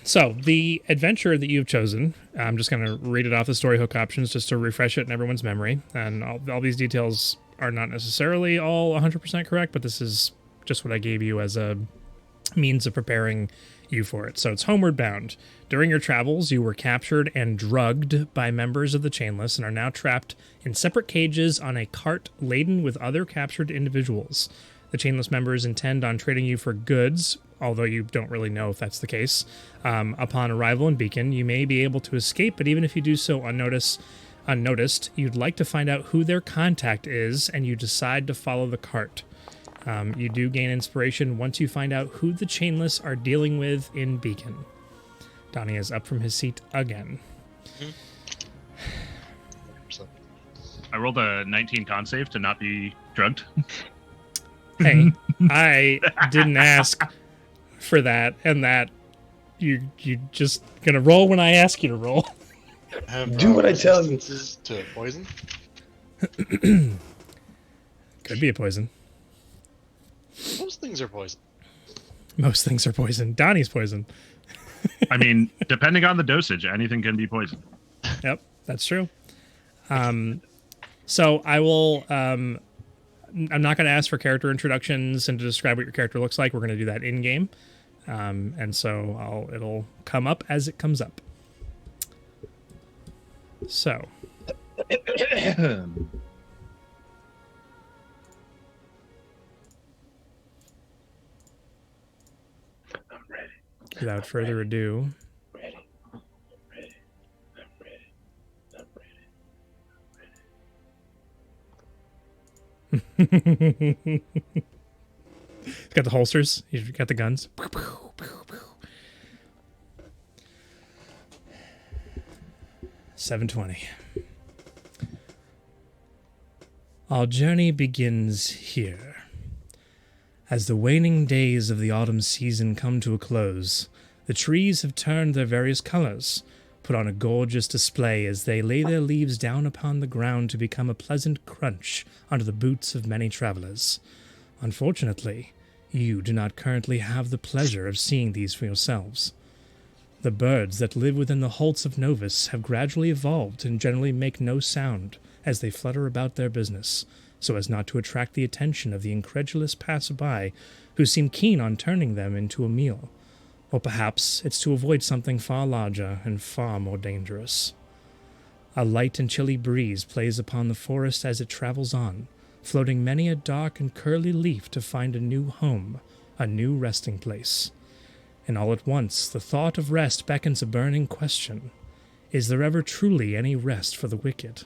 So the adventure that you've chosen, I'm just going to read it off the story hook options just to refresh it in everyone's memory. And all these details are not necessarily all 100% correct, but this is just what I gave you as a means of preparing you for it. So it's Homeward Bound. During your travels, you were captured and drugged by members of the Chainless and are now trapped in separate cages on a cart laden with other captured individuals. The Chainless members intend on trading you for goods, although you don't really know if that's the case. Upon arrival in Beacon, you may be able to escape, but even if you do so unnoticed, you'd like to find out who their contact is, and you decide to follow the cart. You do gain inspiration once you find out who the Chainless are dealing with in Beacon. Donnie is up from his seat again. I rolled a 19 con save to not be drugged. Hey, I didn't ask for that, and that you just gonna roll when I ask you to roll. Do what I tell you. To poison? Could be a poison. Most things are poison. Most things are poison. Donnie's poison. I mean, depending on the dosage, anything can be poison. Yep, that's true. So I will. I'm not going to ask for character introductions and to describe what your character looks like. We're going to do that in game, and so it'll come up as it comes up. So. Without further adu. He's got the holsters. He's got the guns. 720. Our journey begins here. As the waning days of the autumn season come to a close, the trees have turned their various colors, put on a gorgeous display as they lay their leaves down upon the ground to become a pleasant crunch under the boots of many travelers. Unfortunately, you do not currently have the pleasure of seeing these for yourselves. The birds that live within the halts of Novus have gradually evolved and generally make no sound as they flutter about their business, so as not to attract the attention of the incredulous passerby who seem keen on turning them into a meal. Or perhaps it's to avoid something far larger and far more dangerous. A light and chilly breeze plays upon the forest as it travels on, floating many a dark and curly leaf to find a new home, a new resting place. And all at once the thought of rest beckons a burning question. Is there ever truly any rest for the wicked?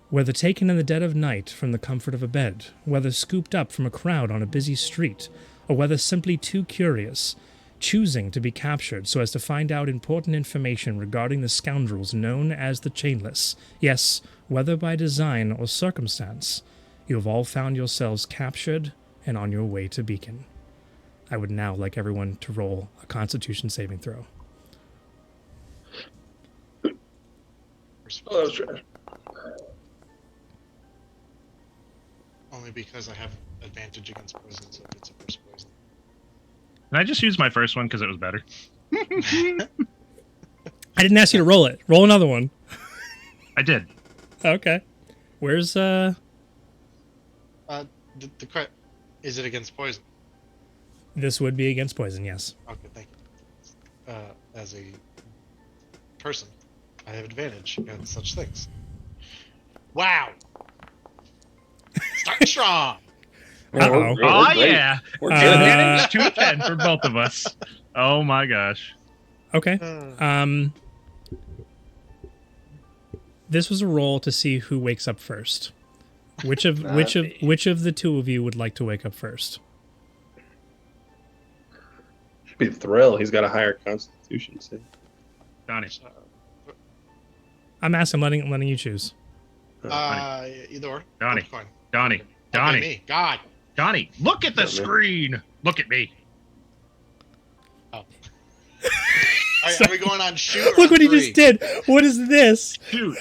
Whether taken in the dead of night from the comfort of a bed, whether scooped up from a crowd on a busy street, or whether simply too curious, choosing to be captured so as to find out important information regarding the scoundrels known as the Chainless, yes, whether by design or circumstance, you have all found yourselves captured and on your way to Beacon. I would now like everyone to roll a Constitution saving throw. Oh, sure. Only because I have advantage against poison, so if it's a first poison. Can I just use my first one because it was better? I didn't ask you to roll it. Roll another one. I did. Okay. Where's The is it against poison? This would be against poison, yes. Okay, thank you. As a person, I have advantage against such things. Wow! Starting strong! Uh-oh. Oh, yeah. We're good. Advantage 210 for both of us. Oh, my gosh. Okay. This was a roll to see who wakes up first. Which of the two of you would like to wake up first? Should be a thrill. He's got a higher constitution save. Donnie. I'm asking, letting you choose. Either or. Donnie. Flip a coin. Donnie. Okay, Donnie. me. God. Donnie, look at the Yeah, man. screen. Look at me. Oh. Are we going on shoot? Or Look on what he three? just did. What is this? Shoot.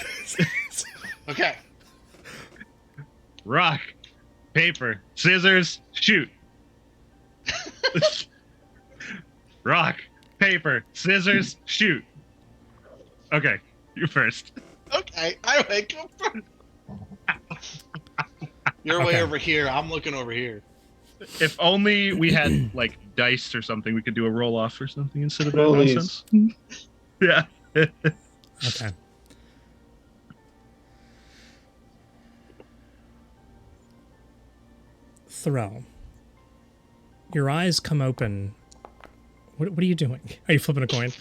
Okay. Rock. Paper. Scissors. Shoot. Rock. paper, scissors, shoot. Okay, you first. Okay, I wake up first. You're way over here. I'm looking over here. If only we had like dice or something, we could do a roll off or something instead of that Rollies. nonsense. Yeah. Okay. Thrall, your eyes come open. What are you doing? Are you flipping a coin?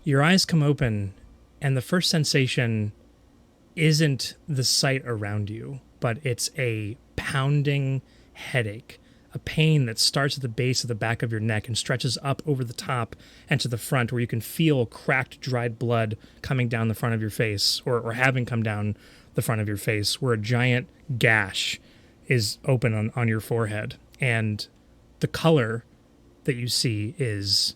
Your eyes come open, and the first sensation isn't the sight around you, but it's a pounding headache, a pain that starts at the base of the back of your neck and stretches up over the top and to the front, where you can feel cracked, dried blood coming down the front of your face, or having come down the front of your face, where a giant gash is open on your forehead. And the color that you see is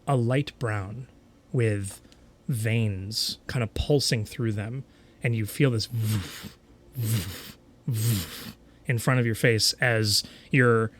a light brown with veins kind of pulsing through them, and you feel this in front of your face as the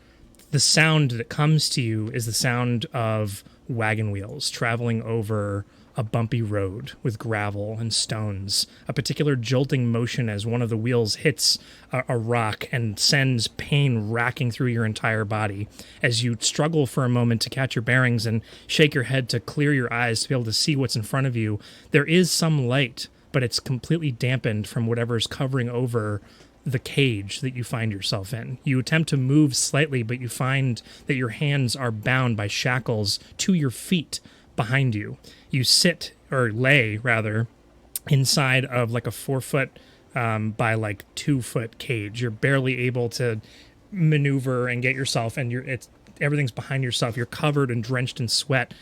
sound that comes to you is the sound of wagon wheels traveling over a bumpy road with gravel and stones, a particular jolting motion as one of the wheels hits a rock and sends pain racking through your entire body. As you struggle for a moment to catch your bearings and shake your head to clear your eyes to be able to see what's in front of you, there is some light, but it's completely dampened from whatever's covering over the cage that you find yourself in. You attempt to move slightly, but you find that your hands are bound by shackles to your feet behind you. You sit, or lay rather, inside of like a 4-foot by like 2-foot cage. You're barely able to maneuver and get yourself, and everything's behind yourself. You're covered and drenched in sweat,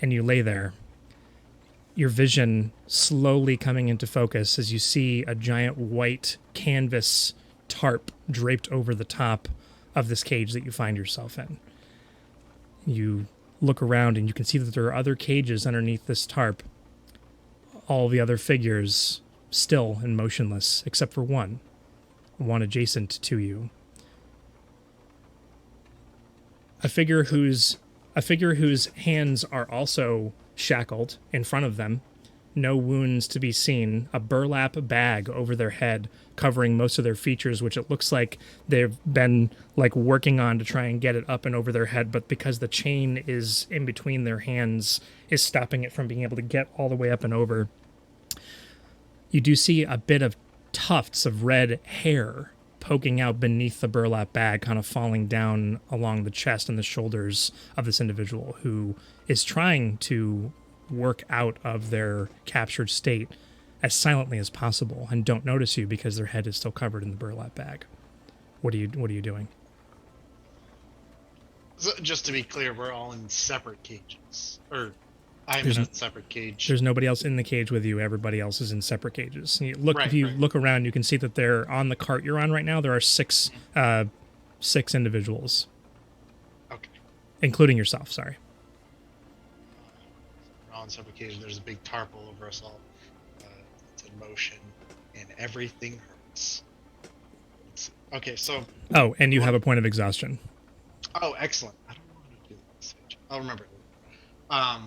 and you lay there. Your vision slowly coming into focus as you see a giant white canvas tarp draped over the top of this cage that you find yourself in. You look around and you can see that there are other cages underneath this tarp. All the other figures still and motionless, except for one adjacent to you. A figure whose hands are also shackled in front of them, no wounds to be seen, a burlap bag over their head covering most of their features, which it looks like they've been like working on to try and get it up and over their head, but because the chain is in between their hands is stopping it from being able to get all the way up and over. You do see a bit of tufts of red hair poking out beneath the burlap bag, kind of falling down along the chest and the shoulders of this individual who is trying to work out of their captured state as silently as possible and don't notice you because their head is still covered in the burlap bag. What are you doing? So just to be clear, we're all in separate cages. Or I'm in a separate cage. There's nobody else in the cage with you. Everybody else is in separate cages. And if you look around, you can see that they're on the cart you're on right now. There are six individuals. Okay. Including yourself, sorry. We're all in separate cages. There's a big tarp all over us all. It's in motion, and everything hurts. Okay, so... Oh, and you have a point of exhaustion. Oh, excellent. I don't know how to do this. I'll remember it. My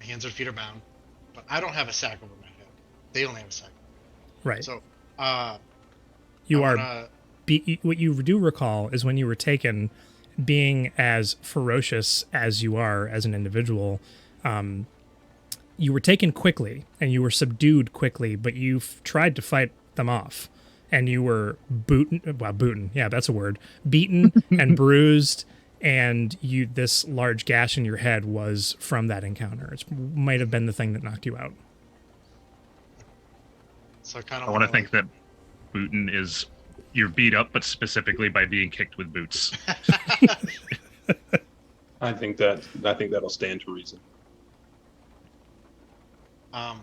hands and feet are bound, but I don't have a sack over my head. They only have a sack. Right. So, what you do recall is when you were taken, being as ferocious as you are as an individual, you were taken quickly and you were subdued quickly, but you've tried to fight them off. And you were beaten, yeah, that's a word, beaten and bruised, and this large gash in your head was from that encounter. It might have been the thing that knocked you out. So I want to think that bootin' is you're beat up, but specifically by being kicked with boots. I think that'll stand to reason. So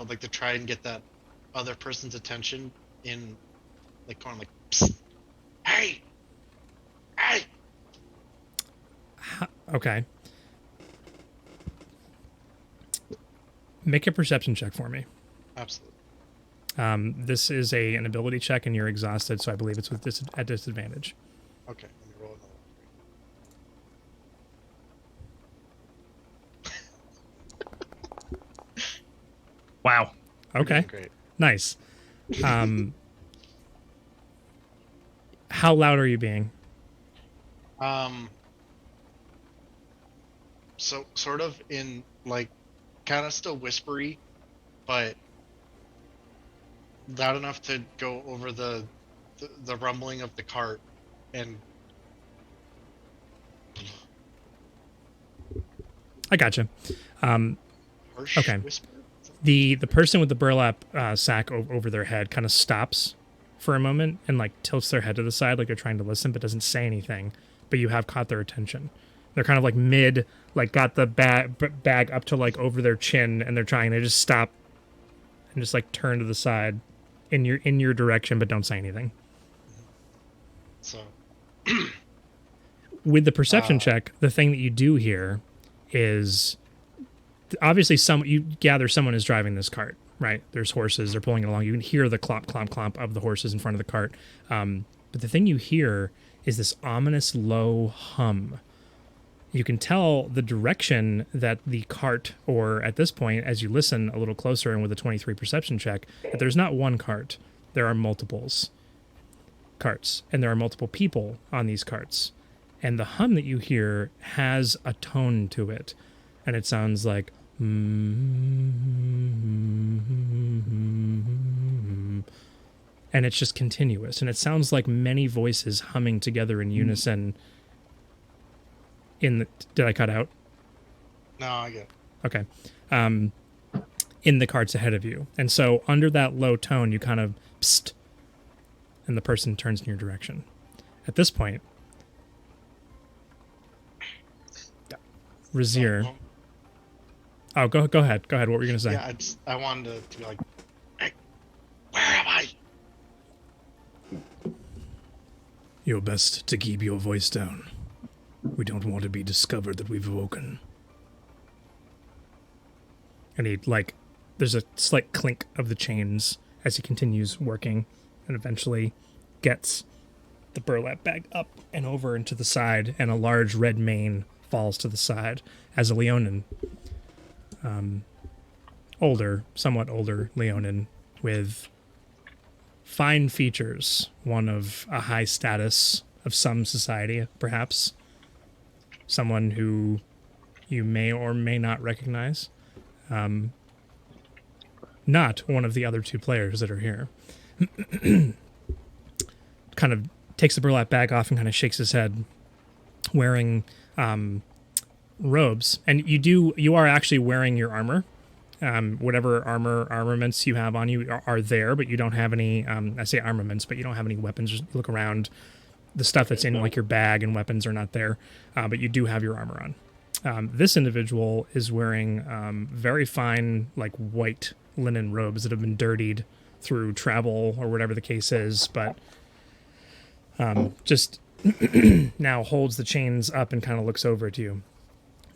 I'd like to try and get that other person's attention in like kind of like, psst, hey. Okay. Make a perception check for me. Absolutely. This is an ability check, and you're exhausted, so I believe it's at disadvantage. Okay, let me roll another Wow. We're doing Okay. great. Nice. How loud are you being? So sort of in like kind of still whispery, but loud enough to go over the rumbling of the cart and I gotcha. harsh Okay. whisper. The person with the burlap sack over their head kind of stops for a moment and like tilts their head to the side like they're trying to listen but doesn't say anything, but you have caught their attention. They're kind of like mid, like got the bag up to like over their chin, and they just stop and just like turn to the side in your direction but don't say anything. So With the perception uh, check, the thing that you do here is obviously you gather someone is driving this cart, right? There's horses, they're pulling it along. You can hear the clomp, clomp, clomp of the horses in front of the cart. But the thing you hear is this ominous low hum. You can tell the direction that the cart, or at this point, as you listen a little closer and with a 23 perception check, that there's not one cart. There are multiples carts, and there are multiple people on these carts. And the hum that you hear has a tone to it. And it sounds like and it's just continuous, and it sounds like many voices humming together in unison. Did I cut out? no, I get it. Okay. In the carts ahead of you, and so under that low tone you kind of psst, and the person turns in your direction. At this point, Razir. Oh, go ahead. What were you gonna say? Yeah, I wanted to be like, hey, where am I? You're best to keep your voice down. We don't want to be discovered that we've awoken. And there's a slight clink of the chains as he continues working and eventually gets the burlap bag up and over into the side, and a large red mane falls to the side as a Leonin, somewhat older Leonin with fine features, one of a high status of some society, perhaps. Someone who you may or may not recognize. Not one of the other two players that are here. Kind of takes the burlap bag off and kind of shakes his head, wearing robes. And you are actually wearing your armor. Whatever armaments you have on you are there, but you don't have any, I say armaments, but you don't have any weapons. Just look around. The stuff that's in like your bag and weapons are not there, but you do have your armor on. This individual is wearing very fine, like white linen robes that have been dirtied through travel or whatever the case is, but just now holds the chains up and kind of looks over at you.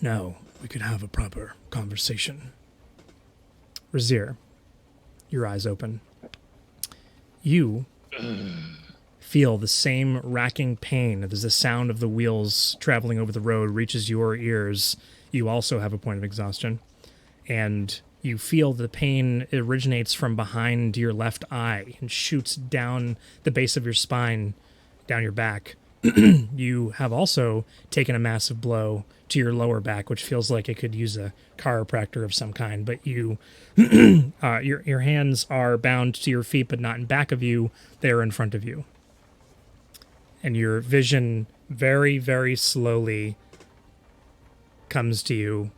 Now we could have a proper conversation. Razir, your eyes open. You feel the same racking pain as the sound of the wheels traveling over the road reaches your ears. You also have a point of exhaustion. And you feel the pain originates from behind your left eye and shoots down the base of your spine, down your back. You have also taken a massive blow to your lower back, which feels like it could use a chiropractor of some kind. But you, your hands are bound to your feet, but not in back of you. They are in front of you. And your vision very, very slowly comes to you,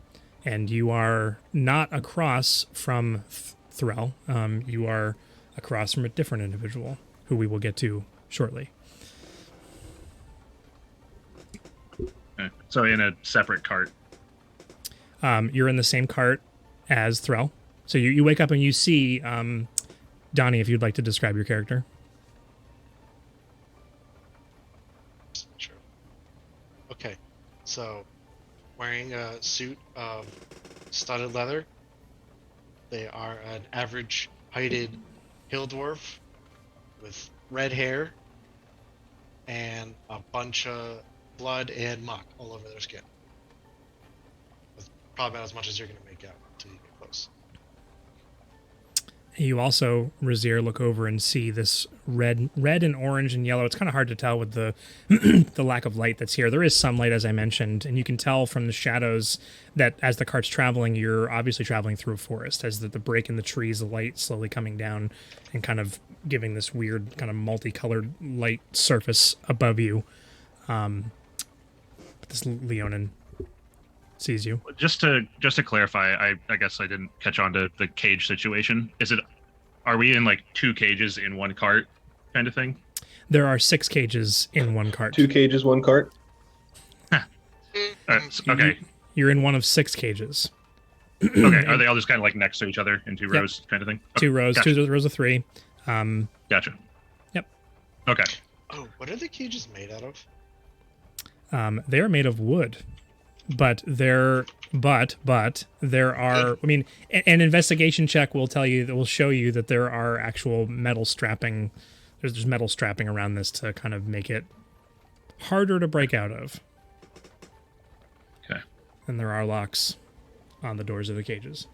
and you are not across from Threll. You are across from a different individual, who we will get to shortly. Okay. So in a separate cart. You're in the same cart as Threll. So you wake up and you see, Donnie, if you'd like to describe your character. Sure. Okay, so wearing a suit of studded leather. They are an average heighted hill dwarf with red hair and a bunch of blood and muck all over their skin. That's probably about as much as you're going to make out until you get close. You also, Razier, look over and see this red and orange and yellow. It's kind of hard to tell with the the lack of light that's here. There is some light, as I mentioned, and you can tell from the shadows that as the cart's traveling, you're obviously traveling through a forest. As the break in the trees, the light slowly coming down and kind of giving this weird kind of multicolored light surface above you. This Leonin sees you. Just to clarify, I guess I didn't catch on to the cage situation. Are we in like 2 cages in one cart kind of thing? There are 6 cages in one cart. 2 cages, 1 cart. Okay. You're in one of 6 cages. Okay. Are they all just kind of like next to each other in 2 rows kind of thing? Okay. 2 rows, Gotcha. 2 rows of 3. Gotcha. Yep. Okay. Oh, what are the cages made out of? They are made of wood, but there are. I mean, an investigation check will tell you that will show you that there are actual metal strapping. There's metal strapping around this to kind of make it harder to break out of. Okay. And there are locks on the doors of the cages.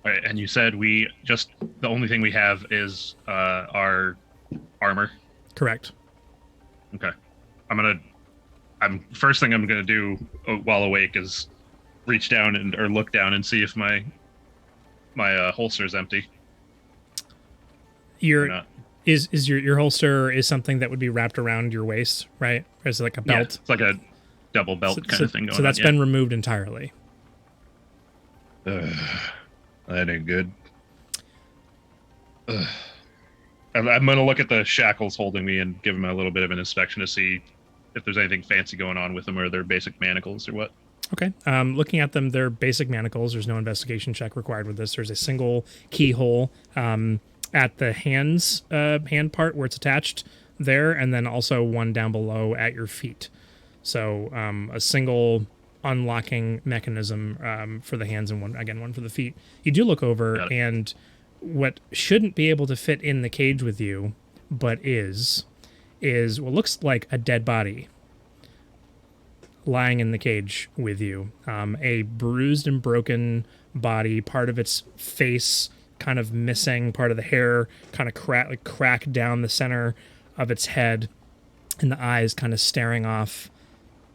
All right. And you said the only thing we have is our armor. Correct. Okay. First thing I'm gonna do while awake is reach down or look down and see if my holster is empty. Your holster is something that would be wrapped around your waist, right? Or is it like a belt? Yeah, it's like a double belt kind of thing going on. So that's been removed entirely. That ain't good. I'm gonna look at the shackles holding me and give them a little bit of an inspection to see if there's anything fancy going on with them, or they're basic manacles or what. Okay. Looking at them, they're basic manacles. There's no investigation check required with this. There's a single keyhole at the hand part where it's attached there, and then also one down below at your feet. So a single unlocking mechanism for the hands and one for the feet. You do look over, and what shouldn't be able to fit in the cage with you, but is what looks like a dead body lying in the cage with you. A bruised and broken body, part of its face kind of missing, part of the hair kind of cracked down the center of its head, and the eyes kind of staring off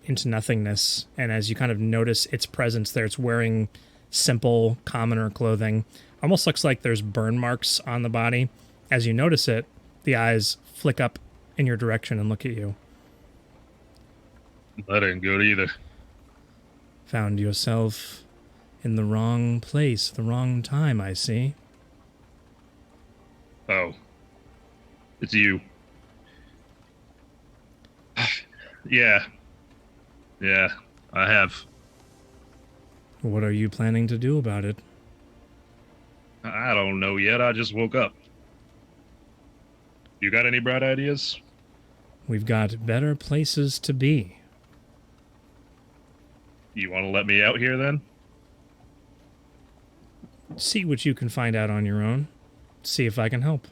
into nothingness. And as you kind of notice its presence there, it's wearing simple, commoner clothing. Almost looks like there's burn marks on the body. As you notice it, the eyes flick up in your direction and look at you. That ain't good either. Found yourself in the wrong place, the wrong time, I see. Oh. It's you. Yeah. Yeah, I have. What are you planning to do about it? I don't know yet. I just woke up. You got any bright ideas? We've got better places to be. You want to let me out here then? See what you can find out on your own. See if I can help.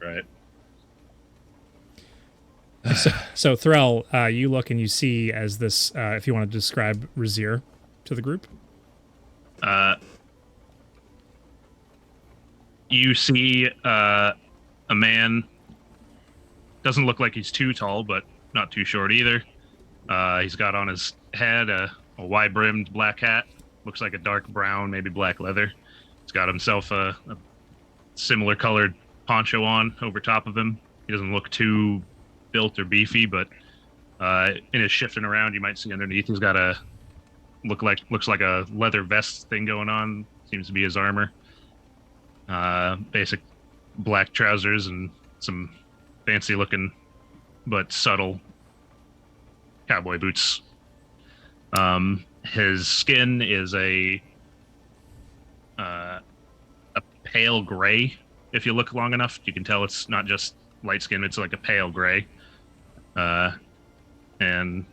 Right. So Threll, you look and you see as this, if you want to describe Razier to the group. You see a man, doesn't look like he's too tall, but not too short either. He's got on his head a wide-brimmed black hat, looks like a dark brown, maybe black leather. He's got himself a similar colored poncho on over top of him. He doesn't look too built or beefy, but in his shifting around, you might see underneath he's got looks like a leather vest thing going on. Seems to be his armor. Basic black trousers and some fancy looking but subtle cowboy boots. His skin is a pale gray. If you look long enough, you can tell it's not just light skin, it's like a pale gray. And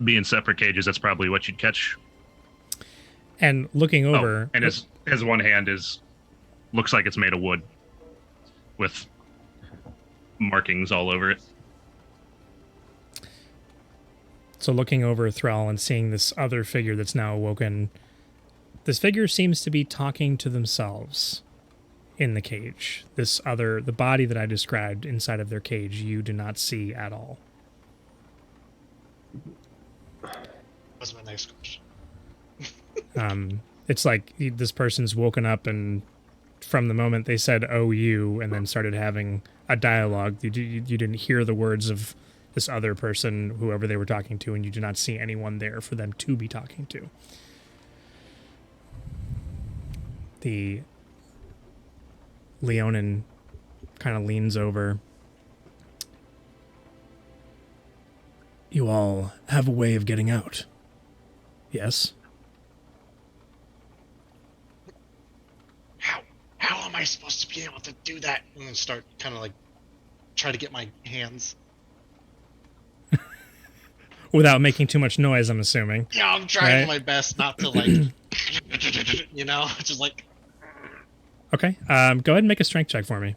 being separate cages, that's probably what you'd catch. And looking over... and his one hand looks like it's made of wood with markings all over it. So looking over Thrall and seeing this other figure that's now awoken, This figure seems to be talking to themselves in the cage. The body that I described inside of their cage, you do not see at all. That's my next question. It's like this person's woken up, and from the moment they said "oh you" and then started having a dialogue, you didn't hear the words of this other person, whoever they were talking to, and you do not see anyone there for them to be talking to. The Leonin kind of leans over. You all have a way of getting out. Yes? How am I supposed to be able to do that? And then start kind of like try to get my hands. Without making too much noise, I'm assuming. Yeah, I'm trying Right. my best not to like, just like. Okay. Go ahead and make a strength check for me.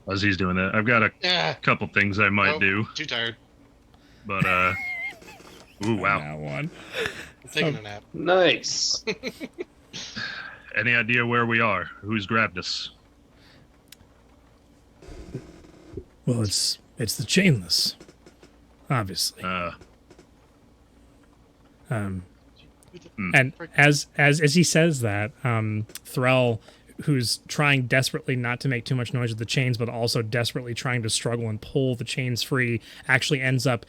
As he's doing that, I've got a Yeah. couple things I might do, Too tired. but ooh, wow. That one. I'm taking a nap. Nice. Any idea where we are? Who's grabbed us? Well, it's the chainless, obviously. And as he says that, Thrall, who's trying desperately not to make too much noise with the chains, but also desperately trying to struggle and pull the chains free, actually ends up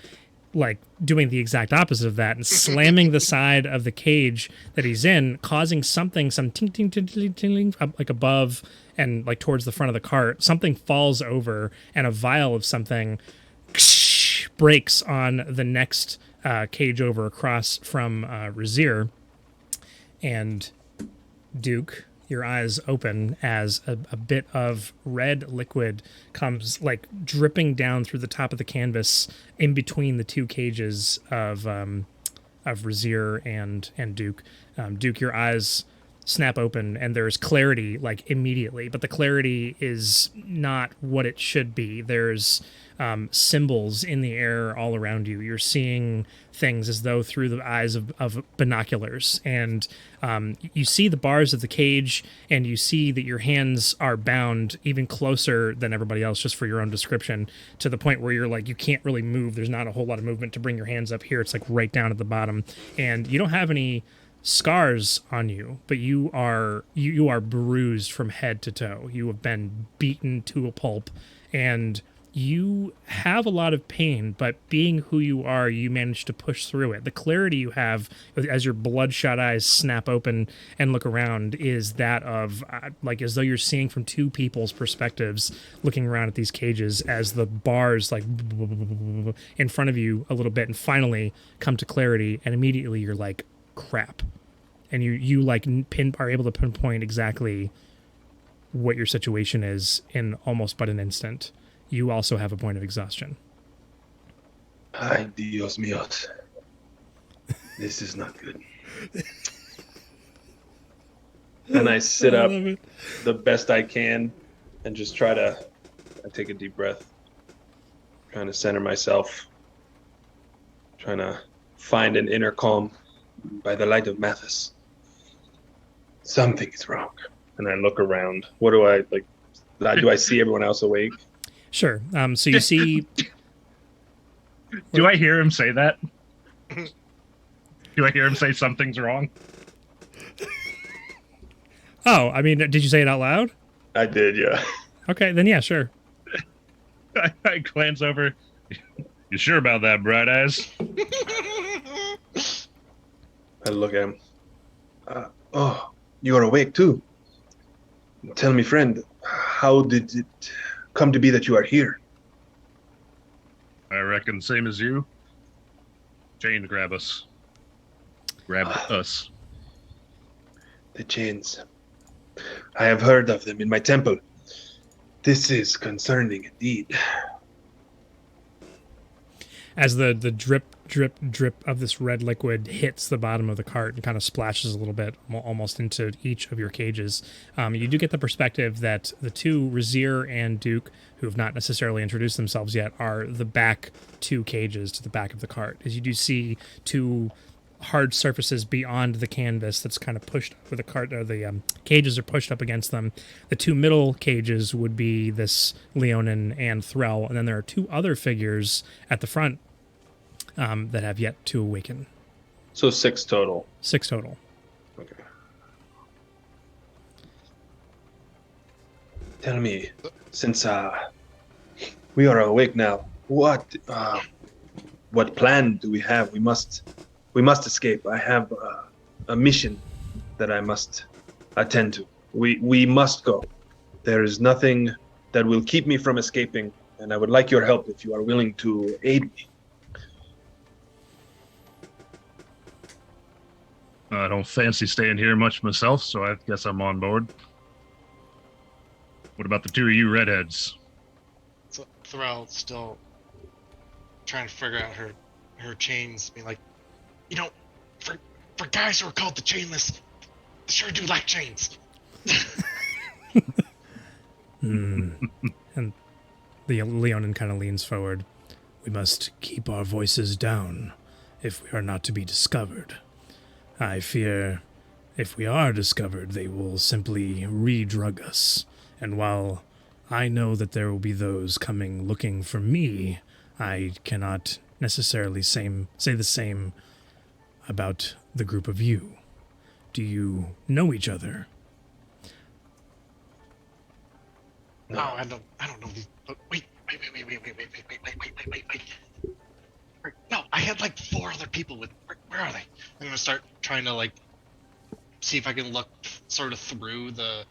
like doing the exact opposite of that and slamming the side of the cage that he's in, causing some ting ting ting ting like above and like towards the front of the cart. Something falls over, and a vial of something breaks on the next cage over across from Razir. And Duke, your eyes open as a bit of red liquid comes like dripping down through the top of the canvas in between the two cages of Razir and Duke. Duke, your eyes snap open and there's clarity like immediately, but the clarity is not what it should be. There's symbols in the air all around you. You're seeing things as though through the eyes of binoculars, and you see the bars of the cage, and you see that your hands are bound even closer than everybody else, just for your own description, to the point where you're like, you can't really move. There's not a whole lot of movement to bring your hands up here. It's like right down at the bottom, and you don't have any scars on you, but you are bruised from head to toe. You have been beaten to a pulp, and you have a lot of pain, but being who you are, you manage to push through it. The clarity you have as your bloodshot eyes snap open and look around is that of like as though you're seeing from two people's perspectives, looking around at these cages as the bars like in front of you a little bit, and finally come to clarity, and immediately you're like, crap. And you like are able to pinpoint exactly what your situation is in almost but an instant. You also have a point of exhaustion. Ay, Dios míos. This is not good. And I sit up the best I can and just I take a deep breath, trying to center myself, trying to find an inner calm by the light of Mathis. Something is wrong. And I look around. What do I, like, do I see everyone else awake? Sure. So you see... Do I hear him say that? Do I hear him say something's wrong? Oh, I mean, did you say it out loud? I did, yeah. Okay, then yeah, sure. I glance over. You sure about that, Bright Eyes? I look at him. Oh, you are awake too. Tell me, friend, how did it come to be that you are here? I reckon same as you. Jane, grab us. Grab us. The chains. I have heard of them in my temple. This is concerning indeed. As the drip, drip, drip of this red liquid hits the bottom of the cart and kind of splashes a little bit, almost into each of your cages, you do get the perspective that the two, Razir and Duke, who have not necessarily introduced themselves yet, are the back two cages to the back of the cart. As you do see two hard surfaces beyond the canvas that's kind of pushed up, where the cages are pushed up against them. The two middle cages would be this Leonin and Thrall, and then there are two other figures at the front that have yet to awaken. So 6 total. 6 total. Okay. Tell me, since we are awake now, what plan do we have? We must escape. I have a mission that I must attend to. We must go. There is nothing that will keep me from escaping, and I would like your help if you are willing to aid me. I don't fancy staying here much myself, so I guess I'm on board. What about the two of you redheads? So Thrall still trying to figure out her chains, being like, you know, for guys who are called the chainless, they sure do like chains. And the Leonin kind of leans forward. We must keep our voices down if we are not to be discovered. I fear if we are discovered, they will simply re-drug us. And while I know that there will be those coming looking for me, I cannot necessarily say the same about the group of you. Do you know each other? No, I don't know these. But wait. No, I had like 4 other people with. Where are they? I'm gonna start trying to like see if I can look sort of through the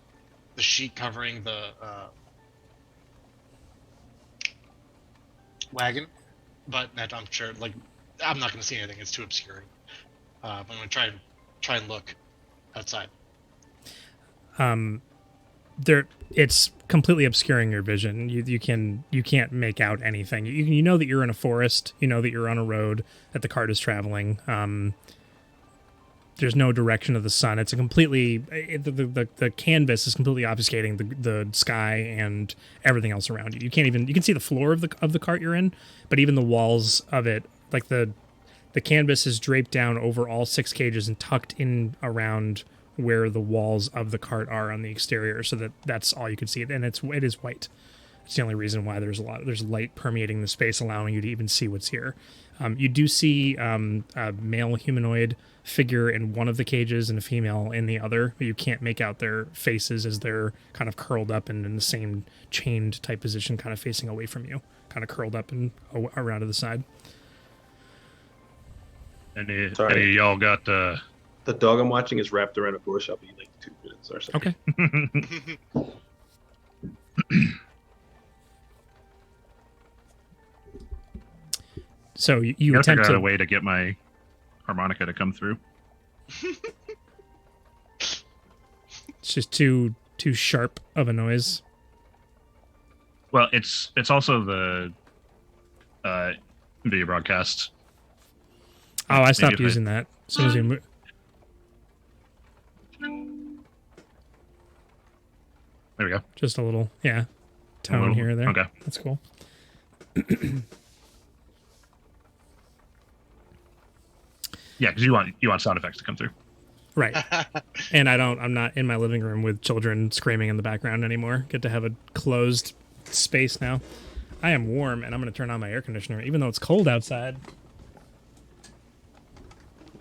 sheet covering the wagon, but I'm sure like I'm not gonna see anything. It's too obscure. But I'm gonna try and look outside. It's completely obscuring your vision. You can't make out anything. You know that you're in a forest. You know that you're on a road that the cart is traveling. There's no direction of the sun. It's a completely the canvas is completely obfuscating the sky and everything else around you. You can see the floor of the cart you're in, but even the walls of it, like the canvas is draped down over all 6 cages and tucked in around where the walls of the cart are on the exterior, so that's all you can see. And it is white. It's the only reason why there's light permeating the space, allowing you to even see what's here. You do see a male humanoid figure in one of the cages and a female in the other. You can't make out their faces as they're kind of curled up and in the same chained type position, kind of facing away from you, kind of curled up and around to the side. Any of y'all got The dog I'm watching is wrapped around a bush. I'll be like 2 minutes or so. Okay. So you gotta attempt figure out to a way to get my harmonica to come through. It's just too sharp of a noise. Well, it's also the video broadcast. Oh, I stopped Maybe if using that as soon as you move. There we go. Just a little, tone here or there. Okay. That's cool. Yeah, because you want sound effects to come through. Right. And I'm not in my living room with children screaming in the background anymore. Get to have a closed space now. I am warm, and I'm going to turn on my air conditioner, even though it's cold outside.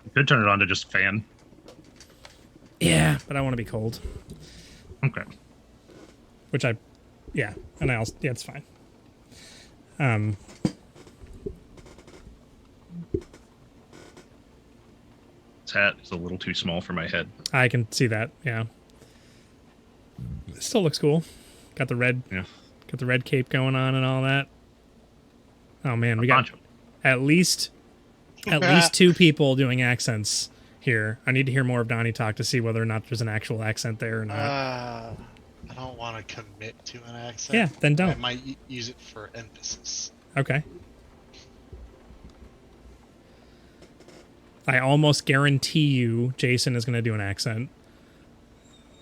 You could turn it on to just fan. Yeah, but I want to be cold. Okay. Which it's fine. This hat is a little too small for my head. I can see that, yeah. It still looks cool. Got the red cape going on and all that. Oh man, we got at least 2 people doing accents here. I need to hear more of Donnie talk to see whether or not there's an actual accent there or not. I don't want to commit to an accent. Yeah, then don't. I might use it for emphasis. Okay. I almost guarantee you Jason is going to do an accent.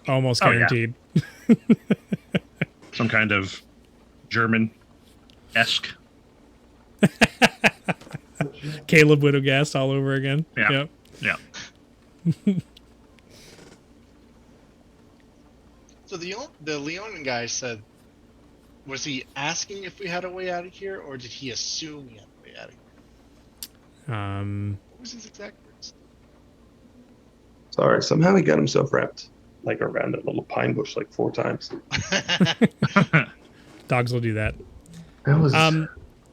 Almost guaranteed. Yeah. Some kind of German-esque. Caleb Widowgast all over again. Yeah. Yep. Yeah. So the Leonin guy said, was he asking if we had a way out of here, or did he assume we had a way out of here? What was his exact words? Sorry, somehow he got himself wrapped like around a little pine bush like 4 times. Dogs will do that. That was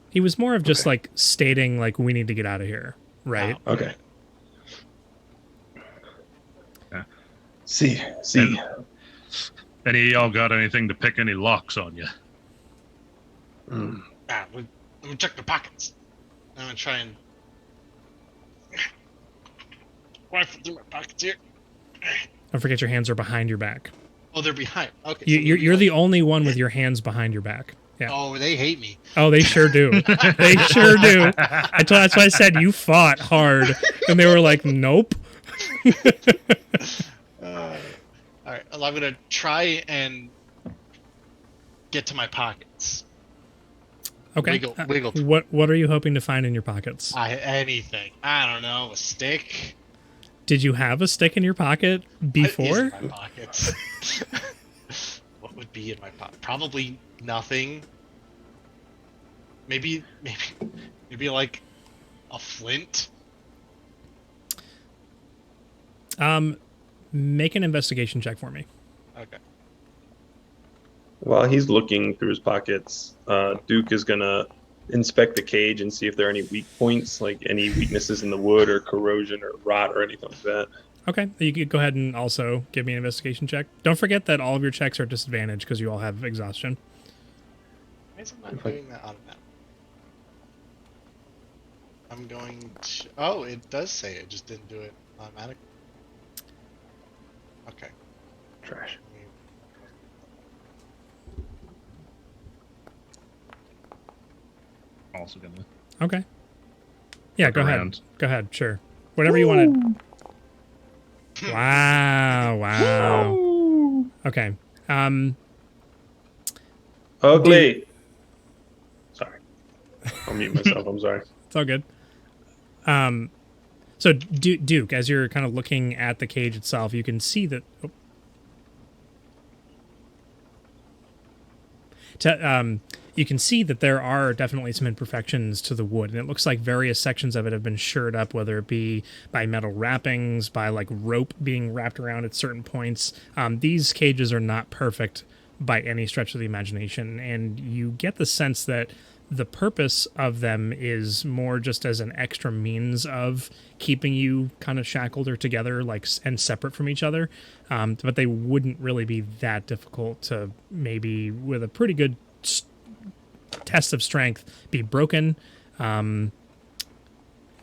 He was more of just like stating like we need to get out of here, right? Oh, okay. Yeah. See. Any of y'all got anything to pick any locks on you? Let me check the pockets. I'm gonna try and rifle through my pockets here. Don't forget your hands are behind your back. Oh, they're behind. Okay. You're the only one with your hands behind your back. Yeah. Oh, they hate me. Oh, they sure do. They sure do. That's why I said you fought hard, and they were like, "Nope." All right. Well, I'm gonna try and get to my pockets. Okay. Wiggle. What are you hoping to find in your pockets? Anything. I don't know. A stick. Did you have a stick in your pocket before? What is in my pockets? What would be in my pocket? Probably nothing. Maybe like a flint. Make an investigation check for me. Okay. While he's looking through his pockets, Duke is gonna inspect the cage and see if there are any weak points, like any weaknesses in the wood or corrosion or rot or anything like that. Okay, you could go ahead and also give me an investigation check. Don't forget that all of your checks are disadvantaged because you all have exhaustion. Why is it not doing that automatically? I'm going to... Oh, it does say it just didn't do it automatically. Okay. Trash. Also gonna. Okay. Yeah, Look go around. ahead. Go ahead, sure. Whatever you wanted. Wow. Okay. Ugly. Sorry. I'll mute myself. I'm sorry. It's all good. So Duke, as you're kind of looking at the cage itself, you can see that. You can see that there are definitely some imperfections to the wood, and it looks like various sections of it have been shored up, whether it be by metal wrappings, by like rope being wrapped around at certain points. These cages are not perfect by any stretch of the imagination, and you get the sense that the purpose of them is more just as an extra means of keeping you kind of shackled or together, like, and separate from each other. But they wouldn't really be that difficult to maybe, with a pretty good test of strength, be broken. And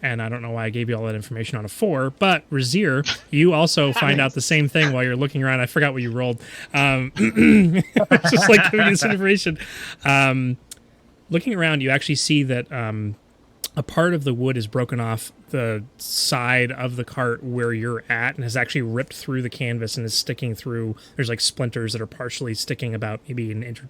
I don't know why I gave you all that information on a 4, but Razir, you also find out the same thing while you're looking around. I forgot what you rolled. It's just like giving you this information. Looking around, you actually see that a part of the wood is broken off the side of the cart where you're at and has actually ripped through the canvas and is sticking through. There's like splinters that are partially sticking about maybe an inch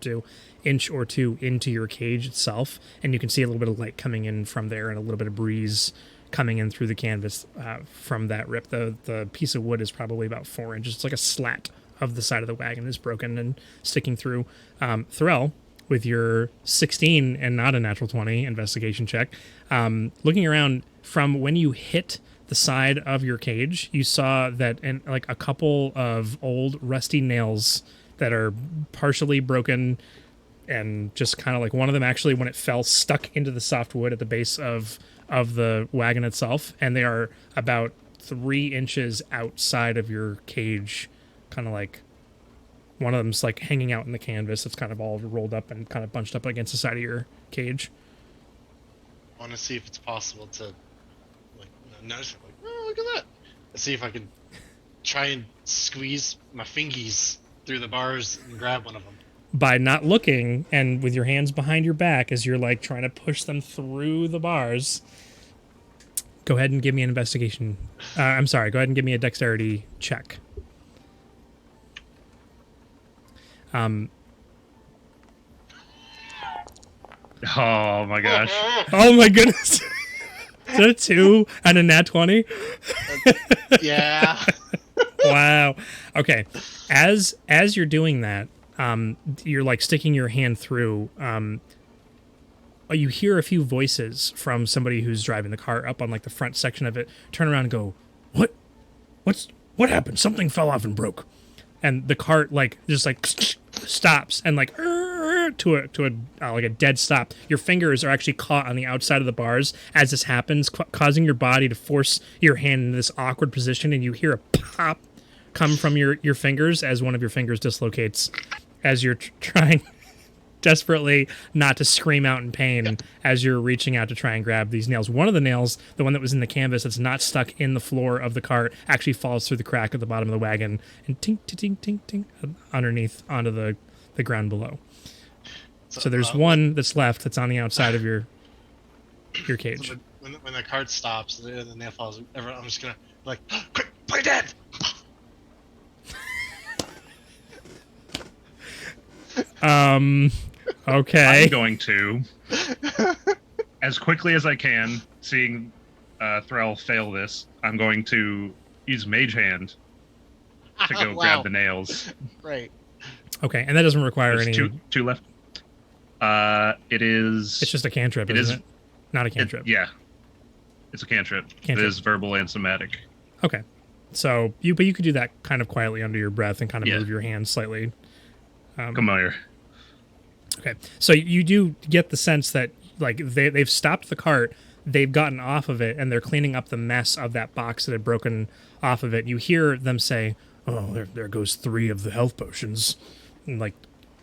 or two into your cage itself. And you can see a little bit of light coming in from there and a little bit of breeze coming in through the canvas from that rip. The piece of wood is probably about 4 inches. It's like a slat of the side of the wagon is broken and sticking through. Thorell, with your 16 and not a natural 20 investigation check, looking around from when you hit the side of your cage, you saw that like a couple of old rusty nails that are partially broken and just kind of like one of them actually, when it fell, stuck into the soft wood at the base of the wagon itself, and they are about 3 inches outside of your cage, kind of like one of them's like hanging out in the canvas. It's kind of all rolled up and kind of bunched up against the side of your cage. I want to see if it's possible to, like, notice it. Like, oh, look at that. Let's see if I can try and squeeze my fingies through the bars and grab one of them. By not looking and with your hands behind your back as you're like trying to push them through the bars, go ahead and give me an investigation. Go ahead and give me a dexterity check. Oh my gosh. Oh my goodness. Is that a 2 and a nat 20? Yeah. Wow. Okay. As you're doing that, you're like sticking your hand through. You hear a few voices from somebody who's driving the car up on like the front section of it. Turn around and go, what happened? Something fell off and broke. And the cart like just like stops and like to a like a dead stop. Your fingers are actually caught on the outside of the bars as this happens, causing your body to force your hand into this awkward position, and you hear a pop come from your fingers as one of your fingers dislocates as you're trying desperately not to scream out in pain as you're reaching out to try and grab these nails. One of the nails, the one that was in the canvas that's not stuck in the floor of the cart, actually falls through the crack at the bottom of the wagon and tink, tink, tink, tink, underneath onto the ground below. So there's one that's left that's on the outside of your cage. So when the cart stops and the nail falls, I'm just gonna like, quick, play dead. Okay. I'm going to, as quickly as I can, seeing Thrall fail this, I'm going to use Mage Hand to go grab the nails. Right. Okay, and that doesn't require There's any... two left. It is... It's just a cantrip, isn't it? Not a cantrip. Yeah. It's a cantrip. It is verbal and somatic. Okay. So, but you could do that kind of quietly under your breath and kind of move your hands slightly. Come on here. Okay, so you do get the sense that like they've stopped the cart, they've gotten off of it, and they're cleaning up the mess of that box that had broken off of it. You hear them say, "Oh, there goes 3 of the health potions," and like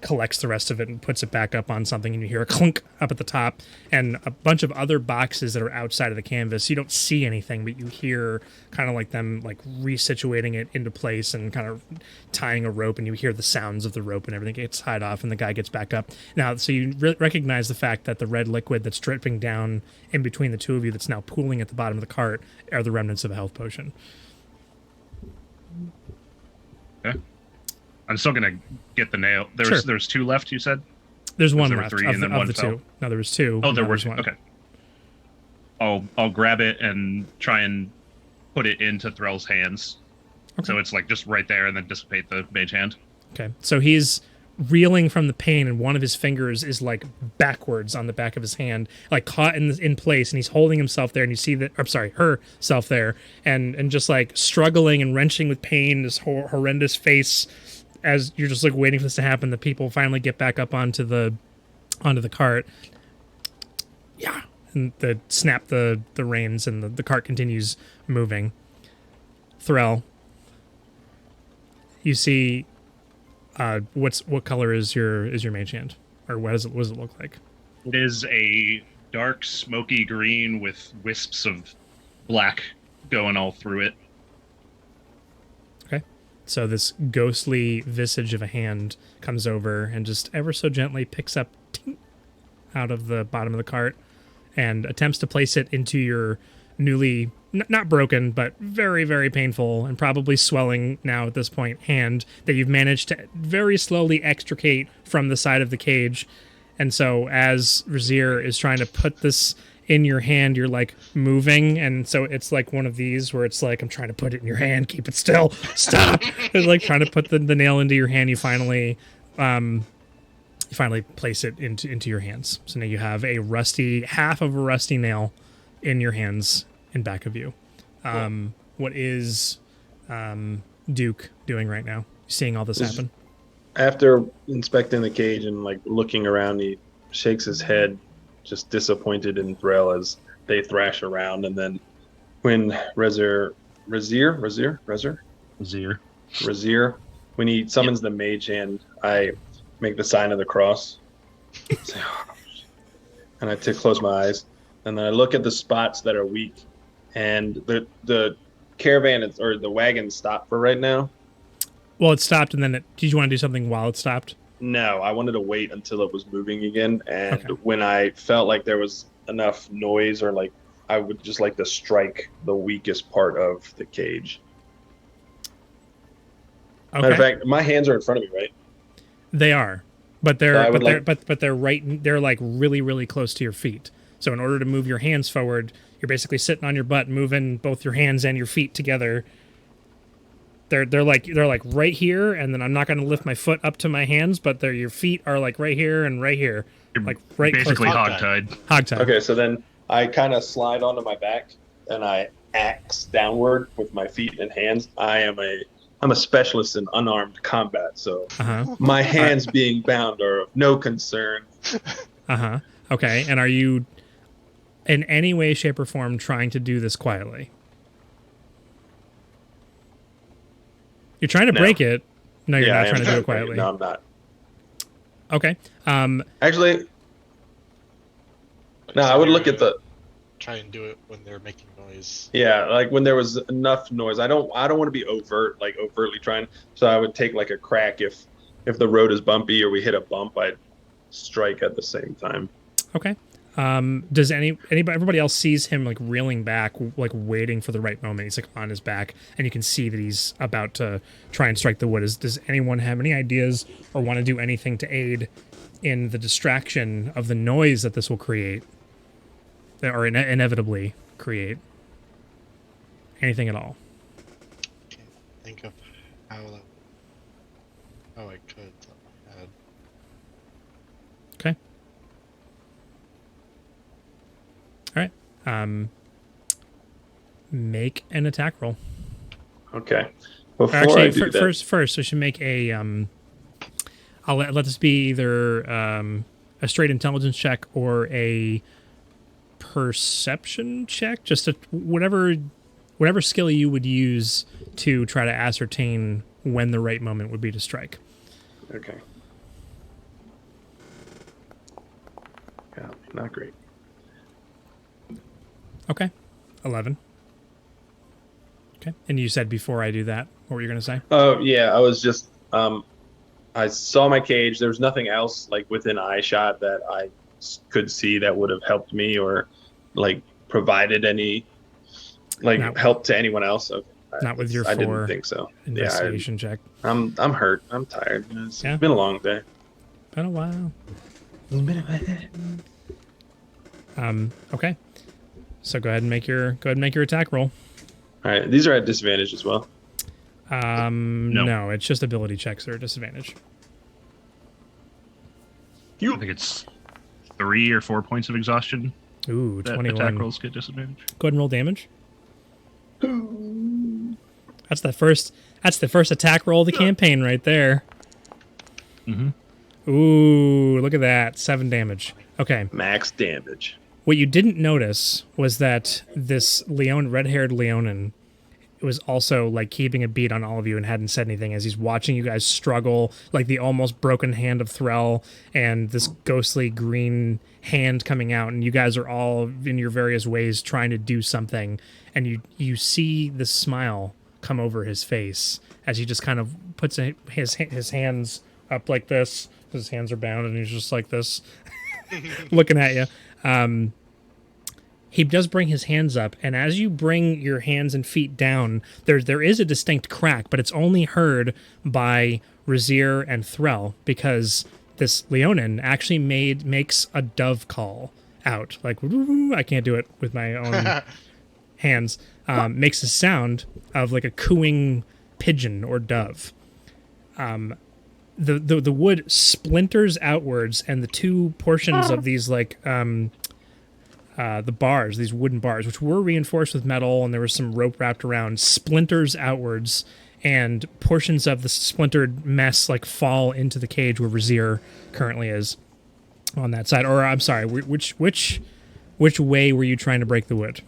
collects the rest of it and puts it back up on something, and you hear a clunk up at the top and a bunch of other boxes that are outside of the canvas. You don't see anything, but you hear kind of like them like resituating it into place and kind of tying a rope, and you hear the sounds of the rope and everything gets tied off and the guy gets back up. Now, so you recognize the fact that the red liquid that's dripping down in between the two of you that's now pooling at the bottom of the cart are the remnants of a health potion. Okay. I'm still gonna get the nail. There's 2 left, you said? There's one there left 3 of and the, then one of the fell? 2. No, there was 2. Oh, there were 2. one. Okay. I'll grab it and try and put it into Thrall's hands. Okay. So it's like just right there, and then dissipate the Mage Hand. Okay. So he's reeling from the pain, and one of his fingers is like backwards on the back of his hand, like caught in place, and he's holding himself there, and you see that, herself there, and just like struggling and wrenching with pain, this horrendous face, as you're just like waiting for this to happen. The people finally get back up onto the cart. Yeah. And snap the reins, and the cart continues moving. Thrall, you see, what color is your mage hand, or what does it look like? It is a dark smoky green with wisps of black going all through it. Okay, so this ghostly visage of a hand comes over and just ever so gently picks up out of the bottom of the cart and attempts to place it into your newly, not broken, but very, very painful and probably swelling now at this point, hand that you've managed to very slowly extricate from the side of the cage. And so as Razier is trying to put this in your hand, you're like moving, and so it's like one of these where it's like, I'm trying to put it in your hand, keep it still, stop. It's like trying to put the nail into your hand. You finally place it into your hands. So now you have half of a rusty nail in your hands in back of you. Cool. What is Duke doing right now? Seeing all this happen? After inspecting the cage and like looking around, he shakes his head, just disappointed in Thrall as they thrash around. And then when Razier, when he summons the mage hand, I make the sign of the cross. And I close my eyes. And then I look at the spots that are weak. And the caravan or the wagon stopped for right now. Well, it stopped, and then did you want to do something while it stopped? No, I wanted to wait until it was moving again. And when I felt like there was enough noise, or like I would just like to strike the weakest part of the cage. Okay. Matter of fact, my hands are in front of me, right? They are, but they're right. They're like really, really close to your feet. So in order to move your hands forward, you're basically sitting on your butt, moving both your hands and your feet together. They're like right here, and then I'm not going to lift my foot up to my hands, but your feet are like right here and right here, You're like right basically close to hogtied. hogtie. Okay, so then I kind of slide onto my back and I axe downward with my feet and hands. I'm a specialist in unarmed combat, so my hands being bound are of no concern. Okay, and are you in any way, shape, or form trying to do this quietly? You're trying to break it. No, you're not trying to do it quietly. No, I'm not. Okay. Actually, no, I would look at the. Try and do it when they're making noise. Yeah, like when there was enough noise. I don't want to be overtly trying. So I would take like a crack if the road is bumpy or we hit a bump. I'd strike at the same time. Okay. Does everybody else sees him like reeling back, like waiting for the right moment? He's like on his back, and you can see that he's about to try and strike the wood. Does anyone have any ideas or want to do anything to aid in the distraction of the noise that this will create, or inevitably create? Anything at all? Can't think of how I could. Top of my head. Okay. All right. Make an attack roll. Okay. Before Actually, I do that, first, we should make a. I'll let this be either a straight intelligence check or a perception check. Just whatever skill you would use to try to ascertain when the right moment would be to strike. Okay. Yeah, not great. Okay. 11. Okay. And you said before I do that, what were you going to say? Oh yeah, I was just I saw my cage. There was nothing else like within eye shot that I could see that would have helped me or like provided any help to anyone else. Okay. Not with your I 4 didn't think so. investigation check. I'm hurt. I'm tired. It's Yeah. been a long day. Been a while. Okay. So go ahead and make your attack roll. All right, these are at disadvantage as well. No, it's just ability checks that are a disadvantage. I think it's 3 or 4 points of exhaustion. Ooh, That 21. attack rolls get disadvantage. Go ahead and roll damage. That's the first attack roll of the campaign right there. Mm-hmm. Ooh, look at that. 7 damage. Okay. Max damage. What you didn't notice was that this red-haired Leonin was also like keeping a beat on all of you and hadn't said anything as he's watching you guys struggle, like the almost broken hand of Thrall and this ghostly green hand coming out, and you guys are all in your various ways trying to do something, and you see the smile come over his face as he just kind of puts his hands up like this. His hands are bound and he's just like this looking at you. He does bring his hands up, and as you bring your hands and feet down, there is a distinct crack, but it's only heard by Razir and Threll, because this Leonin actually makes a dove call out. Like, I can't do it with my own hands. Makes a sound of like a cooing pigeon or dove. The wood splinters outwards, and the two portions of these the bars, these wooden bars, which were reinforced with metal and there was some rope wrapped around, splinters outwards, and portions of the splintered mess like fall into the cage where Razir currently is on that side. Or I'm sorry, which way were you trying to break the wood?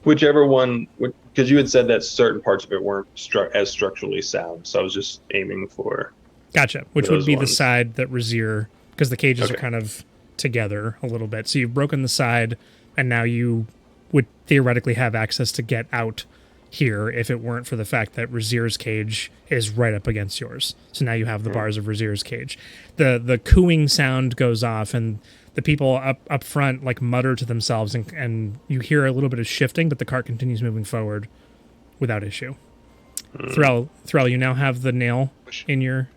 Whichever one, because you had said that certain parts of it weren't as structurally sound, so I was just aiming for. Gotcha. Which would be ones. the side that Razir, because the cages are kind of together a little bit. So you've broken the side, and now you would theoretically have access to get out here if it weren't for the fact that Razir's cage is right up against yours. So now you have the bars of Razir's cage. The cooing sound goes off, and the people up front like mutter to themselves, and you hear a little bit of shifting, but the cart continues moving forward without issue. Threll, you now have the nail in your...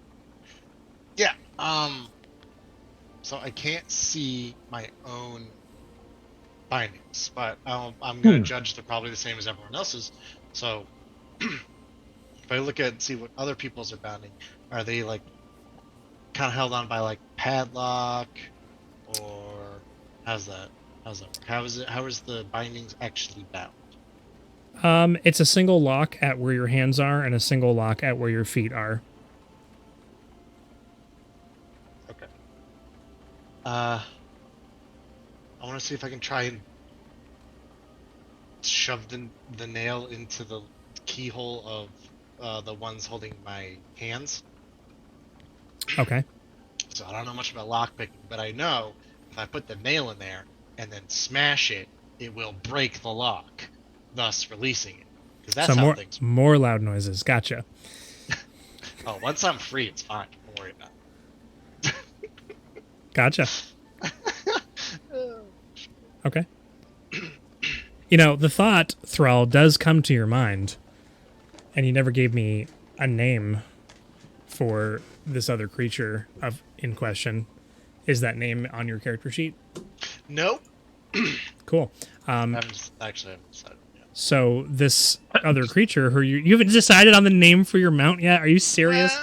Yeah. So I can't see my own bindings, but I'm going to judge they're probably the same as everyone else's. So if I look at and see what other people's are bounding, are they like kind of held on by like padlock, or how's that? How's that work? How is it? How is the bindings actually bound? It's a single lock at where your hands are and a single lock at where your feet are. Okay. I want to see if I can try and shove the nail into the keyhole of the ones holding my hands. Okay. So I don't know much about lockpicking, but I know if I put the nail in there and then smash it, it will break the lock, thus releasing it. Because that's So how more, things. more loud noises. Gotcha. Oh, once I'm free, it's fine. Don't worry about it. Gotcha. Okay. You know, the thought, Thrall, does come to your mind, and you never gave me a name for this other creature in question. Is that name on your character sheet? Nope. Cool. I haven't decided yet. So this other creature, who you haven't decided on the name for your mount yet? Are you serious?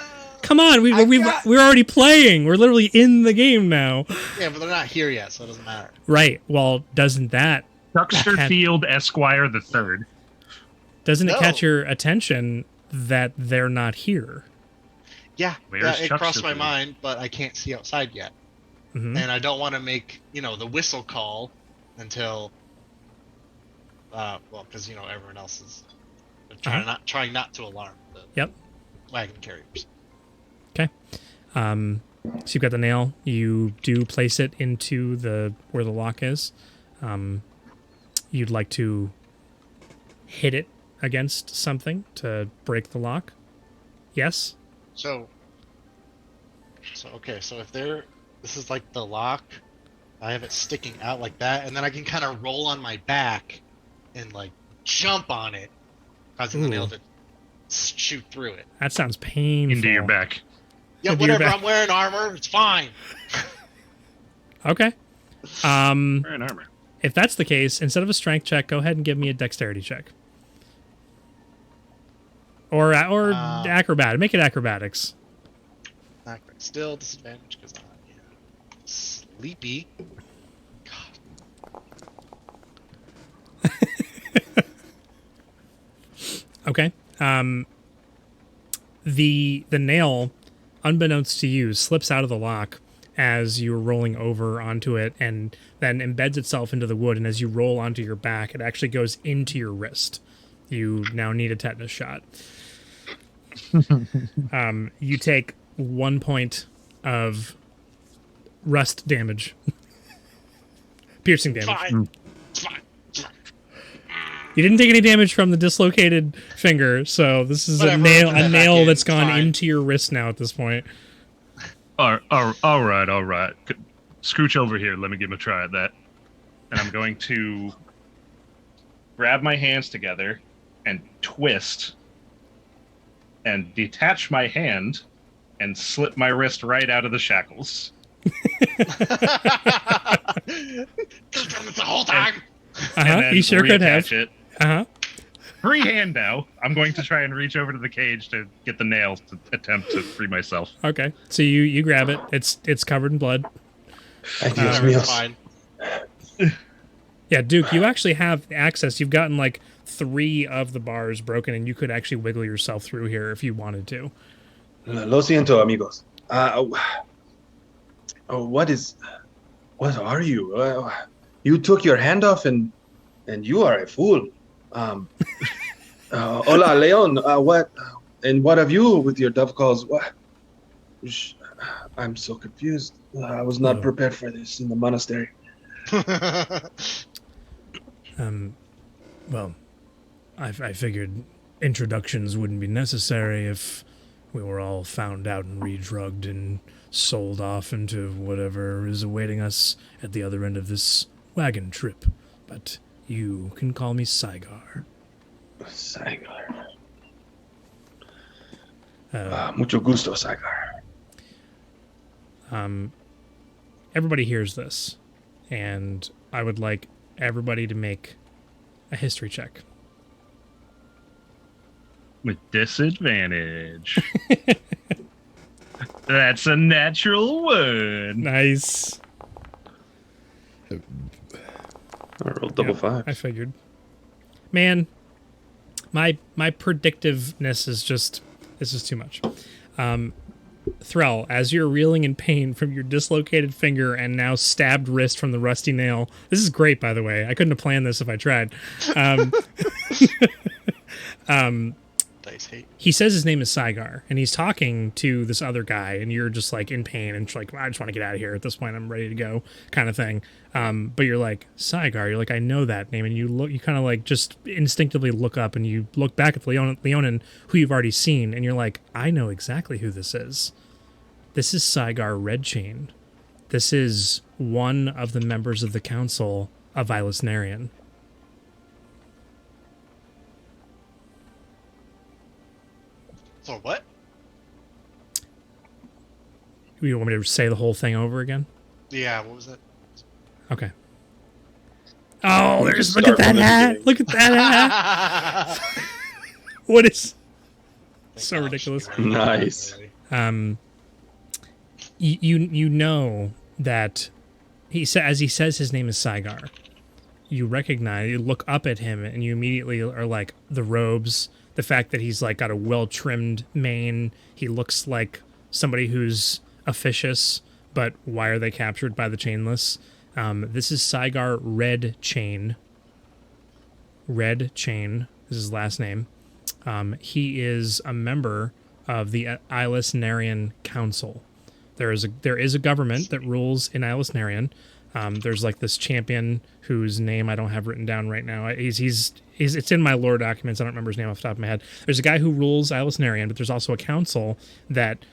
Come on, we're already playing. We're literally in the game now. Yeah, but they're not here yet, so it doesn't matter. Right. Well, doesn't that Duxterfield Esquire the Third. doesn't it No. catch your attention that they're not here? Yeah, Where's it crossed my Chucksterfield? mind, but I can't see outside yet. Mhm. And I don't want to make, the whistle call until, because, everyone else is trying not to alarm the Yep. wagon carriers. Okay. So you've got the nail. You do place it into where the lock is. You'd like to hit it against something to break the lock. Yes. So okay, so if this is like the lock, I have it sticking out like that, and then I can kind of roll on my back and like jump on it, causing the Ooh. nail to shoot through it. That sounds painful. Into your back. Yeah, Into your whatever. back. I'm wearing armor. It's fine. Okay. Wearing armor. If that's the case, instead of a strength check, go ahead and give me a dexterity check. Or acrobat. Make it acrobatics. Not great. Still disadvantage because I'm sleepy. God. Okay. The nail, unbeknownst to you, slips out of the lock as you're rolling over onto it and then embeds itself into the wood. And as you roll onto your back, it actually goes into your wrist. You now need a tetanus shot. You take 1 point of rust damage. Piercing damage. Fine. It's fine. You didn't take any damage from the dislocated finger, so this is Whatever, a nail put that back nail in, that's it's gone fine. into your wrist now at this point. All right. Scooch over here. Let me give him a try at that. And I'm going to grab my hands together and twist and detach my hand and slip my wrist right out of the shackles. Just done this the whole time. And then You sure could have. reattach it. Uh-huh. Free hand now. I'm going to try and reach over to the cage to get the nails to attempt to free myself. Okay. So you grab it. It's covered in blood. Adios, Whatever, it's míos. fine. Yeah, Duke, you actually have access. You've gotten like 3 of the bars broken, and you could actually wiggle yourself through here if you wanted to. Lo siento, amigos. What are you? You took your hand off and you are a fool. Hola, Leon. What have you with your dove calls? What? I'm so confused. I was not prepared for this in the monastery. Well, I figured introductions wouldn't be necessary if we were all found out and redrugged and sold off into whatever is awaiting us at the other end of this wagon trip. But you can call me Saigar. Saigar. Mucho gusto, Saigar. Everybody hears this, and I would like everybody to make a history check. With disadvantage. That's a natural one. Nice. I rolled double five. I figured. Man, my predictiveness is just too much. Thrall, as you're reeling in pain from your dislocated finger and now stabbed wrist from the rusty nail. This is great, by the way. I couldn't have planned this if I tried. Dice hate. He says his name is Saigar, and he's talking to this other guy, and you're just like in pain and like, I just want to get out of here at this point. I'm ready to go, kind of thing. But you're like, Saigar. You're like, I know that name, and you kind of like just instinctively look up, and you look back at Leonin, who you've already seen, and you're like, I know exactly who this is. This is Saigar Redchain. This is one of the members of the Council of Ilis Narian. So what? You want me to say the whole thing over again? Yeah, what was that? Okay. Oh, there's Just look at start that from the hat. beginning. Look at that hat. What is so ridiculous? Nice. You know that as he says his name is Saigar. You look up at him, and you immediately are like, the robes, the fact that he's like got a well-trimmed mane. He looks like somebody who's officious, but why are they captured by the Chainless? This is Saigar Redchain. Redchain is his last name. He is a member of the Ilis Narian Council. There is a government that rules in Ilis Narian. There's like this champion whose name I don't have written down right now. It's in my lore documents. I don't remember his name off the top of my head. There's a guy who rules Ilis Narian, but there's also a council that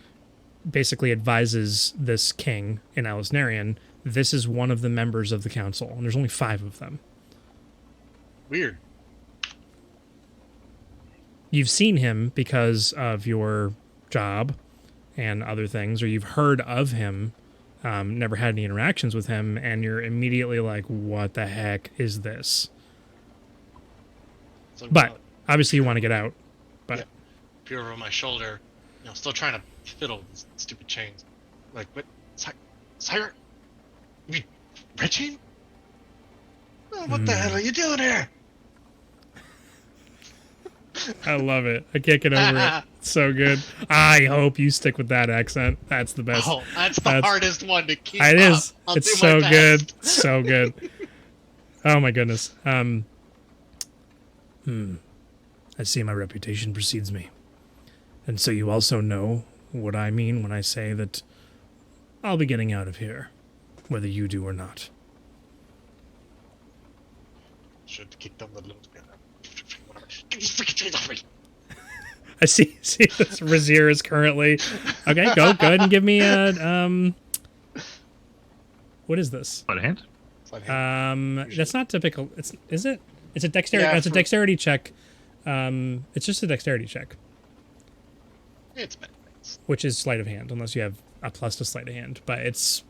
basically advises this king in Ilis Narian. This is one of the members of the council, and there's only 5 of them. Weird. You've seen him because of your job and other things, or you've heard of him, never had any interactions with him, and you're immediately like, what the heck is this? So, But obviously you want to get out. But yeah. Peer over my shoulder, still trying to fiddle with these stupid chains. Like, what? Sire? You mean Red Chain? Oh, what the hell are you doing here? I love it. I can't get over it. It's so good. I hope you stick with that accent. That's the best. Oh, that's the hardest one to keep. It is. I'll It's do so my good. best. So good. Oh my goodness. I see my reputation precedes me. And so you also know what I mean when I say that I'll be getting out of here, whether you do or not. Should kick them the little together. Get these freaking chains off me! I see this Razir is currently... Okay, go ahead and give me a... What is this? Sleight of hand? That's not typical. Is it? It's a dexterity. Yeah, It's a dexterity check. It's just a dexterity check, It's bad. which is sleight of hand, unless you have a plus to sleight of hand. But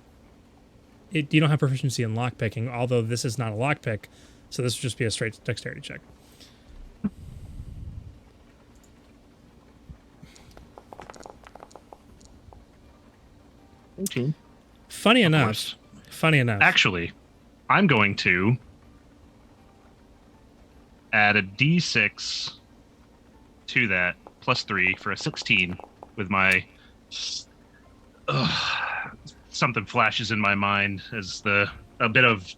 you don't have proficiency in lockpicking, although this is not a lockpick, so this would just be a straight dexterity check. Funny enough. Actually, I'm going to add a d6 to that, +3 for a 16 with my... something flashes in my mind as a bit of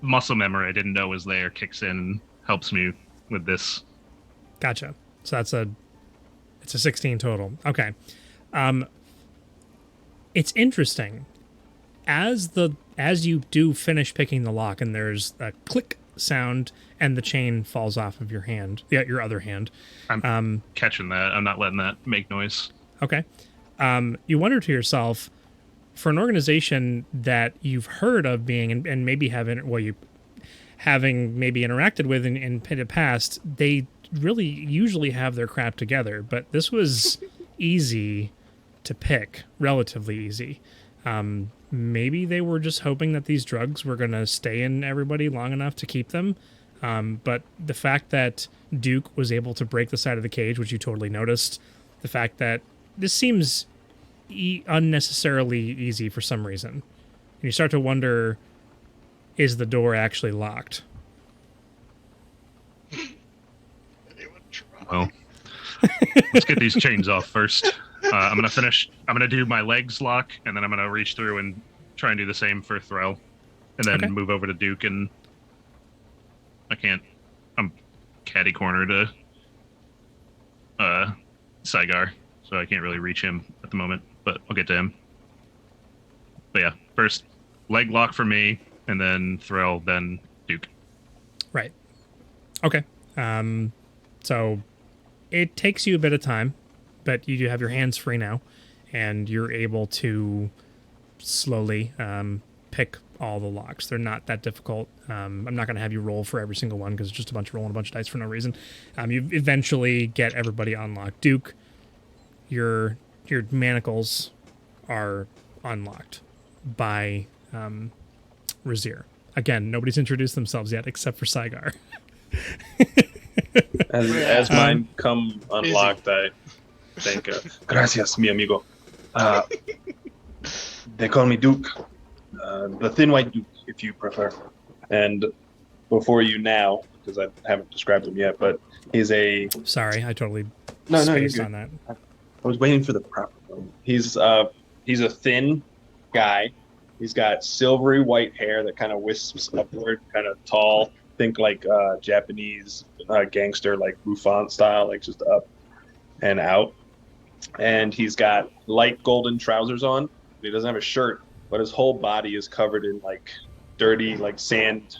muscle memory I didn't know was there kicks in and helps me with this. Gotcha. So it's a 16 total. Okay. It's interesting. As you do finish picking the lock and there's a click sound and the chain falls off of your hand, your other hand. I'm catching that. I'm not letting that make noise. Okay. You wonder to yourself, for an organization that you've heard of being and maybe having maybe interacted with in the past, they really usually have their crap together. But this was easy to pick, relatively easy. maybe they were just hoping that these drugs were going to stay in everybody long enough to keep them. But the fact that Duke was able to break the side of the cage, which you totally noticed, the fact that this seems unnecessarily easy for some reason. And you start to wonder, is the door actually locked? Well, let's get these chains off first. I'm gonna do my legs lock, and then I'm gonna reach through and try and do the same for Threll, and then move over to Duke. And I'm catty corner to Saigar, so I can't really reach him at the moment, but I'll get to him. But yeah, first leg lock for me, and then Threll, then Duke. Right. Okay. So it takes you a bit of time, but you do have your hands free now, and you're able to slowly pick all the locks. They're not that difficult. I'm not going to have you roll for every single one because it's just a bunch of rolling a bunch of dice for no reason. You eventually get everybody unlocked. Duke, your manacles are unlocked by Razir. Again, nobody's introduced themselves yet except for Saigar. As mine come unlocked, I thank gracias, mi amigo. They call me Duke, the Thin White Duke, if you prefer. And before you now, because I haven't described him yet, but he's a... Sorry, I totally you're spaced good. on that. I was waiting for the proper one. He's a thin guy. He's got silvery white hair that kind of wisps upward, kind of tall. Think like Japanese gangster, like Buffon style, like just up and out. And he's got light golden trousers on. He doesn't have a shirt, but his whole body is covered in like dirty, like sand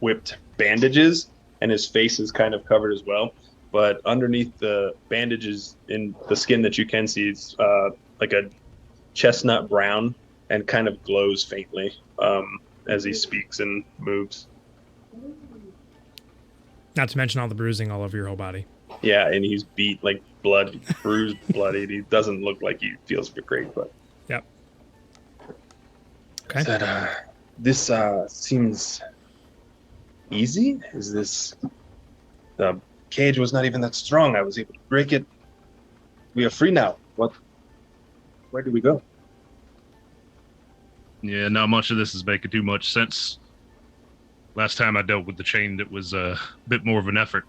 whipped bandages, and his face is kind of covered as well. But underneath the bandages, in the skin that you can see, it's like a chestnut brown and kind of glows faintly as he speaks and moves. Not to mention all the bruising all over your whole body. Yeah, and he's beat, like blood, bruised, bloodied. He doesn't look like he feels great, but... Yep. Okay. That, this seems easy? Is this... The cage was not even that strong. I was able to break it. We are free now. Where do we go? Yeah, not much of this is making too much sense. Last time I dealt with the chain, it was a bit more of an effort.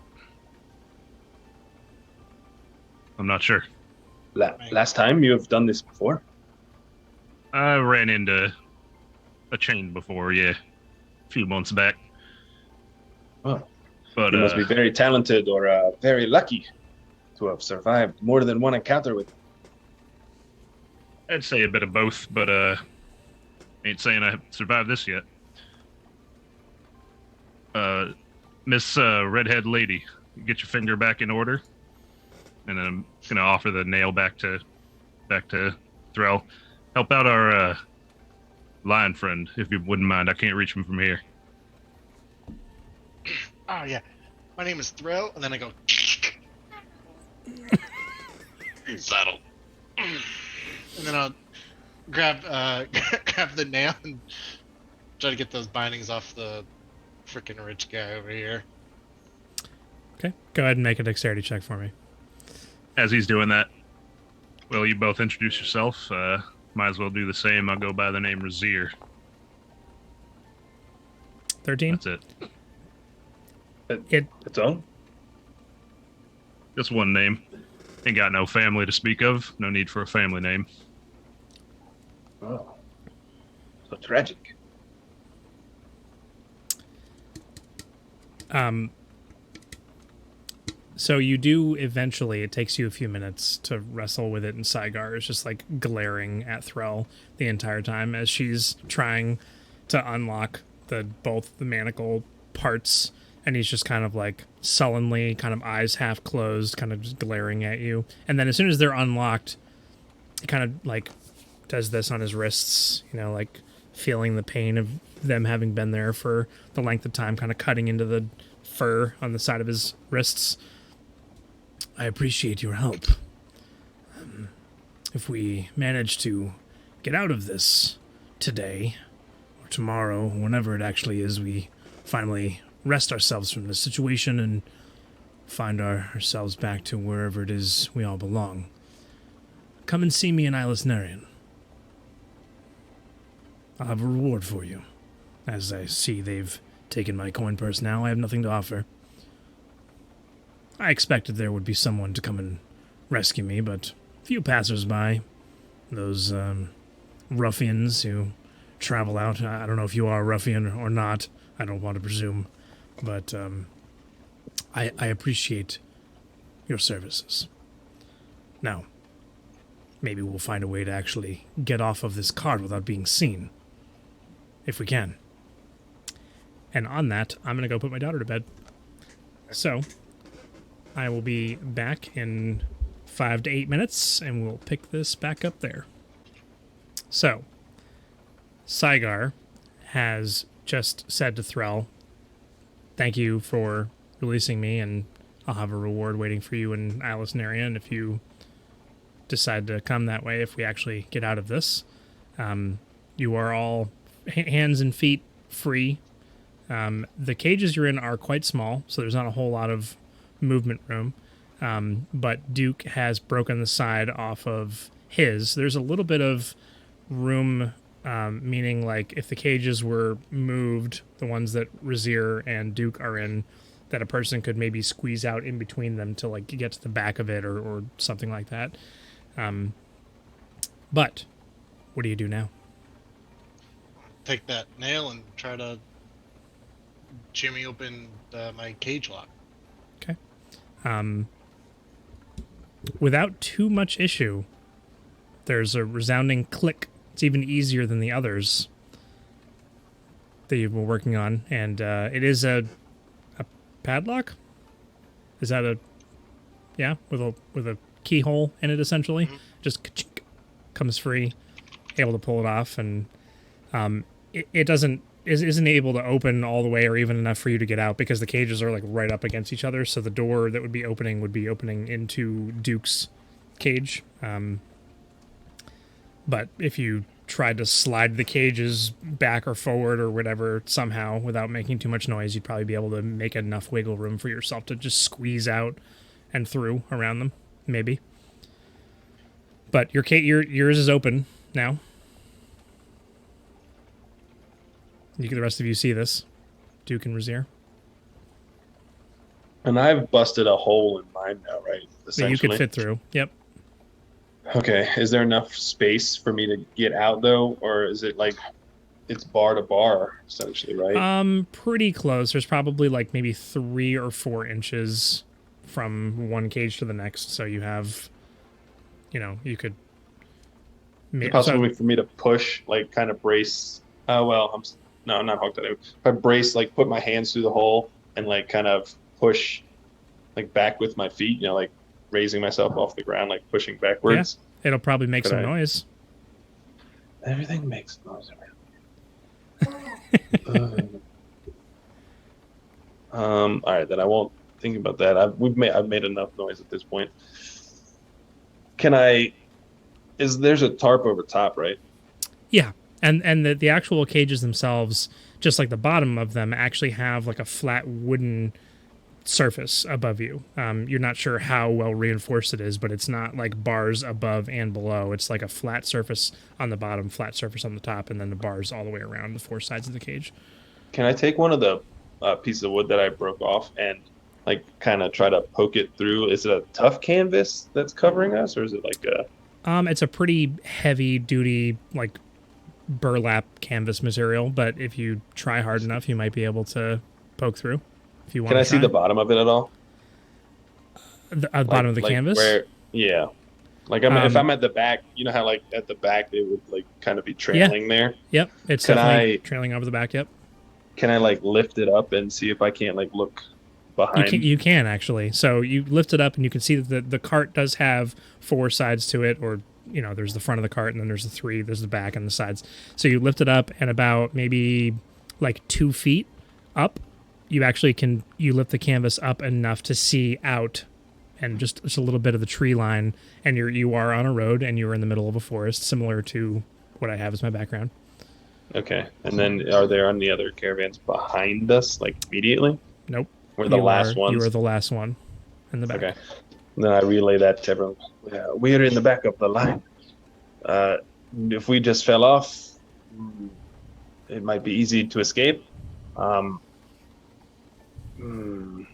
I'm not sure. Last time you have done this before? I ran into a chain before, yeah, a few months back. Oh, but you must be very talented or very lucky to have survived more than one encounter with. I'd say a bit of both, but ain't saying I survived this yet. Miss Redhead Lady, get your finger back in order, and then I'm gonna offer the nail back to Threll. Help out our lion friend, if you wouldn't mind. I can't reach him from here. Oh yeah, my name is Threll, and then I go saddle, and then I'll grab the nail and try to get those bindings off the freaking rich guy over here. Okay. Go ahead and make a dexterity check for me. As he's doing that, will you both introduce yourself? Might as well do the same. I'll go by the name Razir. 13? That's it. It's all? Just one name. Ain't got no family to speak of. No need for a family name. Oh. So tragic. So you do eventually, it takes you a few minutes to wrestle with it, and Saigar is just like glaring at Threll the entire time as she's trying to unlock both the manacle parts, and he's just kind of like sullenly, kind of eyes half closed, kind of just glaring at you. And then as soon as they're unlocked, he kind of like does this on his wrists, like feeling the pain of them having been there for the length of time, kind of cutting into the fur on the side of his wrists. I appreciate your help. If we manage to get out of this, today or tomorrow, whenever it actually is, we finally wrest ourselves from this situation and find ourselves back to wherever it is we all belong. Come and see me in Islas Nerian. I'll have a reward for you. As I see they've taken my coin purse now, I have nothing to offer. I expected there would be someone to come and rescue me, but few passers-by, those ruffians who travel out. I don't know if you are a ruffian or not. I don't want to presume, but I appreciate your services. Now, maybe we'll find a way to actually get off of this cart without being seen. If we can. And on that, I'm going to go put my daughter to bed. So, I will be back in 5 to 8 minutes, and we'll pick this back up there. So, Saigar has just said to Thrall, thank you for releasing me, and I'll have a reward waiting for you in Islas Nerian if you decide to come that way, if we actually get out of this. You are all hands and feet free. The cages you're in are quite small, so there's not a whole lot of movement room. But Duke has broken the side off of his. There's a little bit of room, meaning like if the cages were moved, the ones that Razir and Duke are in, that a person could maybe squeeze out in between them to like get to the back of it or something like that. But what do you do now? Take that nail and try to jimmy open my cage lock. Okay. Without too much issue, there's a resounding click. It's even easier than the others that you've been working on, and it is a padlock. Is that yeah, with a keyhole in it essentially? Mm-hmm. Just comes free, able to pull it off, and it isn't able to open all the way or even enough for you to get out because the cages are like right up against each other. So the door that would be opening into Duke's cage. But if you tried to slide the cages back or forward or whatever somehow without making too much noise, you'd probably be able to make enough wiggle room for yourself to just squeeze out and through around them, maybe. But yours is open now. The rest of you see this, Duke and Razir. And I've busted a hole in mine now, right? That you could fit through. Yep. Okay. Is there enough space for me to get out though, or is it like it's bar to bar essentially, right? Pretty close. There's probably like maybe 3 or 4 inches from one cage to the next. So you have, you could. Is it possible for me to push, like, kind of brace? No, I'm not hooked at it. If I brace, like, put my hands through the hole and, like, kind of push, like, back with my feet, like, raising myself off the ground, like, pushing backwards. Yeah, it'll probably make some noise. Everything makes noise around here. All right, then I won't think about that. I've made enough noise at this point. There's a tarp over top, right? Yeah. And the actual cages themselves, just like the bottom of them, actually have like a flat wooden surface above you. You're not sure how well reinforced it is, but it's not like bars above and below. It's like a flat surface on the bottom, flat surface on the top, and then the bars all the way around the 4 sides of the cage. Can I take one of the pieces of wood that I broke off and like kind of try to poke it through? Is it a tough canvas that's covering us, or is it like a... It's a pretty heavy duty, like burlap canvas material, but if you try hard enough, you might be able to poke through. If you want. Can I see the bottom of it at all? The bottom of the canvas? Yeah. Like if I'm at the back, you know how like at the back they would like kind of be trailing there? Yep. It's definitely trailing over the back, yep. Can I like lift it up and see if I can't like look behind? You can actually. So you lift it up and you can see that the cart does have 4 sides to it, or there's the front of the cart and then there's the back and the sides. So you lift it up and about maybe like 2 feet up, you lift the canvas up enough to see out and just a little bit of the tree line, and you are on a road and you're in the middle of a forest, similar to what I have as my background. Okay. And then are there any other caravans behind us, like immediately? Nope. We're the last You ones. are the last one in the back. Okay. And then I relay that to everyone. Yeah, we're in the back of the line. Uh, if we just fell off, it might be easy to escape. Um,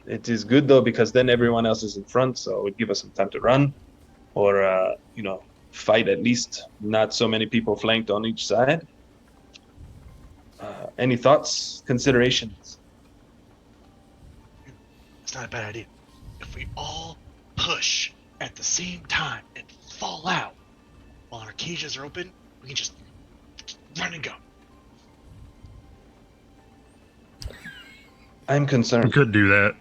it is good though because then everyone else is in front, so it would give us some time to run, or fight at least. Not so many people flanked on each side. Any thoughts, considerations? It's not a bad idea. If we all push at the same time and fall out while our cages are open, we can just run and go. I'm We concerned. could do that.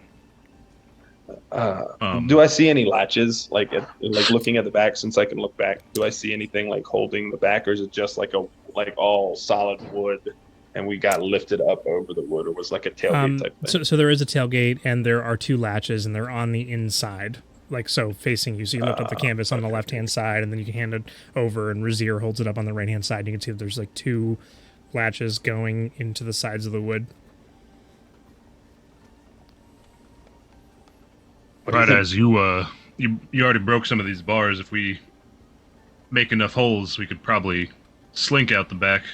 Do I see any latches, like looking at the back? Since I can look back, do I see anything like holding the back, or is it just like all solid wood, and we got lifted up over the wood, or was like a tailgate type thing? So there is a tailgate, and there are 2 latches, and they're on the inside, like so facing you. So you lift up the canvas on the left-hand side, and then you can hand it over, and Razier holds it up on the right-hand side. And you can see that there's like 2 latches going into the sides of the wood. Right, as you already broke some of these bars. If we make enough holes, we could probably slink out the back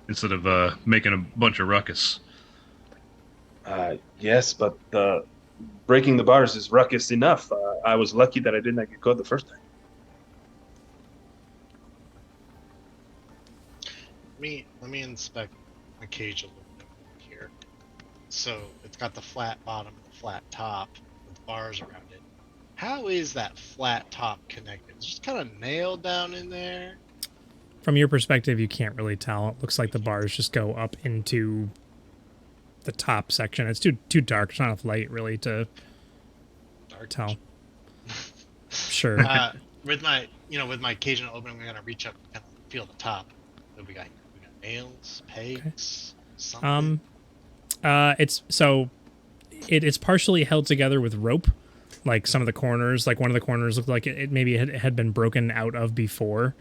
instead of making a bunch of ruckus. Yes, but breaking the bars is ruckus enough. I was lucky that I did not get caught the first time. Let me inspect the cage a little bit here. So it's got the flat bottom and the flat top with bars around it. How is that flat top connected? It's just kind of nailed down in there. From your perspective, you can't really tell. It looks like the bars just go up into the top section. It's too dark. There's not enough light really to tell. Sure. With my cage open, we're gonna reach up and kind of feel the top. So we got nails, pegs, something. It's partially held together with rope. Like some of the corners, like one of the corners looked like it maybe had been broken out of before,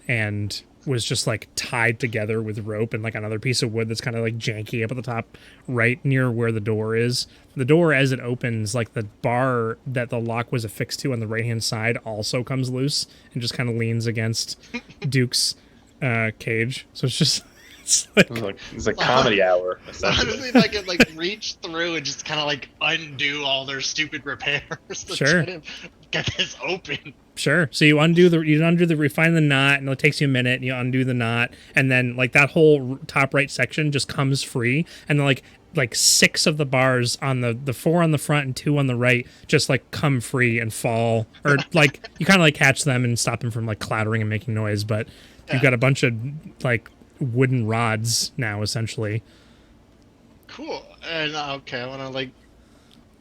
and was just like tied together with rope, and like another piece of wood that's kind of like janky up at the top right near where the door is. The door, as it opens, like the bar that the lock was affixed to on the right hand side also comes loose and just kind of leans against Duke's cage. So it's a comedy hour. Honestly, if I could like reach through and just kind of like undo all their stupid repairs to Sure. try to get this open. Sure. So you refine the knot, and it takes you a minute, and you undo the knot, and then like that whole top right section just comes free, and then like 6 of the bars on the 4 on the front and 2 on the right just like come free and fall, or like you kind of like catch them and stop them from like clattering and making noise, but you've got a bunch of like wooden rods now essentially. Cool. And okay, I want to like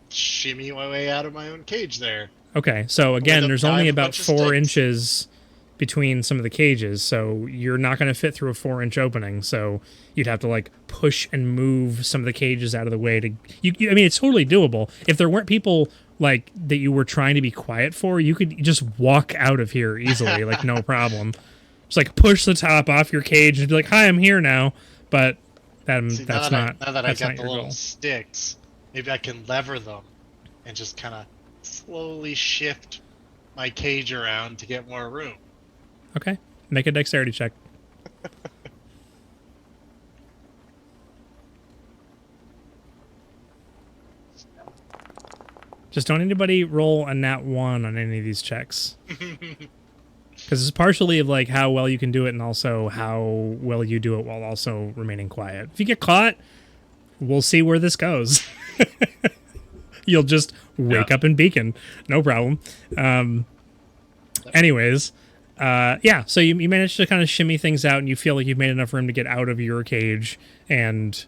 shimmy my way out of my own cage there. Okay, so again, there's only about 4 sticks. inches between some of the cages, so you're not going to fit through a 4-inch opening. So you'd have to like push and move some of the cages out of the way to. I mean, it's totally doable. If there weren't people like that you were trying to be quiet for, you could just walk out of here easily, like no problem. Just like push the top off your cage and be like, "Hi, I'm here now." But that's not. Now that I got the little goal. sticks, maybe I can lever them and just kind of slowly shift my cage around to get more room. Okay, make a dexterity check. Just don't anybody roll a nat 1 on any of these checks. Because it's partially of like how well you can do it and also how well you do it while also remaining quiet. If you get caught, we'll see where this goes. You'll just wake up in Beacon. No problem. Anyways, so you managed to kind of shimmy things out, and you feel like you've made enough room to get out of your cage, and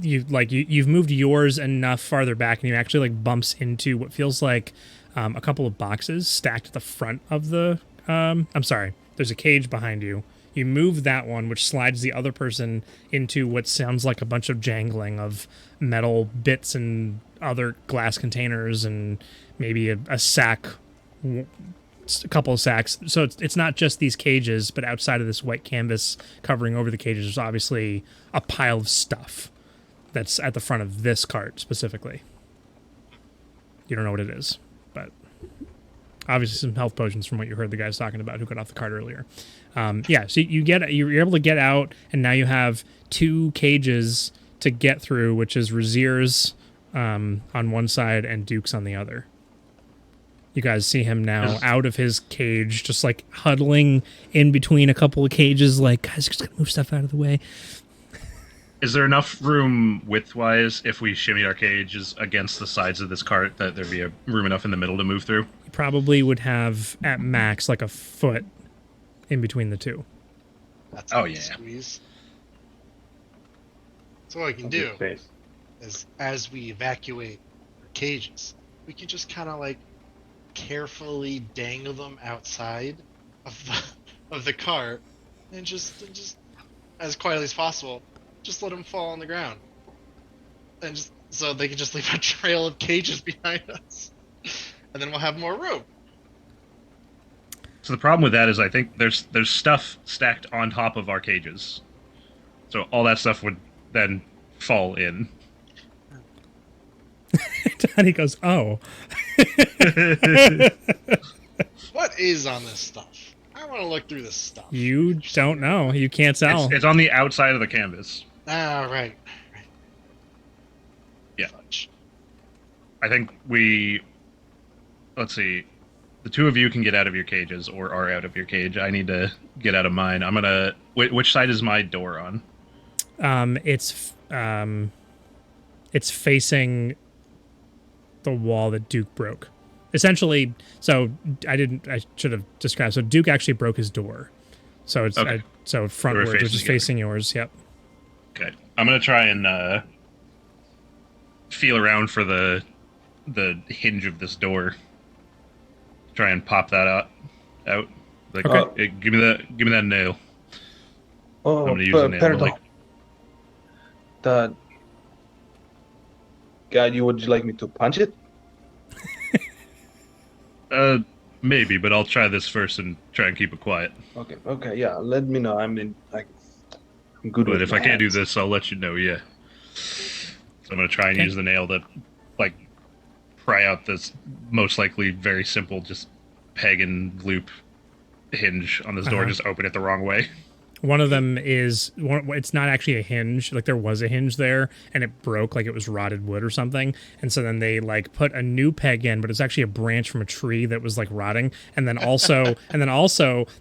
you've moved yours enough farther back, and you actually like bumps into what feels like a couple of boxes stacked at the front of the. I'm sorry. There's a cage behind you. You move that one, which slides the other person into what sounds like a bunch of jangling of metal bits and other glass containers, and maybe a sack a couple of sacks. So it's not just these cages, but outside of this white canvas covering over the cages, there's obviously a pile of stuff that's at the front of this cart specifically. You don't know what it is, but obviously some health potions from what you heard the guys talking about who got off the cart earlier. So you're able to get out, and now you have 2 cages to get through, which is Razir's on one side and Duke's on the other. You guys see him now out of his cage, just like huddling in between a couple of cages, like, guys, just gotta move stuff out of the way. Is there enough room width-wise if we shimmy our cages against the sides of this cart that there'd be a room enough in the middle to move through? You probably would have, at max, like a foot in between the 2. That's squeeze. So what we can do is, as we evacuate our cages, we can just kind of like carefully dangle them outside of the cart, and just as quietly as possible, just let them fall on the ground, and just so they can just leave a trail of cages behind us, and then we'll have more room. So the problem with that is I think there's stuff stacked on top of our cages, so all that stuff would then fall in. Donnie goes, oh. What is on this stuff? I want to look through this stuff. You don't know. You can't tell. It's on the outside of the canvas. Ah, right. Yeah. I think let's see. The 2 of you can get out of your cages or are out of your cage. I need to get out of mine. I'm gonna. Which side is my door on? It's facing the wall that Duke broke. Essentially, so I should have described. So Duke actually broke his door. So it's okay. So frontwards, which is together. Facing yours. Yep. Okay. I'm gonna try and feel around for the hinge of this door. Try and pop that out. Like, okay. Hey, give me that nail. Oh, I'm gonna use a nail. pardon. God, would you like me to punch it? Maybe, but I'll try this first and try and keep it quiet. Okay, yeah. Let me know. I'm good. But if I can't do this, I'll let you know. Yeah. So I'm gonna try and use the nail to, like, pry out this most likely very simple, just peg and loop hinge on this door. Just open it the wrong way. One of them it's not actually a hinge. Like, there was a hinge there and it broke, like it was rotted wood or something. And so then they like put a new peg in, but it's actually a branch from a tree that was like rotting. And then also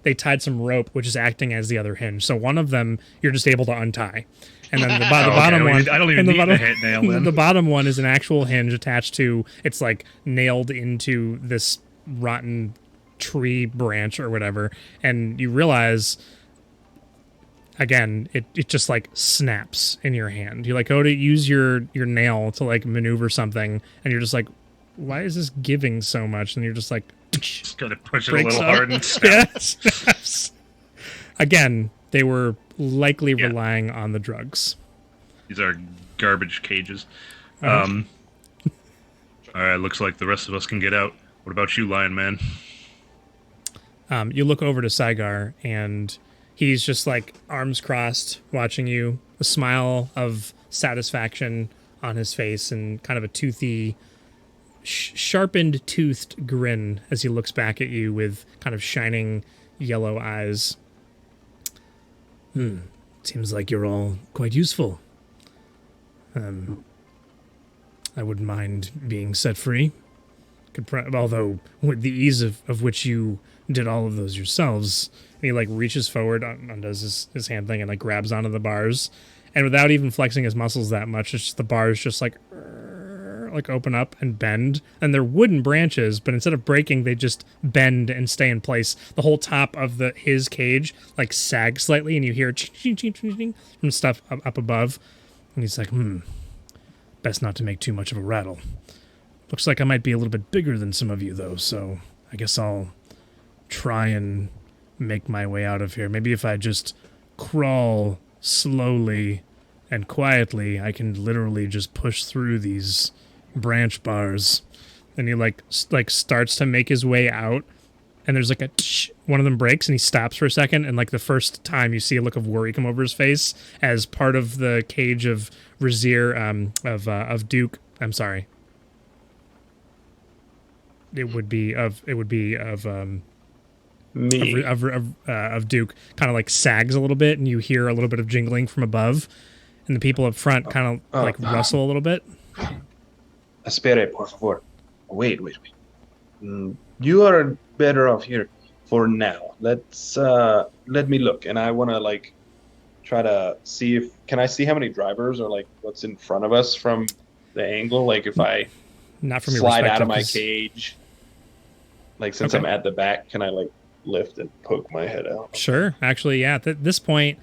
they tied some rope, which is acting as the other hinge. So one of them you're just able to untie. And then the bottom one, I don't even need the hit nail then. The bottom one is an actual hinge attached to, it's like nailed into this rotten tree branch or whatever. And you realize, again, it just like snaps in your hand. You like go to use your nail to like maneuver something, and you're just like, why is this giving so much? And you're just like, just gotta push it a little hard and snap. Yeah, snaps. Again, they were likely relying on the drugs. These are garbage cages. All right, looks like the rest of us can get out. What about you, Lion Man? You look over to Saigar, and he's just like arms crossed, watching you, a smile of satisfaction on his face, and kind of a toothy, sharpened, toothed grin as he looks back at you with kind of shining yellow eyes. Seems like you're all quite useful. I wouldn't mind being set free. Although, with the ease of which you did all of those yourselves. And he like reaches forward, undoes his hand thing, and like grabs onto the bars. And without even flexing his muscles that much, it's just the bars just like open up and bend. And they're wooden branches, but instead of breaking, they just bend and stay in place. The whole top of his cage like sags slightly, and you hear ching, ching, ching, ching, from stuff up above. And he's like, best not to make too much of a rattle. Looks like I might be a little bit bigger than some of you, though, so I guess I'll try and make my way out of here. Maybe if I just crawl slowly and quietly, I can literally just push through these branch bars. And he like starts to make his way out, and there's like a tsh, one of them breaks, and he stops for a second, and like the first time you see a look of worry come over his face as part of the cage of Razir, of Duke. I'm sorry. It would be of Me. of Duke kind of like sags a little bit, and you hear a little bit of jingling from above, and the people up front kind of like rustle a little bit. Espere, por favor. Wait. You are better off here for now. Let me look, and I want to like try to see if can I see how many drivers or like what's in front of us from the angle. Like if I not from your slide out of my perspective, 'cause- cage, like since Okay. I'm at the back, can I like lift and poke my head out? Sure. Actually, yeah. At this point,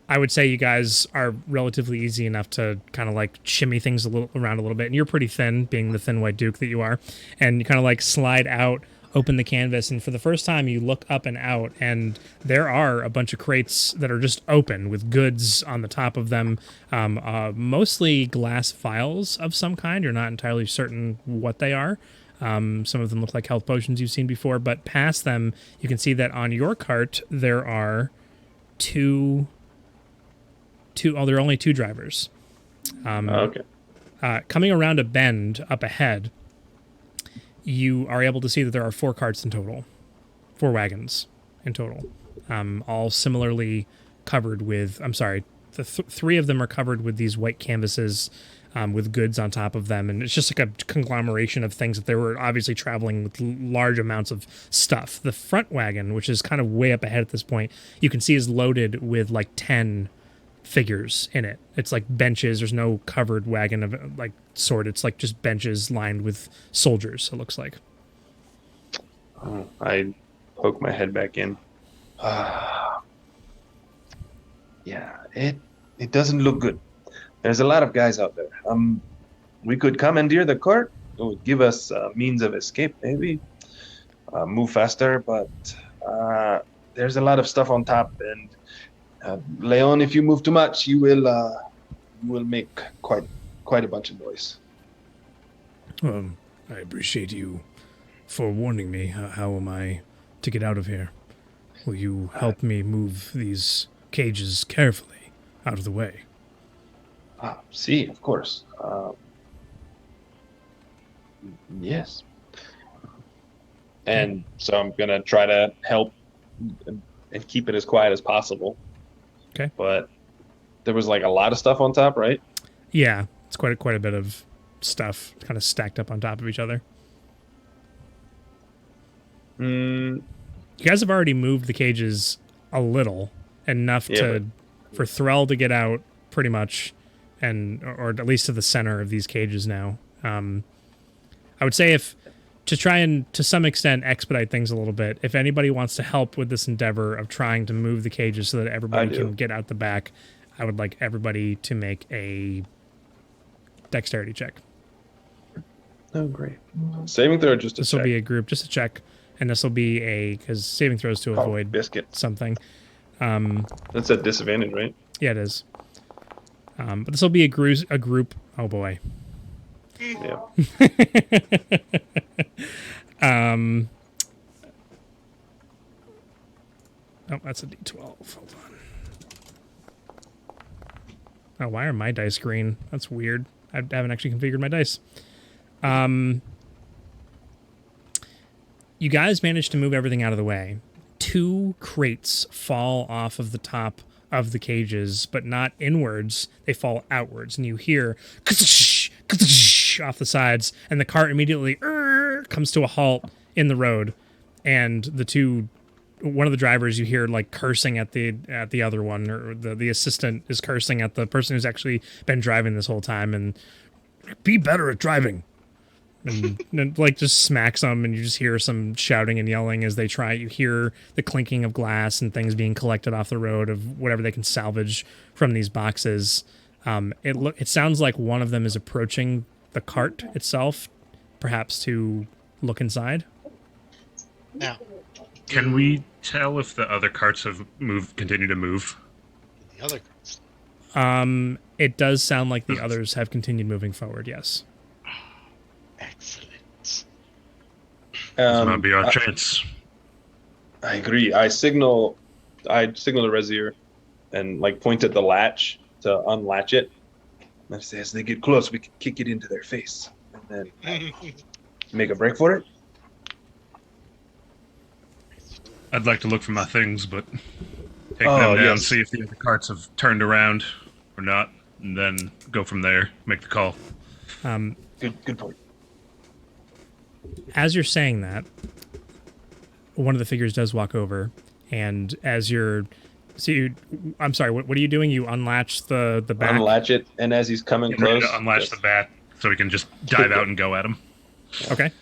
I would say you guys are relatively easy enough to kind of like shimmy things around a little bit. And you're pretty thin, being the thin white Duke that you are. And you kind of like slide out, open the canvas, and for the first time you look up and out, and there are a bunch of crates that are just open with goods on the top of them. Mostly glass vials of some kind. You're not entirely certain what they are. Some of them look like health potions you've seen before, but past them, you can see that on your cart there are there are only two drivers. Okay. Coming around a bend up ahead, you are able to see that there are 4 carts in total, 4 wagons in total, all similarly covered with. I'm sorry, the 3 of them are covered with these white canvases. With goods on top of them, and it's just like a conglomeration of things that they were obviously traveling with large amounts of stuff. The front wagon, which is kind of way up ahead at this point, you can see is loaded with like 10 figures in it. It's like benches. There's no covered wagon of like sort. It's like just benches lined with soldiers, it looks like. I poke my head back in. Yeah, it doesn't look good. There's a lot of guys out there. We could commandeer the cart. It would give us means of escape, maybe. Move faster, but there's a lot of stuff on top. And Leon, if you move too much, you will make quite a bunch of noise. I appreciate you for warning me. How am I to get out of here? Will you help me move these cages carefully out of the way? See, of course. Yes. And so I'm going to try to help and keep it as quiet as possible. Okay. But there was like a lot of stuff on top, right? Yeah, it's quite a bit of stuff kind of stacked up on top of each other. You guys have already moved the cages a little, enough for Thrall to get out pretty much, and or at least to the center of these cages now. I would say if to try and to some extent expedite things a little bit, if anybody wants to help with this endeavor of trying to move the cages so that everybody can get out the back, I would like everybody to make a dexterity check. Oh, great. Saving throw, just a This check. will be a group, just a check, and this will be because saving throws to avoid biscuit. something. That's at disadvantage, right? Yeah, it is. But this will be a group. Oh boy. Yeah. Oh, that's a D12. Hold on. Oh, why are my dice green? That's weird. I haven't actually configured my dice. You guys managed to move everything out of the way. 2 crates fall off of the top of the cages, but not inwards. They fall outwards, and you hear off the sides, and the cart immediately comes to a halt in the road, and one of the drivers you hear like cursing at the other one, or the assistant is cursing at the person who's actually been driving this whole time, and be better at driving. And like just smacks them, and you just hear some shouting and yelling as they try. You hear the clinking of glass and things being collected off the road of whatever they can salvage from these boxes. It sounds like one of them is approaching the cart itself, perhaps to look inside. Now, Can we tell if the other carts have continued to move? the other cards. It does sound like the others have continued moving forward. Yes. Excellent. This might be our chance. I agree. I signal to Rezir and like point at the latch to unlatch it. And I say, as they get close, we can kick it into their face and then make a break for it. I'd like to look for my things, but take them down, yes. see if the other carts have turned around or not, and then go from there. Make the call. Good point. As you're saying that, one of the figures does walk over, and as you're, I'm sorry, what are you doing? You unlatch the back. Unlatch it, and as he's coming close, Unlatch the back so we can just dive out and go at him. Okay.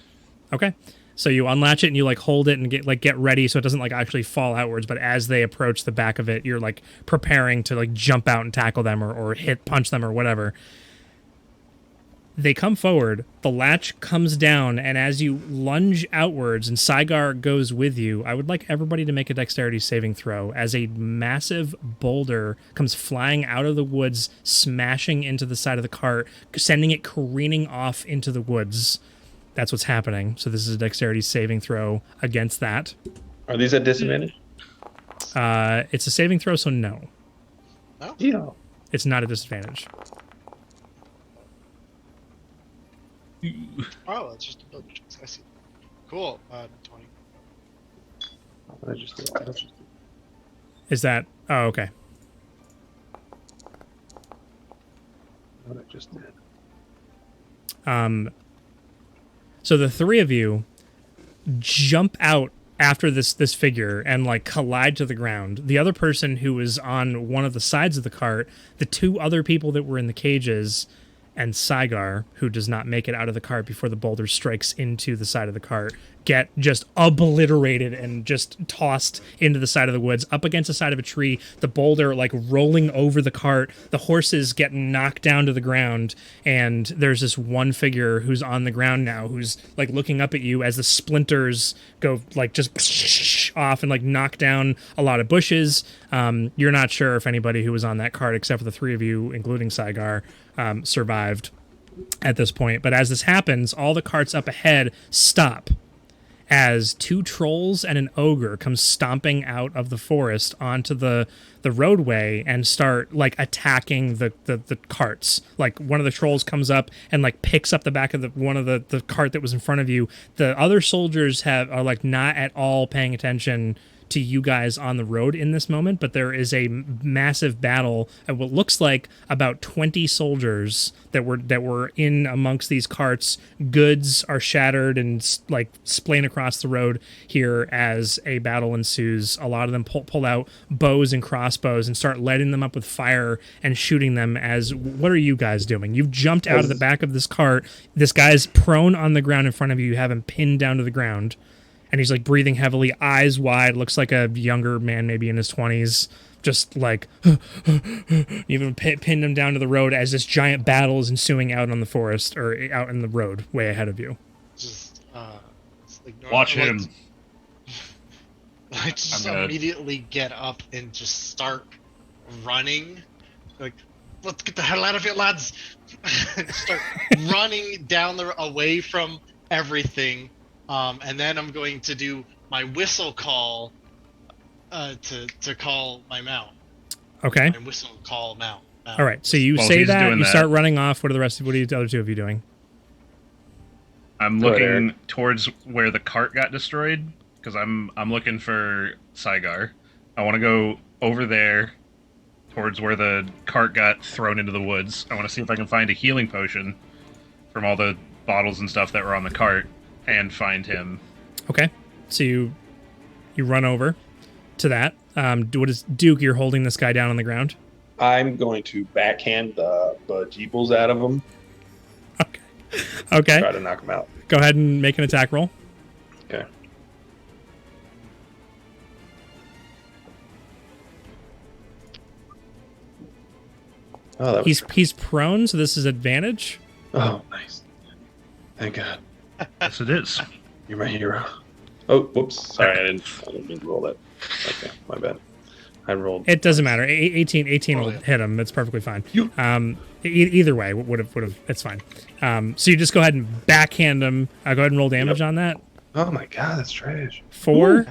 So you unlatch it and you like hold it and get ready so it doesn't like actually fall outwards. But as they approach the back of it, you're like preparing to like jump out and tackle them or punch them or whatever. They come forward, the latch comes down, and as you lunge outwards and Saigar goes with you, I would like everybody to make a dexterity saving throw as a massive boulder comes flying out of the woods, smashing into the side of the cart, sending it careening off into the woods. That's what's happening. So this is a dexterity saving throw against that. Are these at disadvantage? It's a saving throw, so no. No? Yeah. It's not a disadvantage. Oh, it's just a builder check. I see. Cool. 20. What did I just do? Is that... Oh, okay. What I just did. So the three of you jump out after this figure and like collide to the ground. The other person who was on one of the sides of the cart, the two other people that were in the cages, and Saigar, who does not make it out of the cart before the boulder strikes into the side of the cart, get just obliterated and just tossed into the side of the woods, up against the side of a tree, the boulder like rolling over the cart, the horses get knocked down to the ground, and there's this one figure who's on the ground now, who's like looking up at you as the splinters go like just off and like knock down a lot of bushes. You're not sure if anybody who was on that cart, except for the three of you, including Saigar, survived at this point. But as this happens, all the carts up ahead stop as two trolls and an ogre come stomping out of the forest onto the roadway and start like attacking the carts. Like one of the trolls comes up and like picks up the back of one of the cart that was in front of you. The other soldiers are like not at all paying attention to you guys on the road in this moment, but there is a massive battle of what looks like about 20 soldiers that were in amongst these carts. Goods are shattered and like splaying across the road here as a battle ensues. A lot of them pull out bows and crossbows and start lighting them up with fire and shooting them. As what are you guys doing? You've jumped out of the back of this cart. This guy's prone on the ground in front of you. You have him pinned down to the ground. And he's like breathing heavily, eyes wide, looks like a younger man, maybe in his 20s, just like, even pinned him down to the road as this giant battle is ensuing out on the forest, or out in the road, way ahead of you. Just, like Watch him. I just immediately get up and just start running. Like, let's get the hell out of here, lads! Start running down away from everything. And then I'm going to do my whistle call to call my mount. Okay. My whistle call mount. All right. So you say that, you start running off. What are the other two of you doing? I'm looking towards where the cart got destroyed because I'm looking for Saigar. I want to go over there towards where the cart got thrown into the woods. I want to see if I can find a healing potion from all the bottles and stuff that were on the cart. And find him. Okay, so you run over to that. What is Duke? You're holding this guy down on the ground. I'm going to backhand the jeeples out of him. Okay. Try to knock him out. Go ahead and make an attack roll. Okay. Oh, he's prone, so this is advantage. Oh, nice. Thank God. Yes, it is. You're my hero. Oh, whoops. Sorry, I didn't mean to roll that. Okay, my bad. I rolled. It doesn't matter. 18 will hit him. It's perfectly fine. Either way, would have. It's fine. So you just go ahead and backhand him. Go ahead and roll damage on that. Oh my god, that's trash. 4.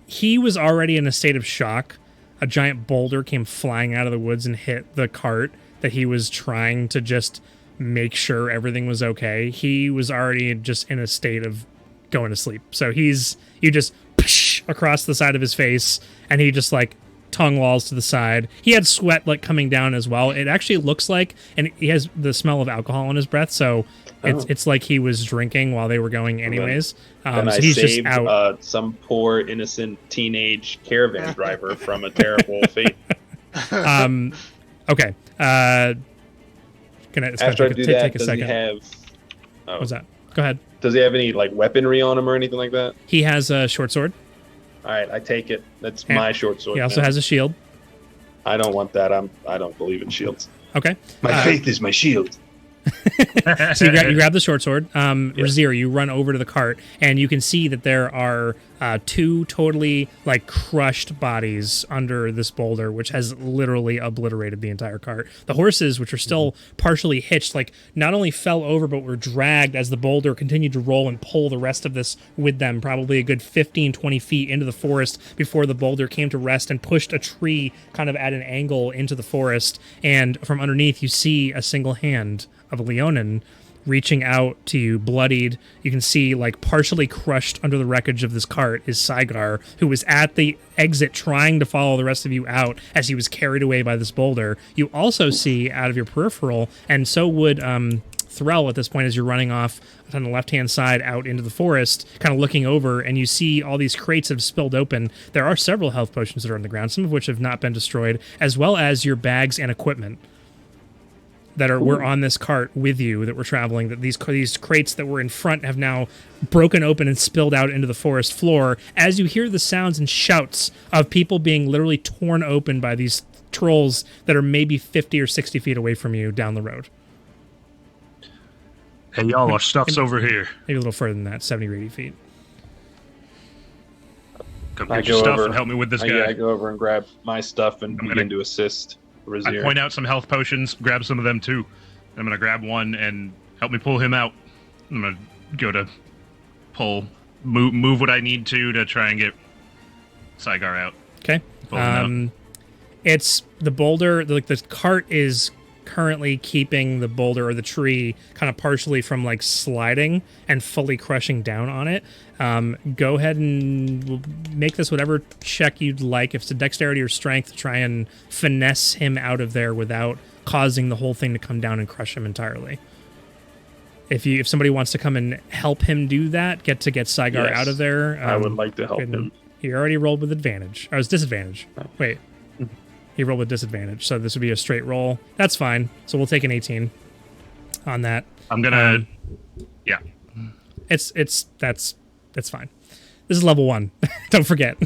He was already in a state of shock. A giant boulder came flying out of the woods and hit the cart that he was trying to just make sure everything was okay. He was already just in a state of going to sleep. So you just across the side of his face, and he just like tongue lolls to the side. He had sweat like coming down as well. It actually looks like, and he has the smell of alcohol in his breath, so it's like he was drinking while they were going anyways. And so I he's saved just out. Some poor innocent teenage caravan driver from a terrible fate. Okay. After I do that, take a does second. he have? What's that? Go ahead. Does he have any like weaponry on him or anything like that? He has a short sword. All right, I take it. That's my short sword. He also has a shield. I don't want that. I don't believe in shields. Okay. My faith is my shield. So you grab the short sword. Razir, you run over to the cart, and you can see that there are 2 totally like crushed bodies under this boulder, which has literally obliterated the entire cart. The horses, which are still partially hitched, like not only fell over but were dragged as the boulder continued to roll and pull the rest of this with them, probably a good 15-20 feet into the forest before the boulder came to rest and pushed a tree kind of at an angle into the forest. And from underneath, you see a single hand of a Leonin reaching out to you, bloodied. You can see, like, partially crushed under the wreckage of this cart is Saigar, who was at the exit trying to follow the rest of you out as he was carried away by this boulder. You also see out of your peripheral, and so would Threll at this point as you're running off on the left-hand side out into the forest, kind of looking over, and you see all these crates have spilled open. There are several health potions that are on the ground, some of which have not been destroyed, as well as your bags and equipment that were on this cart with you that were traveling, that these crates that were in front have now broken open and spilled out into the forest floor as you hear the sounds and shouts of people being literally torn open by these trolls that are maybe 50 or 60 feet away from you down the road. Hey, y'all, our stuff's over here. Maybe a little further than that, 70 or 80 feet. Come get your stuff and help me with this guy. I go over and grab my stuff and begin to assist Razir. I point out some health potions, grab some of them too. I'm going to grab one and help me pull him out. I'm going to go to move what I need to try and get Saigar out. Okay. It's the boulder, like the cart is currently keeping the boulder or the tree kind of partially from like sliding and fully crushing down on it. Go ahead and make this whatever check you'd like. If it's a dexterity or strength, to try and finesse him out of there without causing the whole thing to come down and crush him entirely. If somebody wants to come and help him do that, get Saigar out of there. I would like to help him. He already rolled with advantage. Or it was disadvantage. Wait. He rolled with disadvantage, so this would be a straight roll. That's fine. So we'll take an 18 on that. I'm gonna, yeah. That's fine. This is level 1. Don't forget.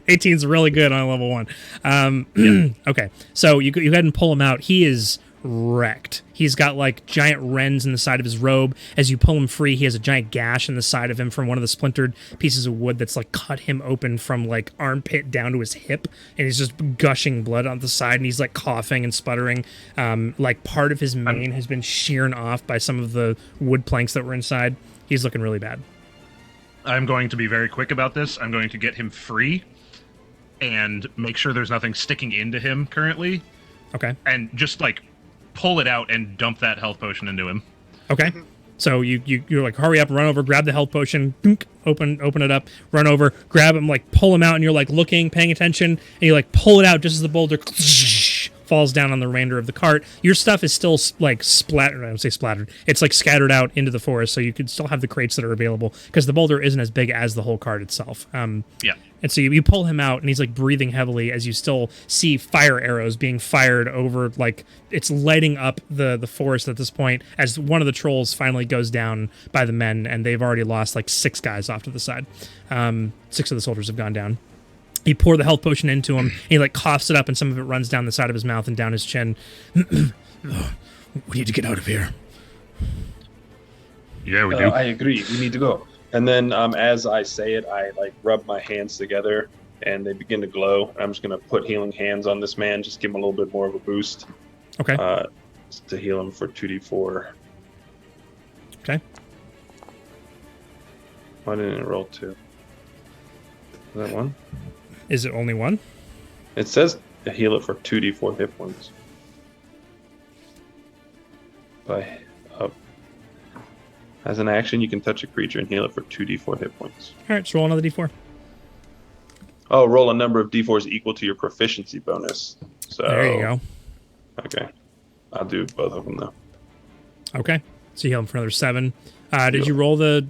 18 is really good on level 1. Okay, so you go ahead and pull him out. He is wrecked. He's got like giant rends in the side of his robe. As you pull him free, he has a giant gash in the side of him from one of the splintered pieces of wood that's like cut him open from like armpit down to his hip, and he's just gushing blood on the side, and he's like coughing and sputtering. Like part of his mane has been sheared off by some of the wood planks that were inside. He's looking really bad. I'm going to be very quick about this. I'm going to get him free and make sure there's nothing sticking into him currently. Okay. And just like pull it out and dump that health potion into him. Okay. So you're like, hurry up, run over, grab the health potion, dunk, open it up, run over, grab him, like pull him out, and you're like looking, paying attention, and you like pull it out just as the boulder falls down on the remainder of the cart. Your stuff is still like splattered. I don't say splattered. It's like scattered out into the forest, so you can still have the crates that are available because the boulder isn't as big as the whole cart itself. Yeah. And so you pull him out, and he's like breathing heavily as you still see fire arrows being fired over, like it's lighting up the forest at this point as one of the trolls finally goes down by the men, and they've already lost like 6 guys off to the side. 6 of the soldiers have gone down. You pour the health potion into him, and he like coughs it up, and some of it runs down the side of his mouth and down his chin. We need to get out of here. Yeah, we do. I agree. We need to go. And then as I say it, I like rub my hands together and they begin to glow. I'm just going to put healing hands on this man, just give him a little bit more of a boost. Okay. To heal him for 2d4. Okay. Why didn't it roll 2? Is that 1? Is it only 1? It says to heal it for 2d4 hit points. As an action, you can touch a creature and heal it for 2d4 hit points. All right, so roll another d4. Oh, roll a number of d4s equal to your proficiency bonus. So There you go. Okay. I'll do both of them, though. Okay. So you heal him for another 7. Did you roll the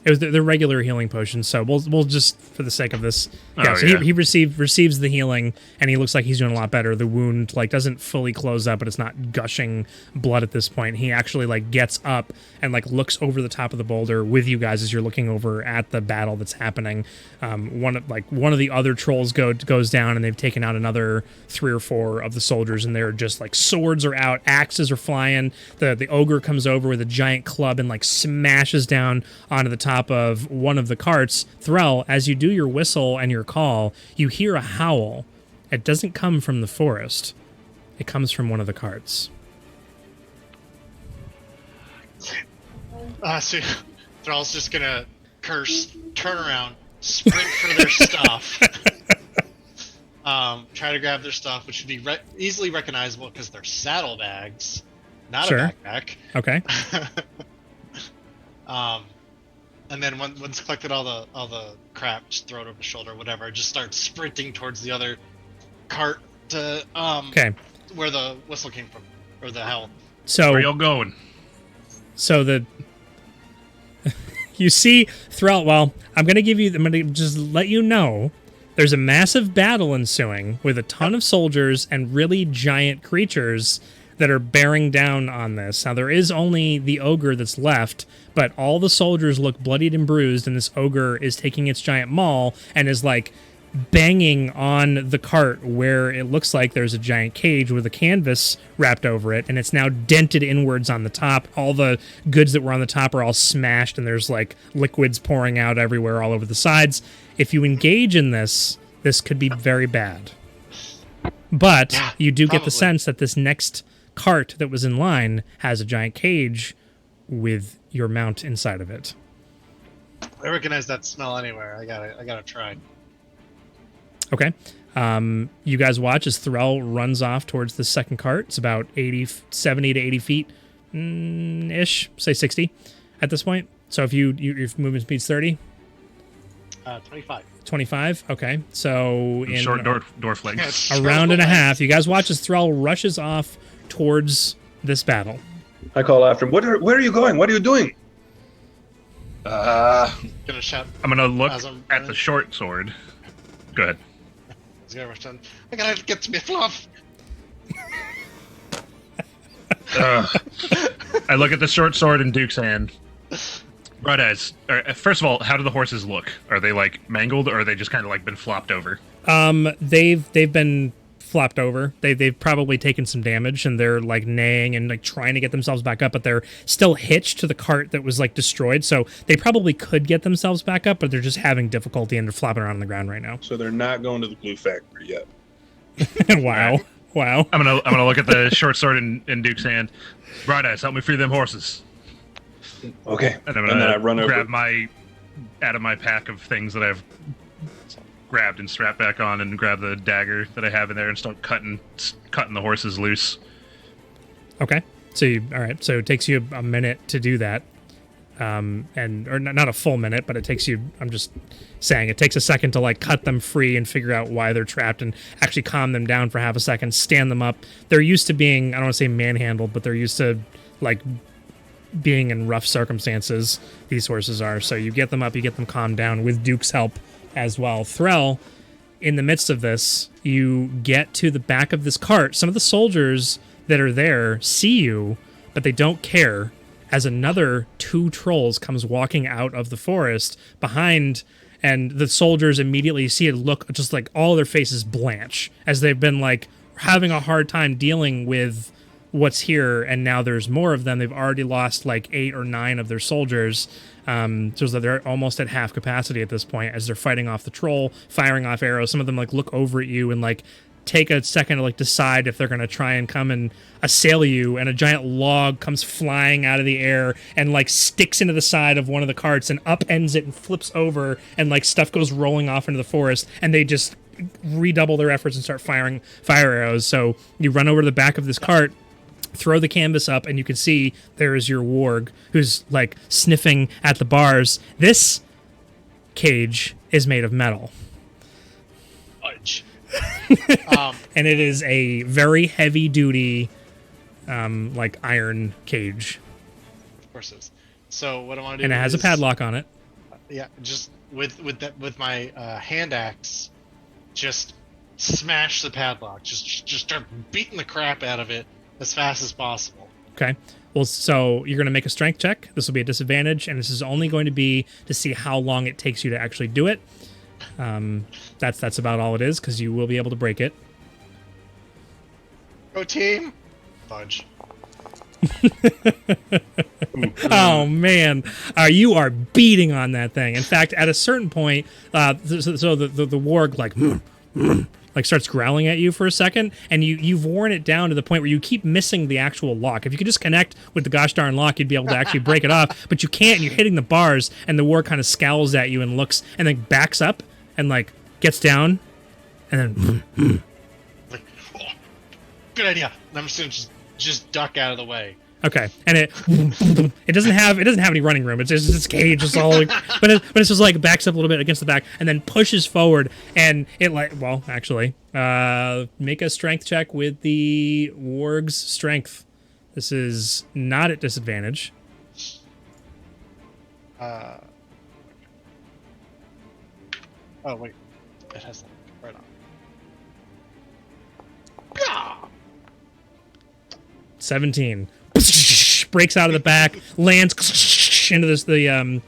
it was the regular healing potion, so we'll just, for the sake of this, he receives the healing, and he looks like he's doing a lot better. The wound doesn't fully close up, but it's not gushing blood at this point. He actually gets up and looks over the top of the boulder with you guys as you're looking over at the battle that's happening. One of the other trolls goes down, and they've taken out another 3 or 4 of the soldiers, and they're just swords are out, axes are flying. The ogre comes over with a giant club and smashes down onto the top of one of the carts. Threll, as you do your whistle and your call, you hear a howl. It doesn't come from the forest. It comes from one of the carts. So Thrall's just gonna curse, turn around, sprint for their stuff. Try to grab their stuff, which should be easily recognizable because they're saddlebags, not a backpack. Okay. And then once collected all the crap, just throw it over the shoulder, whatever. Just start sprinting towards the other cart to where the whistle came from, or the howl. So where y'all going? So you see Thrall. Well, I'm gonna just let you know. There's a massive battle ensuing with a ton of soldiers and really giant creatures that are bearing down on this. Now, there is only the ogre that's left, but all the soldiers look bloodied and bruised, and this ogre is taking its giant maul and is banging on the cart where it looks like there's a giant cage with a canvas wrapped over it, and it's now dented inwards on the top. All the goods that were on the top are all smashed, and there's liquids pouring out everywhere all over the sides. If you engage in this could be very bad. But you do get the sense that this next cart that was in line has a giant cage with your mount inside of it. I recognize that smell anywhere. I gotta try. Okay. You guys watch as Thrall runs off towards the second cart. It's about 70 to 80 feet ish, say 60 at this point. So if your movement speed's 30? 25. 25? Okay. So in short dwarf legs. A round and a half, you guys watch as Thrall rushes off towards this battle. I call after him. Where are you going? What are you doing? Gonna shout. I'm gonna look at the short sword. Go ahead. I gotta get to me fluff. I look at the short sword in Duke's hand. Right, first of all, how do the horses look? Are they mangled, or are they just kind of been flopped over? They've been flopped over. They've probably taken some damage, and they're neighing and trying to get themselves back up, but they're still hitched to the cart that was destroyed. So they probably could get themselves back up, but they're just having difficulty, and they're flopping around on the ground right now. So they're not going to the glue factory yet. Wow. Wow. I'm gonna look at the short sword in Duke's hand. Bright Eyes, help me free them horses. Okay. And then I run over. Grab out of my pack of things that I've grabbed and strapped back on, and grab the dagger that I have in there and start cutting the horses loose. Okay. So it takes you a minute to do that. Or not a full minute, but it takes you, I'm just saying, it takes a second to cut them free and figure out why they're trapped and actually calm them down for half a second, stand them up. They're used to being, I don't want to say manhandled, but they're used to being in rough circumstances. These horses are. So you get them up, you get them calmed down with Duke's help as well. Threll, in the midst of this, you get to the back of this cart. Some of the soldiers that are there see you, but they don't care, as another 2 trolls comes walking out of the forest behind, and the soldiers immediately see it look just all their faces blanch as they've been having a hard time dealing with what's here, and now there's more of them. They've already lost 8 or 9 of their soldiers, so that they're almost at half capacity at this point as they're fighting off the troll, firing off arrows. Some of them look over at you and take a second to like decide if they're going to try and come and assail you, and a giant log comes flying out of the air and like sticks into the side of one of the carts and upends it and flips over, and like stuff goes rolling off into the forest, and they just redouble their efforts and start firing fire arrows. So you run over to the back of this cart, throw the canvas up, and you can see there is your warg who's like sniffing at the bars. This cage is made of metal. Fudge. And it is a very heavy duty like iron cage. Of course it is. So what I want to do, And it has a padlock on it. Yeah, just with my hand axe, just smash the padlock. Just start beating the crap out of it as fast as possible. Okay. Well, so you're going to make a strength check. This will be a disadvantage, and this is only going to be to see how long it takes you to actually do it. That's about all it is, because you will be able to break it. Go team! Fudge. Oh man, you are beating on that thing. In fact, at a certain point, so the warg like starts growling at you for a second, and you've worn it down to the point where you keep missing the actual lock. If you could just connect with the gosh darn lock, you'd be able to actually break it off, but you can't, and you're hitting the bars, and the warg kind of scowls at you and looks, and then backs up and like gets down, and then Like, oh, good idea. And I'm just gonna just duck out of the way. okay, and it doesn't have any running room. It's just this cage. It's all like, but it's just like backs up a little bit against the back and then pushes forward, and it like, well, actually, make a strength check with the warg's strength. This is not at disadvantage. Oh wait, it has that right on. 17 breaks out of the back, lands into the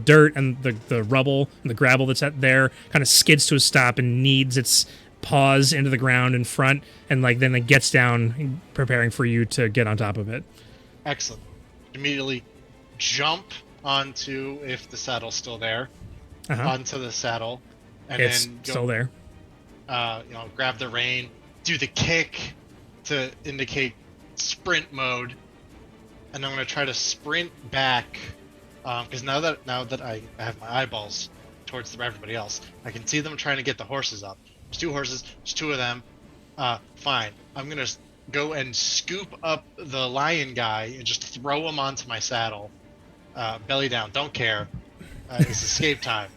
dirt and the rubble and the gravel that's out there, kind of skids to a stop and kneads its paws into the ground in front, and like then it gets down, preparing for you to get on top of it. Excellent. Immediately jump onto, if the saddle's still there, onto the saddle, and It's then still there. Grab the rein, do the kick to indicate sprint mode, and I'm gonna try to sprint back, because now that I have my eyeballs towards everybody else, I can see them trying to get the horses up. There's 2 horses, there's 2 of them. Fine, I'm gonna go and scoop up the lion guy and just throw him onto my saddle, belly down. Don't care. It's escape time.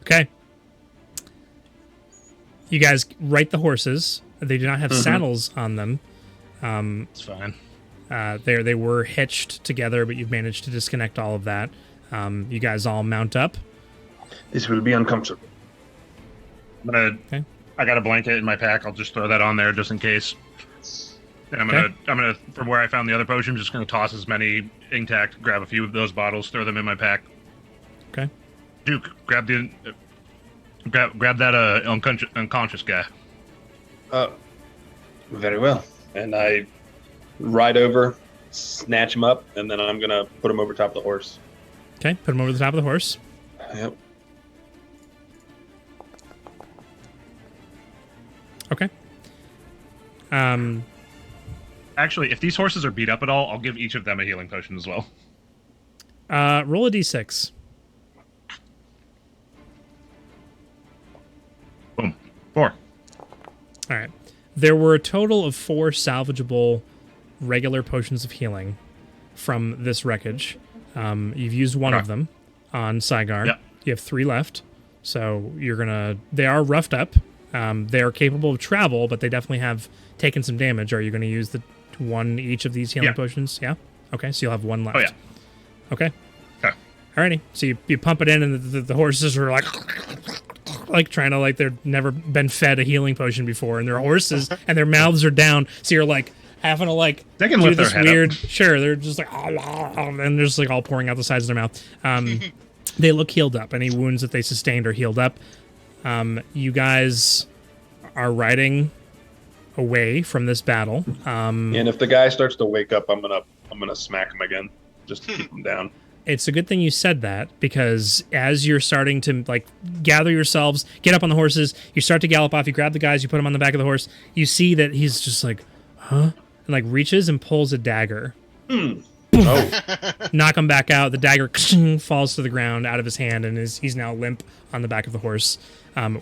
Okay. You guys right the horses. They do not have saddles on them. It's fine. They were hitched together, but you've managed to disconnect all of that. You guys all mount up. This will be uncomfortable. I got a blanket in my pack. I'll just throw that on there just in case. And I'm gonna from where I found the other potion, just gonna toss as many intact, grab a few of those bottles, throw them in my pack. Okay. Duke, grab that unconscious guy. Very well. And I ride over, snatch him up, and then I'm gonna put him over top of the horse. Okay, put him over the top of the horse. Yep. Okay. Actually, if these horses are beat up at all, I'll give each of them a healing potion as well. Roll a d6. Boom. 4. All right. There were a total of 4 salvageable regular potions of healing from this wreckage. You've used one of them on Saigar. Yep. You have 3 left. So they are roughed up. They are capable of travel, but they definitely have taken some damage. Are you going to use the one each of these healing potions? Yeah? Okay, so you'll have 1 left. Oh, yeah. Okay. Okay. Alrighty. So you pump it in, and the horses are like trying to, like, they've never been fed a healing potion before, and they're horses, and their mouths are down, so you're like having to like they can do lift this their head weird up. Sure, they're just like and they're just like all pouring out the sides of their mouth. They look healed up. Any wounds that they sustained are healed up. You guys are riding away from this battle. And if the guy starts to wake up, I'm gonna smack him again, just to keep him down. it's a good thing you said that, because as you're starting to like gather yourselves, get up on the horses, you start to gallop off, you grab the guys, you put them on the back of the horse, you see that he's just like, huh? And like reaches and pulls a dagger. Oh, Knock him back out. The dagger falls to the ground out of his hand, and he's now limp on the back of the horse.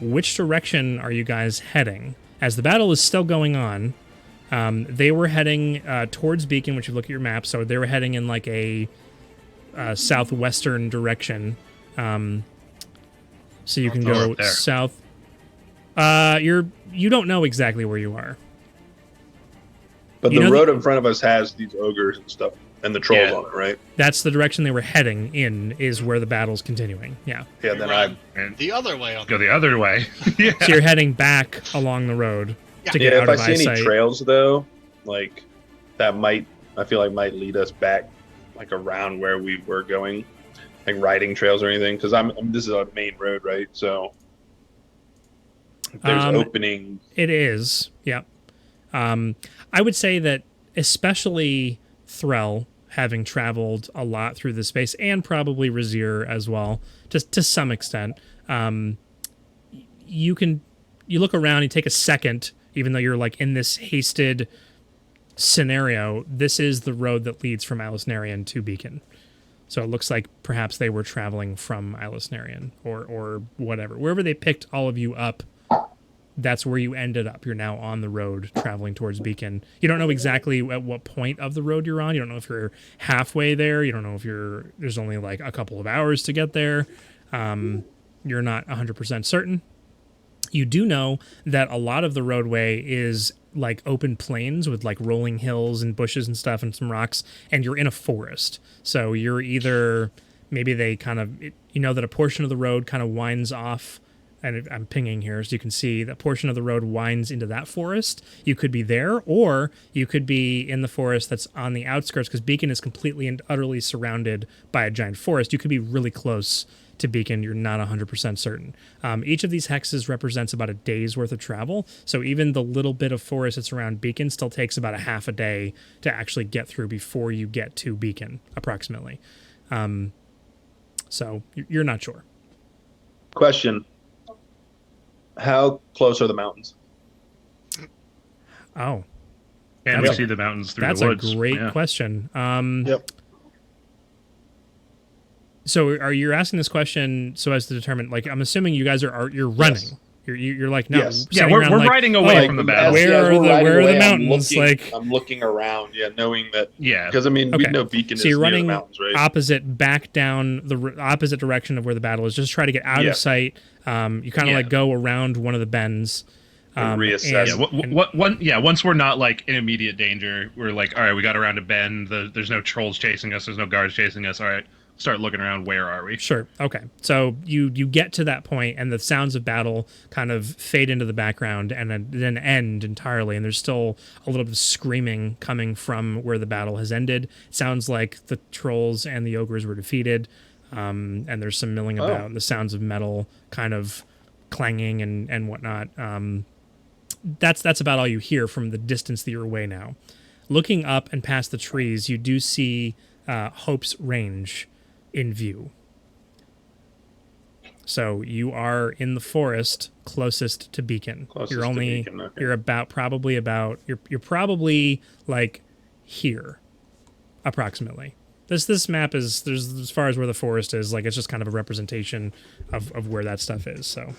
Which direction are you guys heading? As the battle is still going on, they were heading towards Beacon, which you look at your map, so they were heading in like a southwestern direction. So you can go there. south. You don't know exactly where you are. but You the know road in front of us has these ogres and stuff, and the trolls Yeah. on it, right? That's the direction they were heading in, is where the battle's continuing. Yeah. Yeah. Then Run And the other way on go the other way. Yeah. So you're heading back along the road to get Yeah, out if I of see eyesight. any trails though, like that I feel like might lead us back, like around where we were going, like riding trails or anything. Because this is a main road, right? So if there's opening. It is, yeah. I would say that especially Threll, having traveled a lot through the space, and probably Razir as well, just to some extent, you look around, you take a second, even though you're like in this hasted scenario, this is the road that leads from Alisnarian to Beacon. So it looks like perhaps they were traveling from Alisnarian or whatever. Wherever they picked all of you up, that's where you ended up. You're now on the road traveling towards Beacon. You don't know exactly at what point of the road you're on. You don't know if you're halfway there. You don't know if there's only like a couple of hours to get there. You're not 100% certain. You do know that a lot of the roadway is like open plains with like rolling hills and bushes and stuff and some rocks, and you're in a forest. So you're either, maybe they kind of, that a portion of the road kind of winds off, and I'm pinging here so you can see that portion of the road winds into that forest. You could be there, or you could be in the forest that's on the outskirts, because Beacon is completely and utterly surrounded by a giant forest. You could be really close to Beacon. You're not 100% certain. Each of these hexes represents about a day's worth of travel, so even the little bit of forest that's around Beacon still takes about a half a day to actually get through before you get to Beacon, approximately. So you're not sure. Question: how close are the mountains? Oh, And That's we a- see the mountains through that's the a woods. great Yeah. question. Yep. So are you asking this question so as to determine, like, I'm assuming you guys you're running. Yes. You're like, no. Yes. Yeah, sitting we're around like, riding away oh, from the battle. Where are we're riding the away, mountains? I'm looking around, knowing that. Yeah. Because we Okay. know Beacon So is you're near the running mountains, right? opposite, back down the opposite direction of where the battle is. Just try to get out Yeah. of sight. You kind of Yeah. like go around one of the bends. And reassess. Once we're not like in immediate danger, we're like, all right, we got around a bend. There's no trolls chasing us. There's no guards chasing us. All right, start looking around. Where are we? Sure. Okay. So you get to that point, and the sounds of battle kind of fade into the background and then end entirely. And there's still a little bit of screaming coming from where the battle has ended. It sounds like the trolls and the ogres were defeated, and there's some milling about, and the sounds of metal kind of clanging and whatnot. That's about all you hear from the distance that you're away now. Looking up and past the trees, you do see Hope's Range in view. So you are in the forest closest to Beacon. Closest you're to only Beacon, okay. you're you're probably like here, approximately. This map is, there's, as far as where the forest is, like, it's just kind of a representation of where that stuff is. So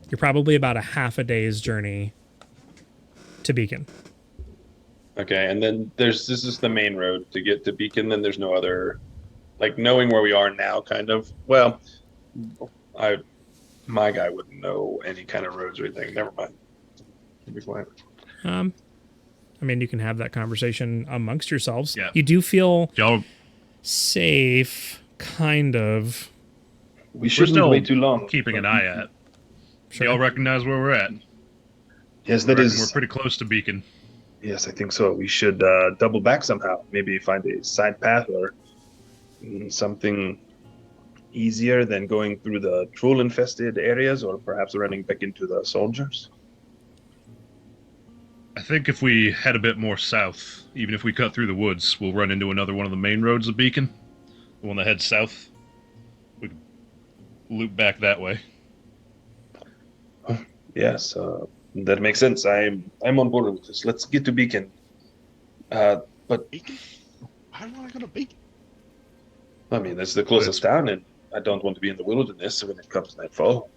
you're probably about a half a day's journey to Beacon. Okay, and then this is the main road to get to Beacon. Then there's no other, like, knowing where we are now, kind of. Well, my guy wouldn't know any kind of roads or anything. Never mind. It'll be fine. I mean, you can have that conversation amongst yourselves. Yeah. You do feel Y'all, safe, kind of. We shouldn't still wait too long. keeping an eye at. Sure. Y'all recognize where we're at. Yes, I that reckon is. We're pretty close to Beacon. Yes, I think so. We should double back somehow. Maybe find a side path or something easier than going through the troll-infested areas, or perhaps running back into the soldiers. I think if we head a bit more south, even if we cut through the woods, we'll run into another one of the main roads of Beacon. The one that heads south. We could loop back that way. Yes, that makes sense. I'm on board with this. Let's get to Beacon. But Beacon? Why do I want to go to Beacon? I mean, that's the closest town, and I don't want to be in the wilderness when it comes nightfall.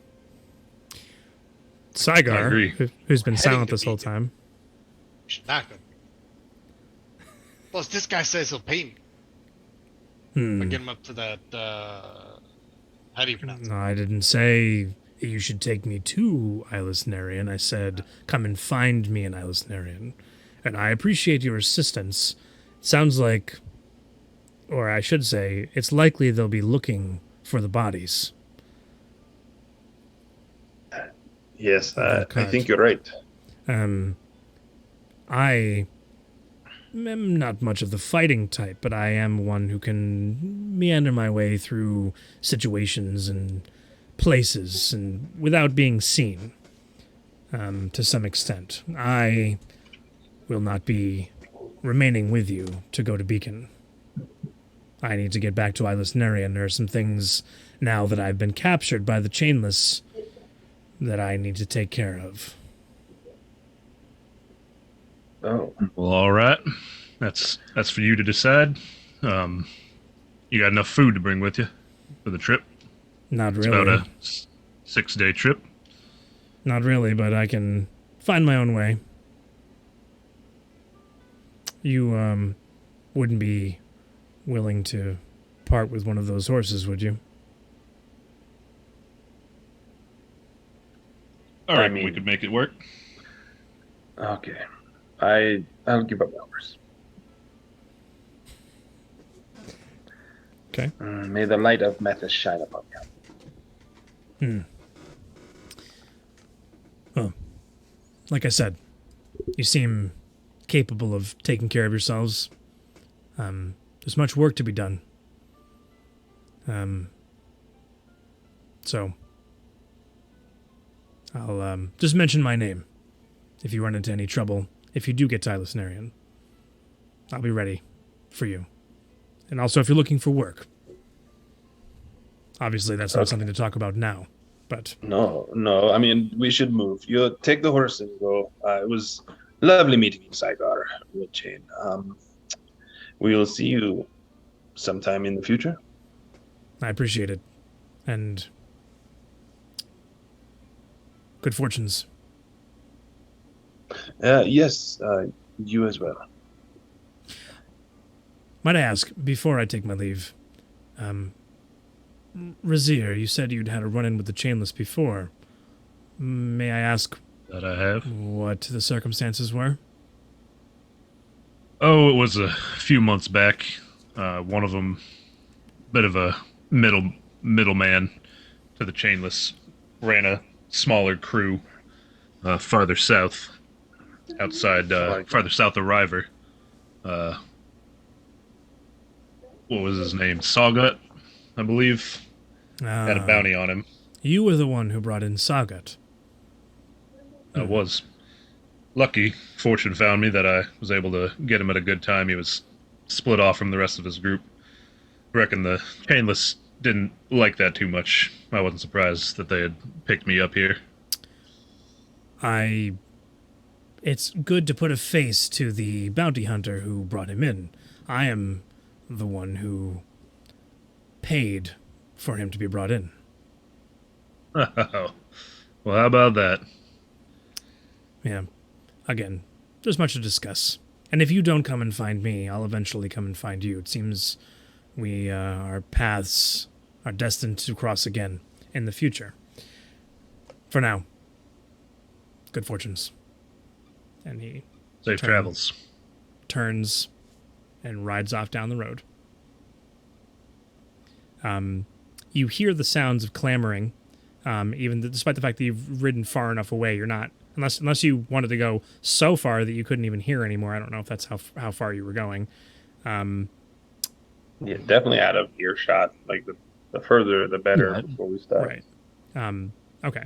I agree. Saigar, who's been Heading silent to this whole Beacon. time. We should not go. Plus, this guy says he'll pay me. If I get him up to that, how do you pronounce it? No, I didn't say you should take me to Ilis Narian. I said, come and find me in Ilis Narian. And I appreciate your assistance. It sounds like, or I should say, it's likely they'll be looking for the bodies. Yes, I think you're right. I am not much of the fighting type, but I am one who can meander my way through situations and places and without being seen, to some extent. I will not be remaining with you to go to Beacon. I need to get back to Ilis Narian. There are some things now that I've been captured by the Chainless that I need to take care of. Oh, Well, all right. That's for you to decide. You got enough food to bring with you for the trip? Not It's really. about a 6-day trip. Not really, but I can find my own way. You, wouldn't be willing to part with one of those horses, would you? All right, mean- we could make it work. okay. I'll give up my horse. Okay. May the light of Methus shine upon you. Well, like I said, you seem capable of taking care of yourselves. There's much work to be done. So I'll just mention my name if you run into any trouble. If you do get to Ilis Narian, I'll be ready for you. And also, if you're looking for work. Obviously, that's not something to talk about now, but No. I mean, we should move. You take the horse and go. It was lovely meeting you, Saigar. Wood Chain. We will see you sometime in the future. I appreciate it. And good fortunes. Yes, you as well. Might I ask, before I take my leave, Razir, you said you'd had a run-in with the Chainless before. May I ask That I have. what the circumstances were? Oh, it was a few months back. One of them, bit of a middleman to the Chainless, ran a smaller crew farther south, farther south of River. What was his name? Sawgut, I believe. Had a bounty on him. You were the one who brought in Sagat. I was lucky. Fortune found me that I was able to get him at a good time. He was split off from the rest of his group. I reckon the Chainless didn't like that too much. I wasn't surprised that they had picked me up here. It's good to put a face to the bounty hunter who brought him in. I am the one who paid for him to be brought in. Well, how about that? Yeah. Again, there's much to discuss. And if you don't come and find me, I'll eventually come and find you. It seems our paths are destined to cross again in the future. For now, good fortunes. And he Safe travels. turns and rides off down the road. You hear the sounds of clamoring, despite the fact that you've ridden far enough away. You're not, unless you wanted to go so far that you couldn't even hear anymore. I don't know if that's how far you were going. Yeah, definitely out of earshot. Like the further, the better. Yeah. Before we start. Right. Okay.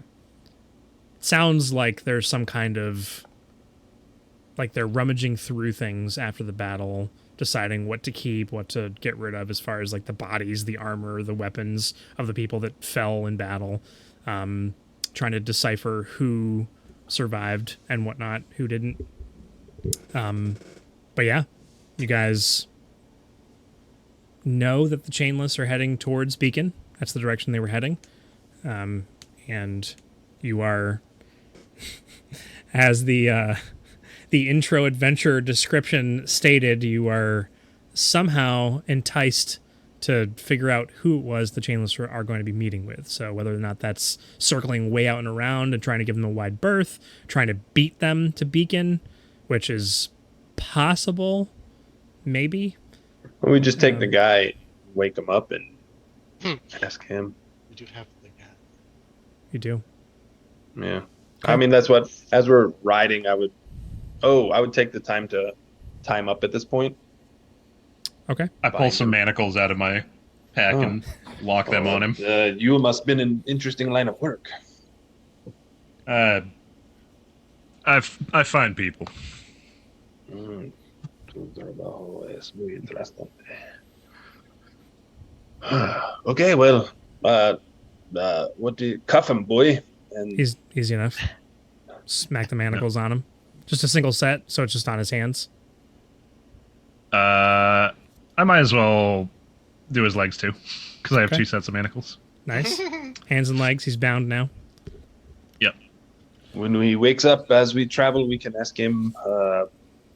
Sounds like there's some kind of like they're rummaging through things after the battle, deciding what to keep, what to get rid of, as far as like the bodies, the armor, the weapons of the people that fell in battle, trying to decipher who survived and whatnot, who didn't. But yeah, you guys know that the Chainless are heading towards Beacon. That's the direction they were heading. And you are, as the intro adventure description stated, you are somehow enticed to figure out who it was the Chainless are going to be meeting with. So whether or not that's circling way out and around and trying to give them a wide berth, trying to beat them to Beacon, which is possible, maybe. We just take the guy, wake him up, and ask him. We do have the guy. You do? Yeah. I mean, that's what, as we're riding, I would take the time to tie him up at this point. Okay. I pull some manacles out of my pack and lock them on him. You must have been an interesting line of work. I find people. Tu trabajo es muy interesante. Okay, well, what do you cuff him, boy? And Easy enough. Smack the manacles on him. Just a single set, so it's just on his hands. I might as well do his legs too, because I have 2 sets of manacles. Nice. Hands and legs. He's bound now. Yep. when he wakes up as we travel, we can ask him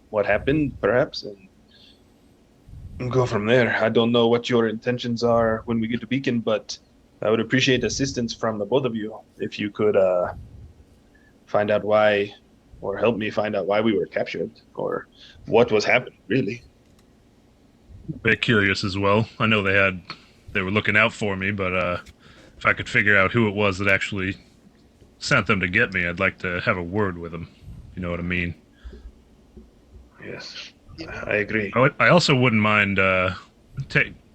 what happened, perhaps, and go from there. I don't know what your intentions are when we get to Beacon, but I would appreciate assistance from the both of you if you could find out why, or help me find out why we were captured, or what was happening, really. A bit curious as well. I know they were looking out for me, but if I could figure out who it was that actually sent them to get me, I'd like to have a word with them. You know what I mean? Yes, I agree. I also wouldn't mind, now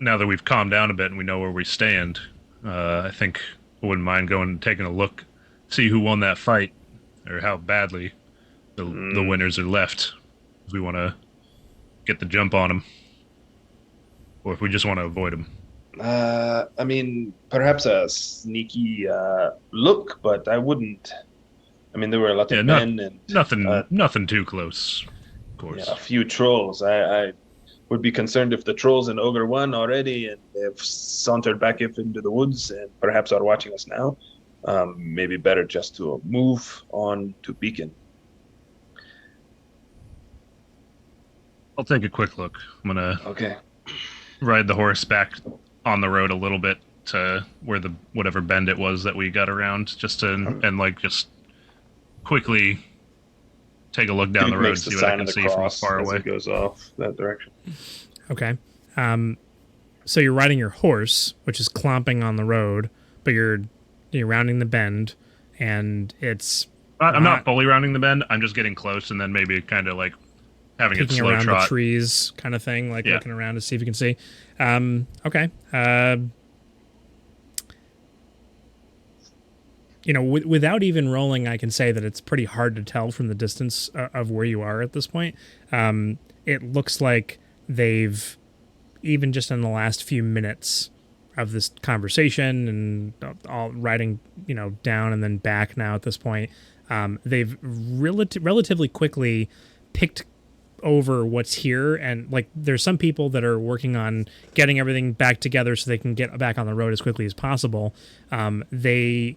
that we've calmed down a bit and we know where we stand, I think I wouldn't mind going and taking a look, see who won that fight, or how badly the winners are left. If we want to get the jump on them, or if we just want to avoid them. I mean, perhaps a sneaky look, but I wouldn't. I mean, there were a lot of men and nothing too close, of course. Yeah, a few trolls. I would be concerned if the trolls in Ogre won already and they've sauntered back into the woods and perhaps are watching us now. Maybe better just to move on to Beacon. I'll take a quick look. I'm gonna ride the horse back on the road a little bit to where whatever bend it was that we got around, just to and like just quickly take a look down the road, see what I can see from far away. It goes off that direction. Okay. So you're riding your horse, which is clomping on the road, but you're rounding the bend, and it's. I'm not fully rounding the bend. I'm just getting close, and then maybe kind of like having it slow around trot. The trees, kind of thing, like looking around to see if you can see. Okay. Without even rolling, I can say that it's pretty hard to tell from the distance of where you are at this point. It looks like they've, even just in the last few minutes of this conversation and all riding, down and then back now at this point, they've relatively quickly picked over what's here, and like there's some people that are working on getting everything back together so they can get back on the road as quickly as possible. They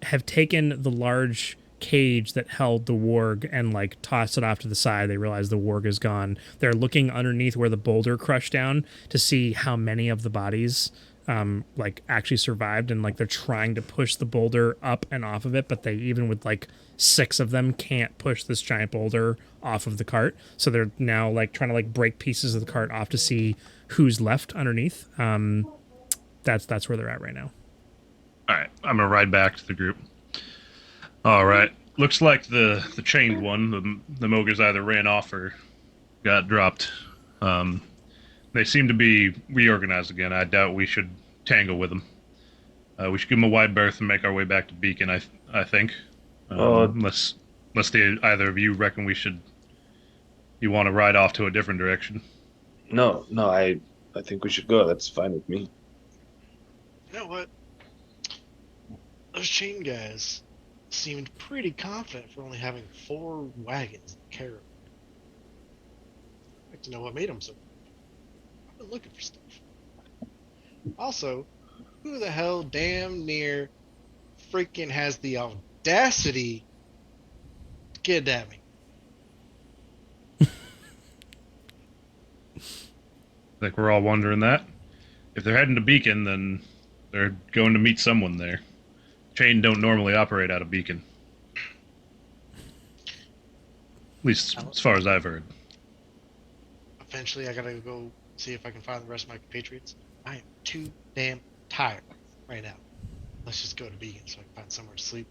have taken the large cage that held the warg and like tossed it off to the side. They realize the warg is gone. They're looking underneath where the boulder crushed down to see how many of the bodies actually survived, and like they're trying to push the boulder up and off of it, but they, even with like 6 of them, can't push this giant boulder off of the cart. So they're now like trying to like break pieces of the cart off to see who's left underneath. That's where they're at right now. All right, I'm gonna ride back to the group. All right, looks like the chained one, the Mogers either ran off or got dropped. They seem to be reorganized again. I doubt we should tangle with them. We should give them a wide berth and make our way back to Beacon. I think, unless either of you reckon we should You want to ride off to a different direction? No, I think we should go. That's fine with me. You know what? Those chain guys seemed pretty confident for only having 4 wagons and caravan. I'd like to know what made them so. I've been looking for stuff. Also, who the hell damn near freaking has the audacity to kidnap me? I think we're all wondering that. If they're heading to Beacon, then they're going to meet someone there. Chain don't normally operate out of Beacon. At least as far as I've heard. Eventually, I gotta go see if I can find the rest of my compatriots. I am too damn tired right now. Let's just go to Beacon so I can find somewhere to sleep.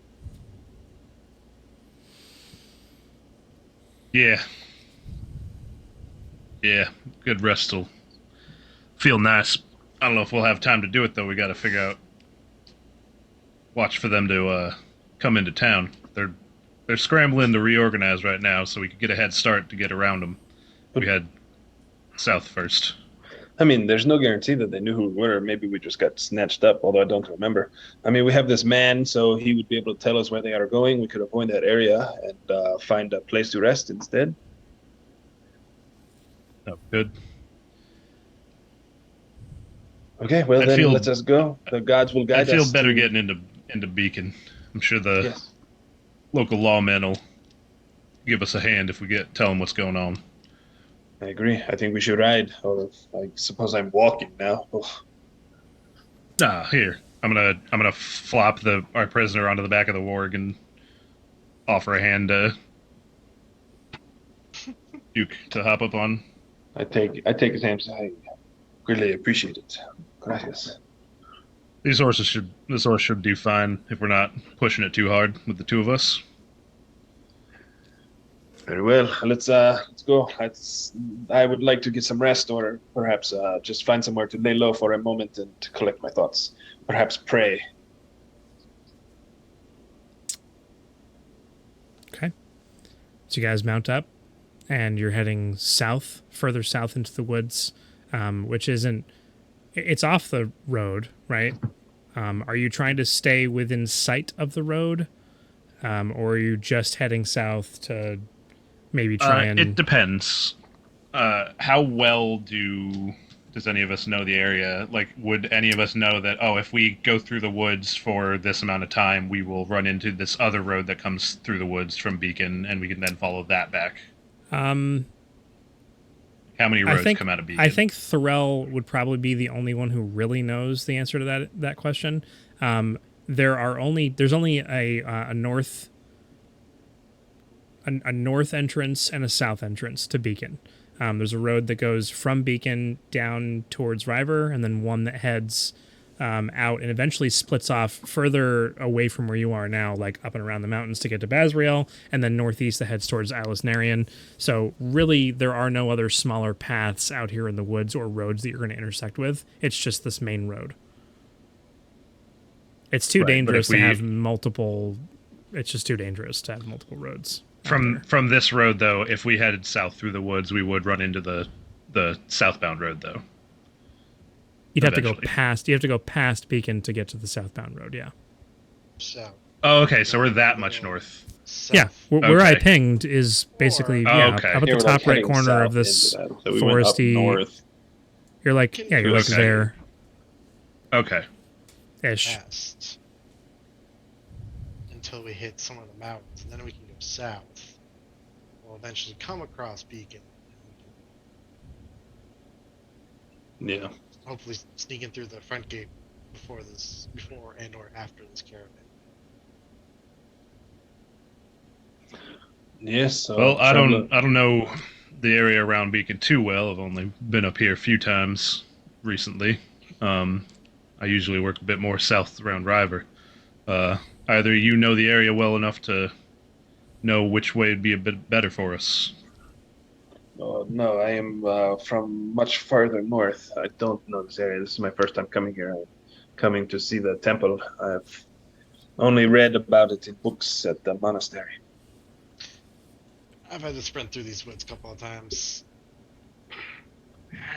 Yeah. Yeah, good rest will feel nice. I don't know if we'll have time to do it, though. We gotta figure out... Watch for them to come into town. They're scrambling to reorganize right now, so we could get a head start to get around them. We head south first. I mean, there's no guarantee that they knew who we were. Maybe we just got snatched up, although I don't remember. I mean, we have this man, so he would be able to tell us where they are going. We could avoid that area and find a place to rest instead. Oh, good. Okay, well then let us go. The gods will guide us. I feel better getting into Beacon. I'm sure the local lawmen will give us a hand if we tell them what's going on. I agree. I think we should ride. Or I suppose I'm walking now. Ugh. Nah, here. I'm gonna flop our prisoner onto the back of the warg and offer a hand to Duke to hop up on. I take his hand. I greatly appreciate it. Gracias. This horse should do fine if we're not pushing it too hard with the two of us. Very well. Let's go. I would like to get some rest, or perhaps just find somewhere to lay low for a moment and to collect my thoughts. Perhaps pray. Okay. So you guys mount up, and you're heading south, further south into the woods, which isn't... It's off the road, right? Are you trying to stay within sight of the road? Or are you just heading south to maybe try and... It depends. How well does any of us know the area? Like, would any of us know that, if we go through the woods for this amount of time, we will run into this other road that comes through the woods from Beacon, and we can then follow that back? How many roads come out of Beacon? I think Thorell would probably be the only one who really knows the answer to that question. There's only a north entrance and a south entrance to Beacon. There's a road that goes from Beacon down towards River, and then one that heads out and eventually splits off further away from where you are now, like up and around the mountains to get to Basriel, and then northeast that heads towards Atlas Narian. So really, there are no other smaller paths out here in the woods or roads that you're going to intersect with. It's just this main road. It's too dangerous to have multiple... It's just too dangerous to have multiple roads. From this road, though, if we headed south through the woods, we would run into the southbound road, though. You'd have to go past. You have to go past Beacon to get to the southbound road. Yeah. So. Oh, okay. So we're that much north. South. Yeah, where I pinged is basically up at the top right corner of this foresty. North. You're like you're like there. Okay. Ish. West, until we hit some of the mountains, and then we can go south. We'll eventually come across Beacon. Yeah. Hopefully sneak in through the front gate before and or after this caravan. Yes. Well, I don't know the area around Beacon too well. I've only been up here a few times recently. I usually work a bit more south around River. Either you know the area well enough to know which way would be a bit better for us. No, I am from much farther north. I don't know this area. This is my first time coming here. I'm coming to see the temple. I've only read about it in books at the monastery. I've had to sprint through these woods a couple of times.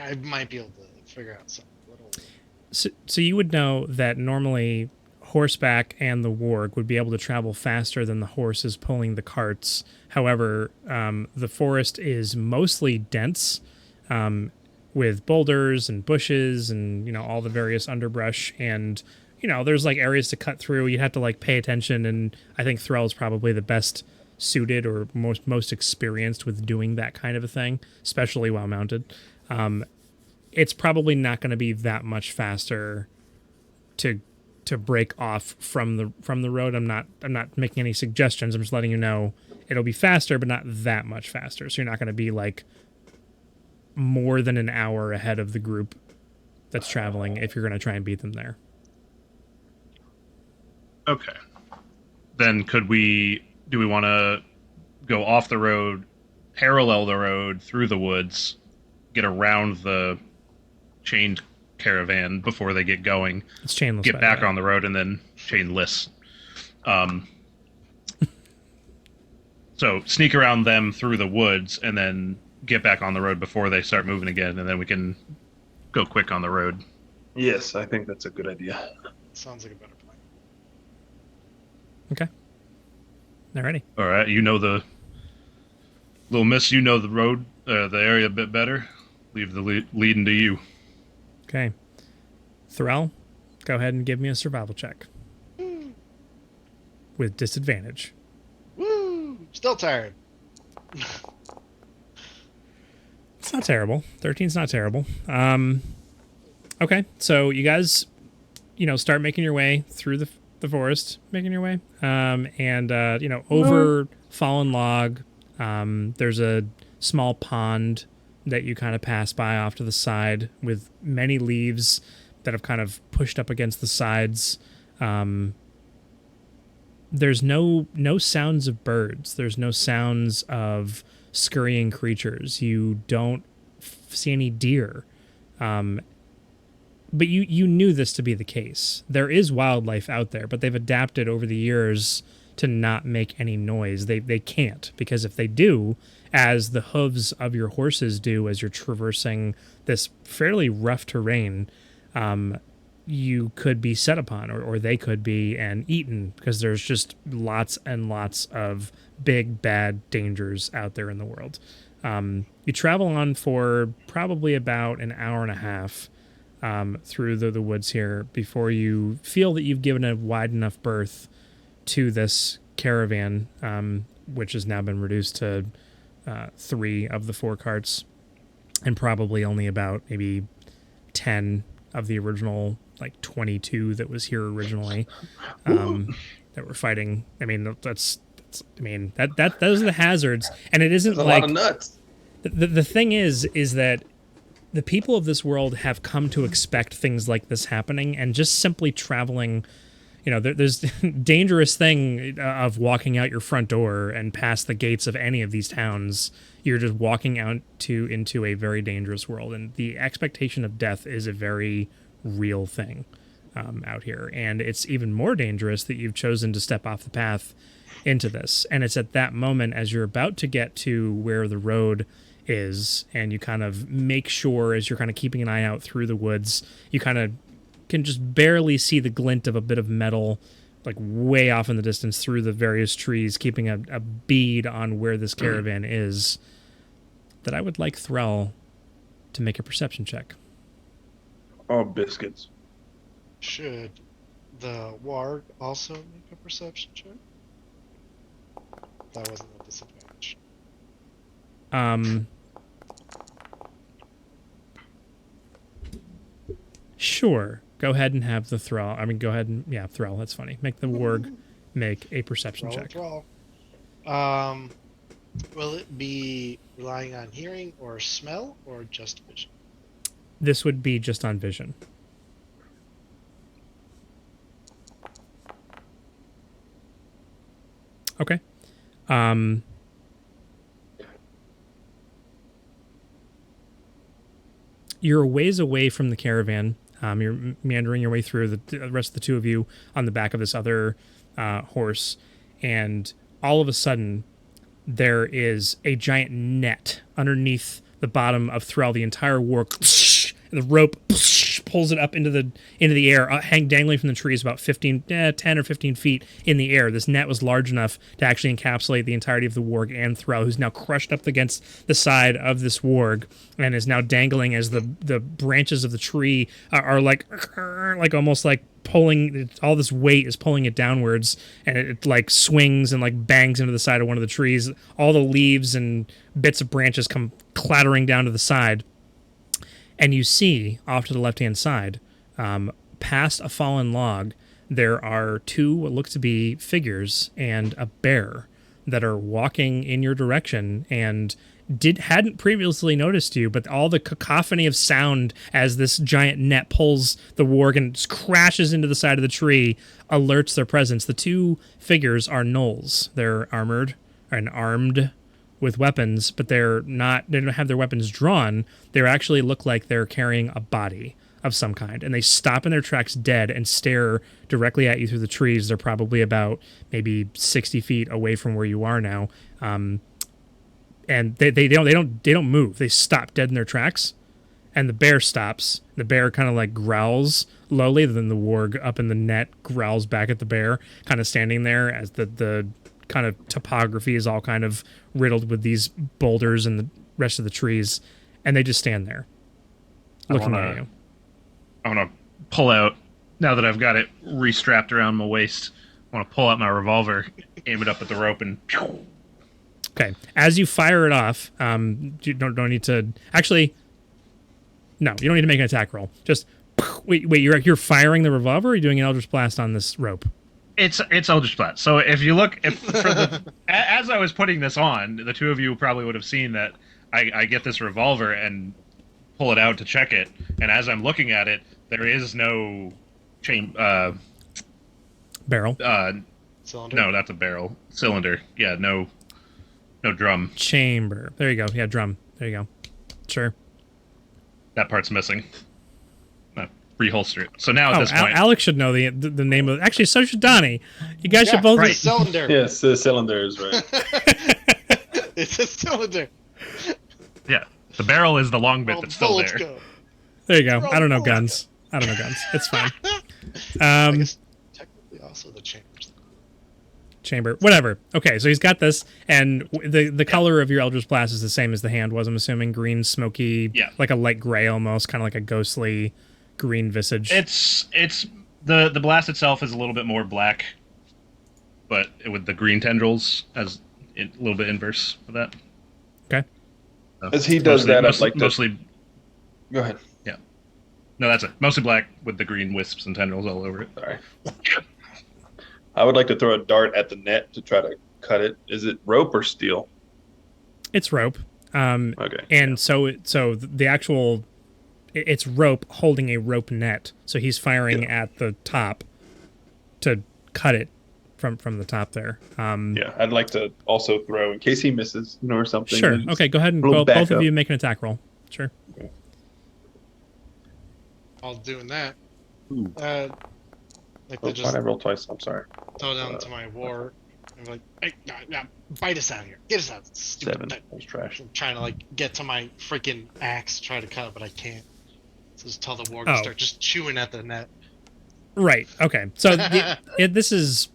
I might be able to figure out something a little. So you would know that normally horseback and the warg would be able to travel faster than the horses pulling the carts. However, the forest is mostly dense, with boulders and bushes and all the various underbrush, and there's like areas to cut through. You'd have to like pay attention, and I think Thrall's probably the best suited or most experienced with doing that kind of a thing, especially while mounted. It's probably not going to be that much faster to break off from the road. I'm not making any suggestions. I'm just letting you know it'll be faster, but not that much faster. So you're not going to be like more than an hour ahead of the group that's traveling if you're going to try and beat them there. Okay. Then do we want to go off the road, parallel the road through the woods, get around the chained caravan before they get going? It's chainless. Get back on the road and then chainless. So sneak around them through the woods and then get back on the road before they start moving again, and then we can go quick on the road. Yes, I think that's a good idea. Sounds like a better plan. Okay. Alrighty. All right, the little miss. You know the road, the area a bit better. Leave the leading to you. Okay. Thrall, go ahead and give me a survival check. With disadvantage. Woo! Still tired. It's not terrible. 13's not terrible. Okay, so you guys, start making your way through the forest, over fallen log. There's a small pond that you kind of pass by off to the side with many leaves that have kind of pushed up against the sides. There's no sounds of birds. There's no sounds of scurrying creatures. You don't see any deer. But you knew this to be the case. There is wildlife out there, but they've adapted over the years to not make any noise. They can't, because if they do, as the hooves of your horses do as you're traversing this fairly rough terrain, you could be set upon, or they could be, and eaten, because there's just lots and lots of big, bad dangers out there in the world. You travel on for probably about an hour and a half through the woods here before you feel that you've given a wide enough berth to this caravan, which has now been reduced to 3 of the 4 carts, and probably only about maybe 10 of the original, like 22 that was here originally, that were fighting. I mean, those are the hazards, and it isn't There's like a lot of nuts. The thing is that the people of this world have come to expect things like this happening, and just simply traveling, there's dangerous thing of walking out your front door and past the gates of any of these towns. You're just walking out into a very dangerous world, and the expectation of death is a very real thing out here. And it's even more dangerous that you've chosen to step off the path into this. And it's at that moment, as you're about to get to where the road is, and you kind of make sure, as you're kind of keeping an eye out through the woods, you kind of can just barely see the glint of a bit of metal, like way off in the distance through the various trees, keeping a bead on where this caravan is, that I would like Thrall to make a perception check. Oh, biscuits. Should the warg also make a perception check? That wasn't a disadvantage. Sure. Go ahead and have the Thrall. Thrall. That's funny. Make the warg make a perception check. Thrall. Will it be relying on hearing or smell or just vision? This would be just on vision. Okay. You're a ways away from the caravan. You're meandering your way through, the rest of the 2 of you on the back of this other horse, and all of a sudden, there is a giant net underneath the bottom of Thrall. The entire warg, and the rope pulls it up into the air, dangling from the trees about 10 or 15 feet in the air. This net was large enough to actually encapsulate the entirety of the warg and Thrall, who's now crushed up against the side of this warg and is now dangling as the branches of the tree are like almost like pulling. All this weight is pulling it downwards, and it like swings and like bangs into the side of one of the trees. All the leaves and bits of branches come clattering down to the side. And you see, off to the left-hand side, past a fallen log, there are two what look to be figures and a bear that are walking in your direction and hadn't previously noticed you, but all the cacophony of sound as this giant net pulls the warg and just crashes into the side of the tree alerts their presence. The two figures are gnolls. They're armored and armed with weapons, but they don't have their weapons drawn. They actually look like they're carrying a body of some kind, and they stop in their tracks dead and stare directly at you through the trees. They're probably about maybe 60 feet away from where you are now, and they don't move. They stop dead in their tracks, and the bear stops. The bear kind of like growls lowly, then the warg up in the net growls back at the bear, kind of standing there as the kind of topography is all kind of riddled with these boulders and the rest of the trees, and they just stand there looking at you. I want to pull out, now that I've got it restrapped around my waist, I want to pull out my revolver, aim it up at the rope, and okay. As you fire it off, you don't need to actually. No, you don't need to make an attack roll. Just wait. You're firing the revolver. Or are you doing an Eldritch Blast on this rope? It's Eldritch Blast. So if you look, as I was putting this on, the two of you probably would have seen that I get this revolver and pull it out to check it, and as I'm looking at it, there is no barrel. Cylinder? No, that's a barrel. Cylinder. Yeah, no drum. Chamber. There you go. Yeah, drum. There you go. Sure. That part's missing. Reholster it. So now at this point, Alex should know the name of. Actually, so should Donnie. You guys should both. Right. Cylinder. Yes, the cylinder is right. It's a cylinder. Yeah, the barrel is the long bit that's still there. Go. There you go. I don't know guns. It's fine. I guess technically also the chambers. Chamber. Whatever. Okay, so he's got this, and the color of your Eldritch Blast is the same as the hand was. I'm assuming green, smoky, like a light gray almost, kind of like a ghostly green visage. It's the blast itself is a little bit more black, but with the green tendrils as a little bit inverse of that. Okay. As he does that, I'd like to mostly. Go ahead. Yeah. No, that's it. Mostly black with the green wisps and tendrils all over it. Sorry. I would like to throw a dart at the net to try to cut it. Is it rope or steel? It's rope. Okay. And so the actual. It's rope holding a rope net, so he's firing at the top to cut it from the top there. Yeah, I'd like to also throw in case he misses, or something. Sure. Okay, go ahead and both of you make an attack roll. Sure. Okay. While doing that, Why did I roll twice? I'm sorry. throw down to my war and be like, "Hey, nah, bite us out of here! Get us out!" Stupid 7. net." That was trash. I'm trying to like get to my freaking axe, try to cut it, but I can't. So just tell the warg to start just chewing at the net. Right. Okay. So this is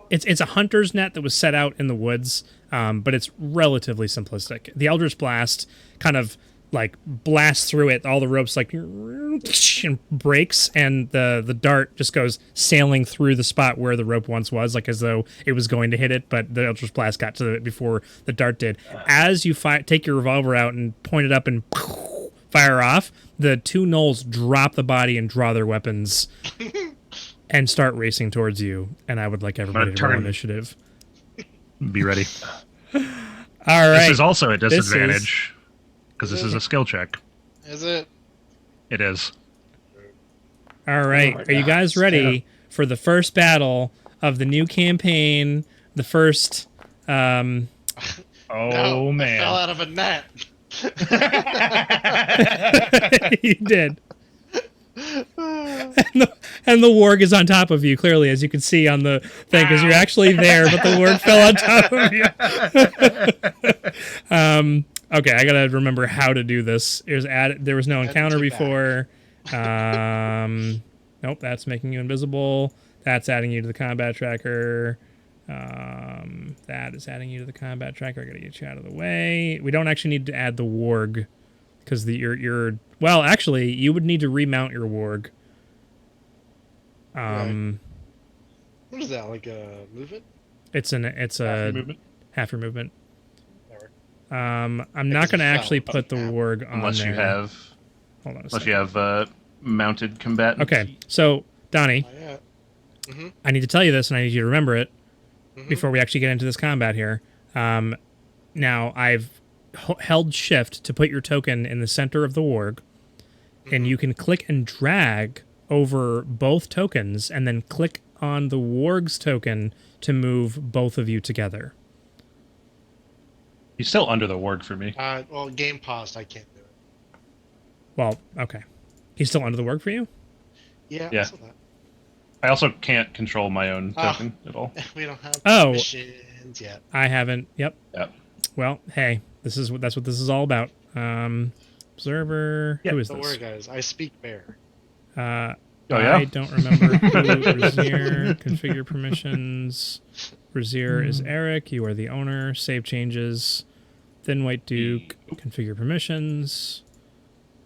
it's a hunter's net that was set out in the woods, but it's relatively simplistic. The Eldritch Blast kind of like blasts through it. All the ropes like and breaks, and the dart just goes sailing through the spot where the rope once was, like as though it was going to hit it, but the Eldritch Blast got to it before the dart did. As you take your revolver out and point it up and fire off, the two gnolls drop the body and draw their weapons and start racing towards you. And I would like everybody to roll initiative. Be ready. All right. This is also a disadvantage because this is a skill check. Is it? It is. All right. Are you guys ready for the first battle of the new campaign? The first. Man! I fell out of a net. You did. and the warg is on top of you, clearly, as you can see on the thing, because you're actually there, but the warg fell on top of you. Okay, I gotta remember how to do this. There was no encounter before. Nope, that's making you invisible. That's adding you to the combat tracker. That is adding you to the combat tracker. I gotta get you out of the way. We don't actually need to add the warg, because well, actually, you would need to remount your warg. Right. What is that, like a movement? It's a movement. half your movement. Never. I'm not going to actually put the warg on Unless there. you have... Hold on a Unless second. you have mounted combatant. Okay, so, Donnie, I need to tell you this, and I need you to remember it before we actually get into this combat here. Now, I've held shift to put your token in the center of the warg, and you can click and drag over both tokens, and then click on the warg's token to move both of you together. He's still under the warg for me. Well, game paused. I can't do it. Well, okay. He's still under the warg for you? Yeah. Yeah. I saw that. I also can't control my own token at all. We don't have Oh. missions yet. I haven't. Yep. Yep. Well, hey, that's what this is all about. Observer. Yeah, Who is Don't this? worry, guys. I speak bear. I yeah? don't remember who. Razier, configure permissions. Razier is Eric. You are the owner. Save changes. Thin White Duke. Configure permissions.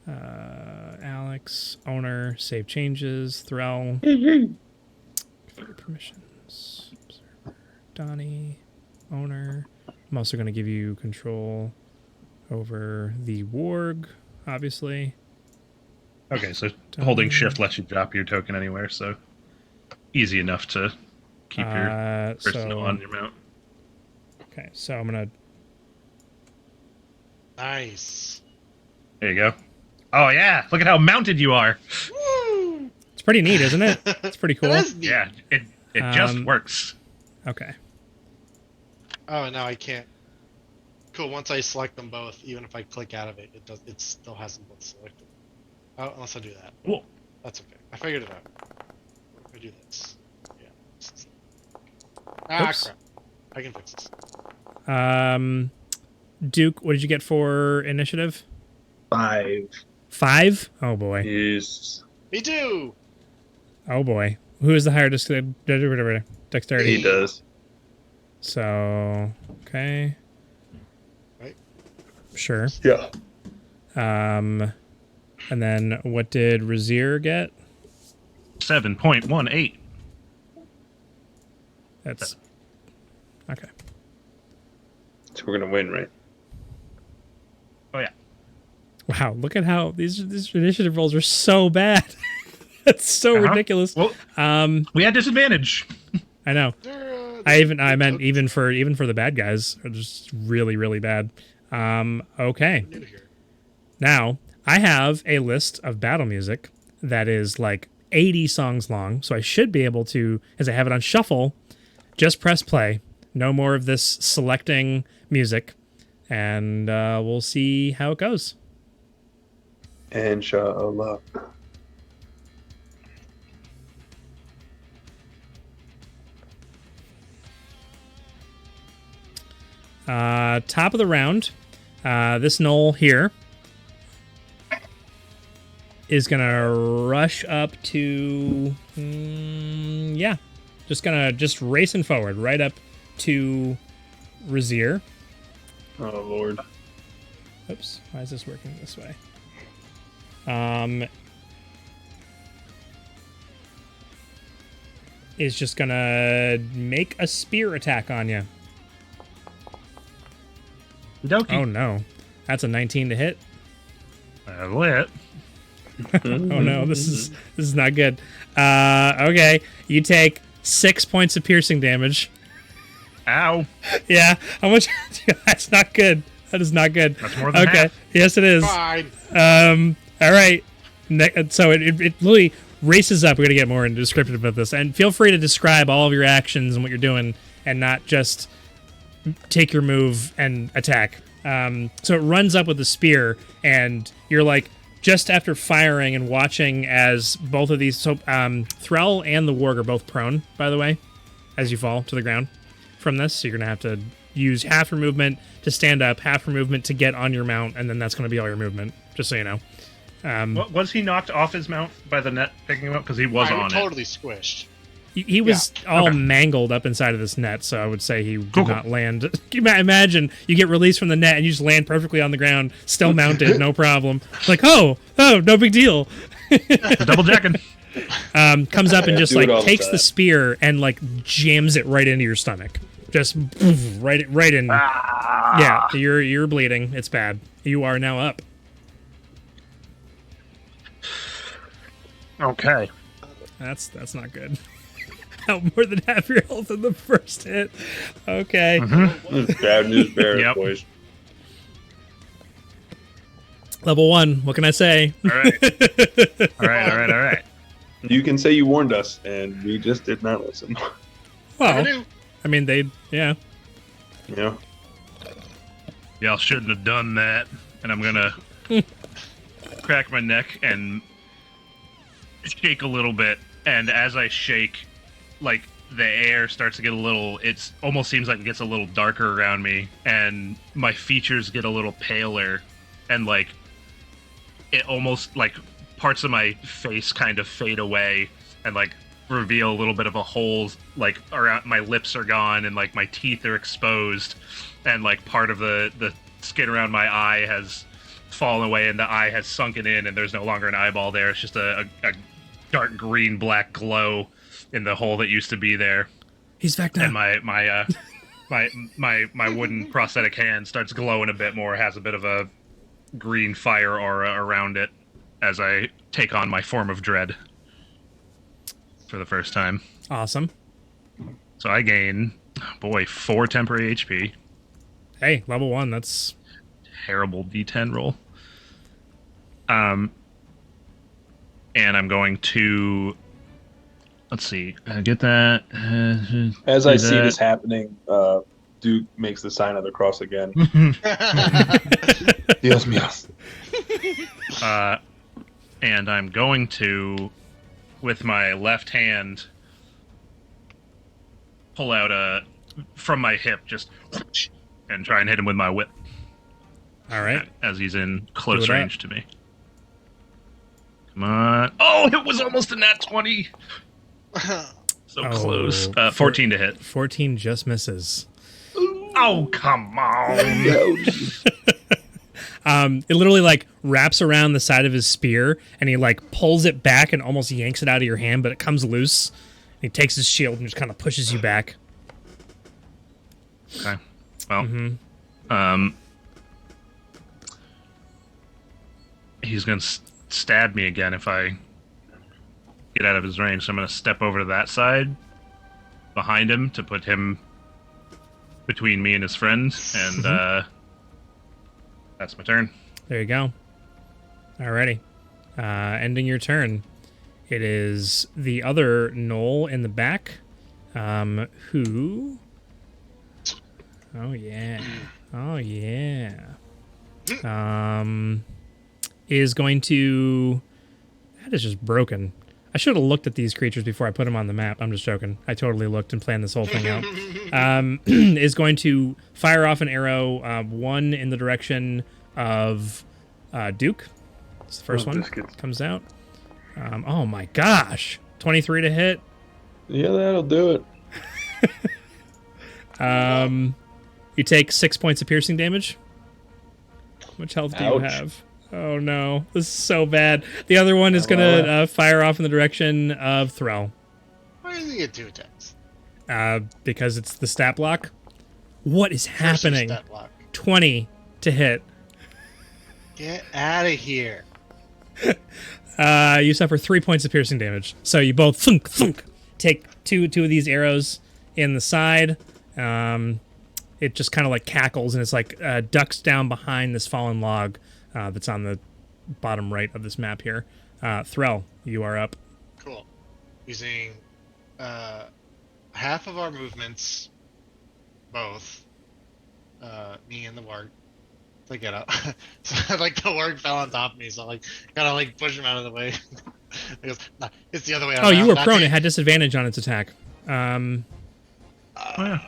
Alex, owner. Save changes. Thrall. Configure permissions. Observer. Donnie, owner. I'm also going to give you control over the warg, obviously. Okay, so holding shift lets you drop your token anywhere, so easy enough to keep your person on your mount. Okay, so I'm going to... Nice. There you go. Oh yeah, look at how mounted you are. Woo! It's pretty neat, isn't it? It's pretty cool. That is neat. Yeah, it just works. Okay. Oh, now I can't. Cool. Once I select them both, even if I click out of it, it still has them both selected. Oh, unless I do that. Cool. That's okay. I figured it out. What if I do this? Yeah. Oops. Crap. I can fix this. Duke, what did you get for initiative? 5. 5? Oh boy. Yes. Me too. Oh boy. Who is the higher dexterity? He does. So, okay. Right. Sure. Yeah. And then what did Razier get? 7.18. That's okay. So we're gonna win, right? Oh yeah. Wow, look at how these initiative rolls are so bad. That's so ridiculous. Well, we had disadvantage. I know. I meant even for the bad guys are just really, really bad. Okay. New here. Now, I have a list of battle music that is like 80 songs long, so I should be able to, as I have it on shuffle, just press play. No more of this selecting music, and we'll see how it goes. Inshallah. Top of the round, this knoll here is gonna rush up to, just racing forward right up to Razier. Oh Lord. Oops, why is this working this way? Is just gonna make a spear attack on you. Dokie. Oh no, that's a 19 to hit. Lit. Oh no, this is not good. Okay, you take 6 points of piercing damage. Ow. Yeah, how much? That's not good. That is not good. That's more than okay. half. Yes, it is. Fine. All right. So it literally races up. We're gonna get more into descriptive about this, and feel free to describe all of your actions and what you're doing, and not just take your move and attack. So it runs up with the spear, and you're like just after firing and watching as both of these, so Thrall and the Warg are both prone, by the way, as you fall to the ground from this. So you're going to have to use half your movement to stand up, half your movement to get on your mount, and then that's going to be all your movement, just so you know. Was he knocked off his mount by the net picking him up? Because he was on totally squished. He was all mangled up inside of this net, so I would say he did not land. Imagine you get released from the net and you just land perfectly on the ground, still mounted, no problem. Like, oh, no big deal. Double jacking. Comes up and just Do it like all the takes time. the spear and like jams it right into your stomach. Just right in. Yeah, you're bleeding. It's bad. You are now up. Okay. That's not good. Out more than half your health in the first hit. Okay. This is bad news bears, Yep. boys. Level 1. What can I say? All right. You can say you warned us, and we just did not listen. Well, I mean, yeah. Yeah. Y'all shouldn't have done that. And I'm gonna crack my neck and shake a little bit. And as I shake, like the air starts to get a little. It almost seems like it gets a little darker around me, and my features get a little paler, and like it almost like parts of my face kind of fade away, and like reveal a little bit of a hole. Like around my lips are gone, and like my teeth are exposed, and like part of the skin around my eye has fallen away, and the eye has sunken in, and there's no longer an eyeball there. It's just a dark green black glow in the hole that used to be there. He's back now. And my wooden prosthetic hand starts glowing a bit more, has a bit of a green fire aura around it as I take on my form of dread for the first time. Awesome. So I gain, 4 temporary HP. Hey, level 1. That's Terrible D10 roll. And I'm going to, let's see, get that. As I see this happening, Duke makes the sign of the cross again. Dios míos. And I'm going to, with my left hand, pull out from my hip, just, and try and hit him with my whip. all right. As he's in close Do it range to me. Come on. Oh, it was almost a nat 20. So close. 14 to hit. 14 just misses. Oh, come on. It literally like wraps around the side of his spear, and he like pulls it back and almost yanks it out of your hand, but it comes loose. He takes his shield and just kind of pushes you back. Okay. Well, he's going to stab me again if I get out of his range. So I'm going to step over to that side behind him to put him between me and his friend. And that's my turn. There you go. Alrighty. Ending your turn. It is the other Knoll in the back, who... Oh, yeah. Is going to... That is just broken. I should have looked at these creatures before I put them on the map. I'm just joking. I totally looked and planned this whole thing out. Is going to fire off an arrow, one in the direction of Duke. It's the first one. Biscuits. Comes out. Oh my gosh. 23 to hit. Yeah, that'll do it. You take 6 points of piercing damage. How much health do you Ouch. have? Oh no, this is so bad. The other one is gonna fire off in the direction of Thrall. Why does he get 2 attacks? Because it's the stat block. What is happening? Stat block. 20 to hit. Get out of here. You suffer 3 points of piercing damage. So you both thunk, thunk, take two of these arrows in the side. It just kind of like cackles and it's like ducks down behind this fallen log that's on the bottom right of this map here. Threll, you are up. Cool. Using half of our movements, both me and the Warg, to get up. So like the warg fell on top of me, so like gotta like push him out of the way. He goes, "Nah, it's the other way around. Oh, you were not prone. to-" It had disadvantage on its attack. Oh, yeah.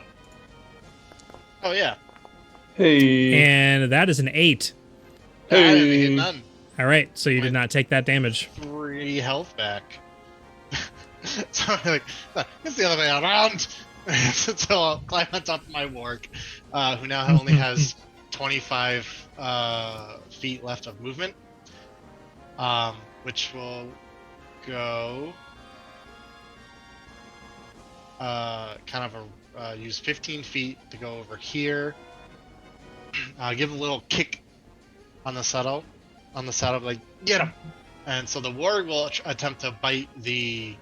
Oh yeah. Hey. And that is an 8. I didn't Hey. hit none. All right, so you did not take that damage. 3 health back. So I'm like, "Nah, it's the other way around." So I'll climb on top of my warg, who now only has 25 feet left of movement, which will go use 15 feet to go over here. Give a little kick on the saddle, like get him. And so the warg will attempt to bite the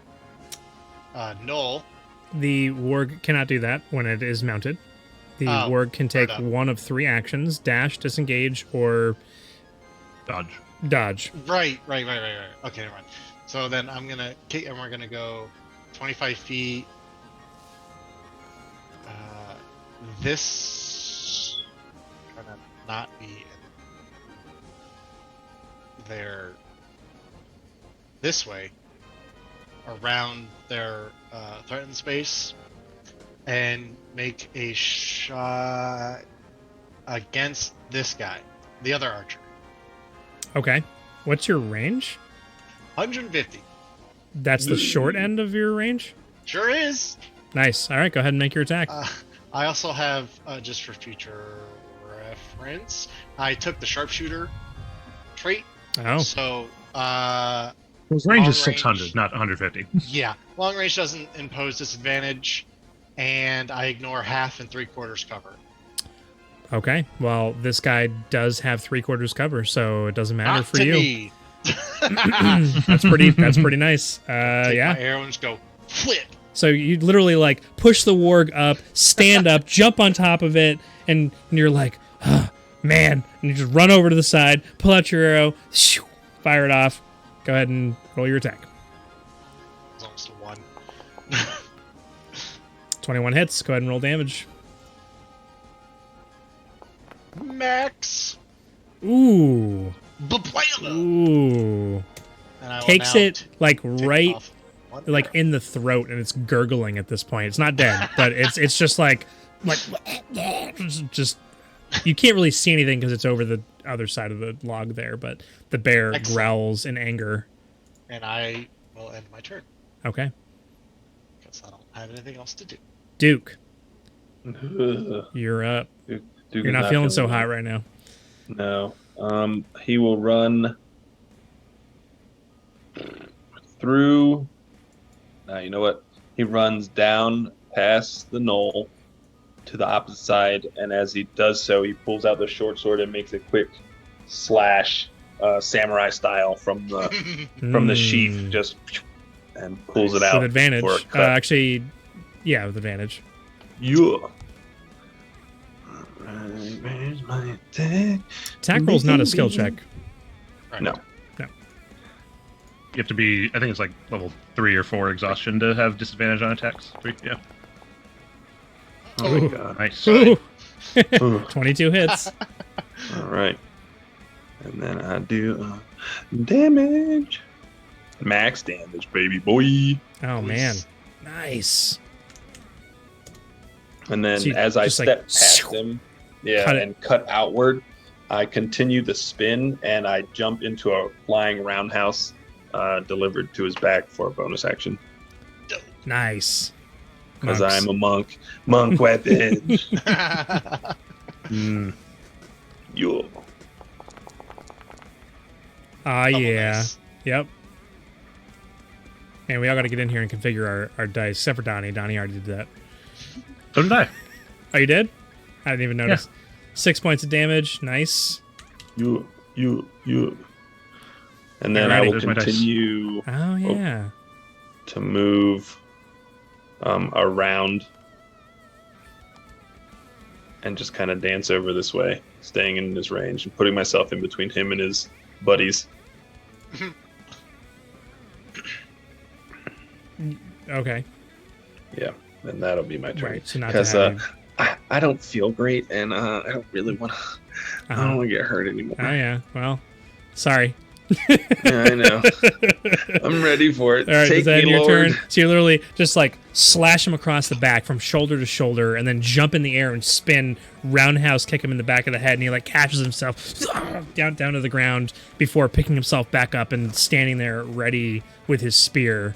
knoll. The warg cannot do that when it is mounted. The Oh, warg can take up. one of 3 actions: dash, disengage, or Dodge. dodge. Right. Okay, never mind. So then I'm gonna kick, and we're gonna go 25 feet. This trying to not be in there. This way, around their threatened space, and make a shot against this guy, the other archer. Okay. What's your range? 150. That's the short end of your range? Sure is. Nice. All right, go ahead and make your attack. I also have, just for future reference, I took the sharpshooter trait. Oh. So, His range Long is 600, range. not 150. yeah, long range doesn't impose disadvantage, and I ignore half and 3/4 cover. Okay. Well, this guy does have 3/4 cover, so it doesn't matter Not for to you. me. That's pretty nice. Take Yeah. my arrow and just go flip. So you literally like push the warg up, stand up, jump on top of it, and you're like, oh, man. And you just run over to the side, pull out your arrow, shoo, fire it off. Go ahead and roll your attack. It's almost a 1. 21 hits. Go ahead and roll damage. Max. Ooh. Blam! Ooh. And I will Takes now it like take right off 1 like in the throat, and it's gurgling at this point. It's not dead, but it's just like just you can't really see anything because it's over the other side of the log there, but the bear Excellent. growls in anger. And I will end my turn Okay. because I don't have anything else to do. Duke, Ugh. you're up. Duke You're is not feeling so good. hot right now. No. He will run through. You know what? He runs down past the knoll to the opposite side, and as he does so, he pulls out the short sword and makes a quick slash, samurai style from the sheath, just and pulls it out with advantage. for a cut. Actually, yeah, with advantage. Yeah. Where's my attack? Attack roll's not a skill check. Right. No. You have to be, I think it's like level 3 or 4 exhaustion to have disadvantage on attacks. 3, yeah. Oh my god. Nice. Ooh. Ooh. 22 hits. All right. And then I do damage. Max damage, baby boy. Oh, man. Nice. And then So you as I just, like, step past him, cut it. and cut outward, I continue the spin and I jump into a flying roundhouse delivered to his back for a bonus action. Nice. Because Monks. I'm a monk. Monk weapon. Yo. Ah, Double yeah. dice. Yep. And we all got to get in here and configure our dice, except for Donnie. Donnie already did that. So did I. Oh, you did? I didn't even notice. 6 points of damage. Nice. You. And then Alrighty, I will there's my dice. continue Oh, yeah. to move around and just kind of dance over this way, staying in his range and putting myself in between him and his buddies. Okay. Yeah, and that'll be my turn. Right. So not to Because have you I don't feel great, and I don't really want to. I don't want to get hurt anymore. Oh yeah. Well, sorry. Yeah, I know. I'm ready for it. All right, Take is that me, your Lord. turn? So you literally just like slash him across the back from shoulder to shoulder, and then jump in the air and spin, roundhouse kick him in the back of the head, and he like catches himself down to the ground before picking himself back up and standing there ready with his spear.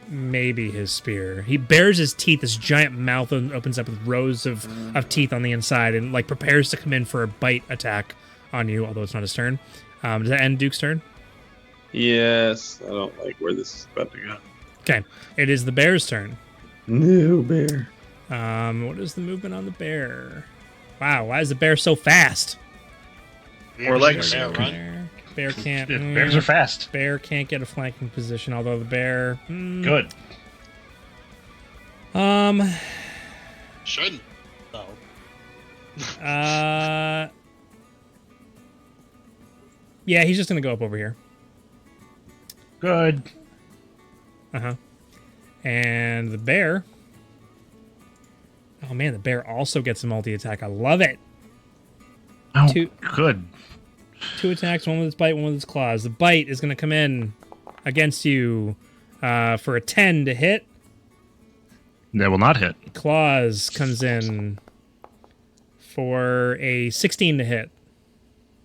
Maybe his spear. He bares his teeth. This giant mouth opens up with rows of teeth on the inside, and like prepares to come in for a bite attack on you. Although it's not his turn. Does that end Duke's turn? Yes, I don't like where this is about to go. Okay, it is the bear's turn. No bear. What is the movement on the bear? Wow, why is the bear so fast? Or legs. Bear can't. Bears are fast. Bear can't get a flanking position, although the bear. Good. Shouldn't. No. Yeah, he's just gonna go up over here. Good. And the bear. Oh man, the bear also gets a multi-attack. I love it. Oh, Two- good. 2 attacks, one with its bite, one with its claws. The bite is gonna come in against you for a 10 to hit. That will not hit. Claws comes in for a 16 to hit.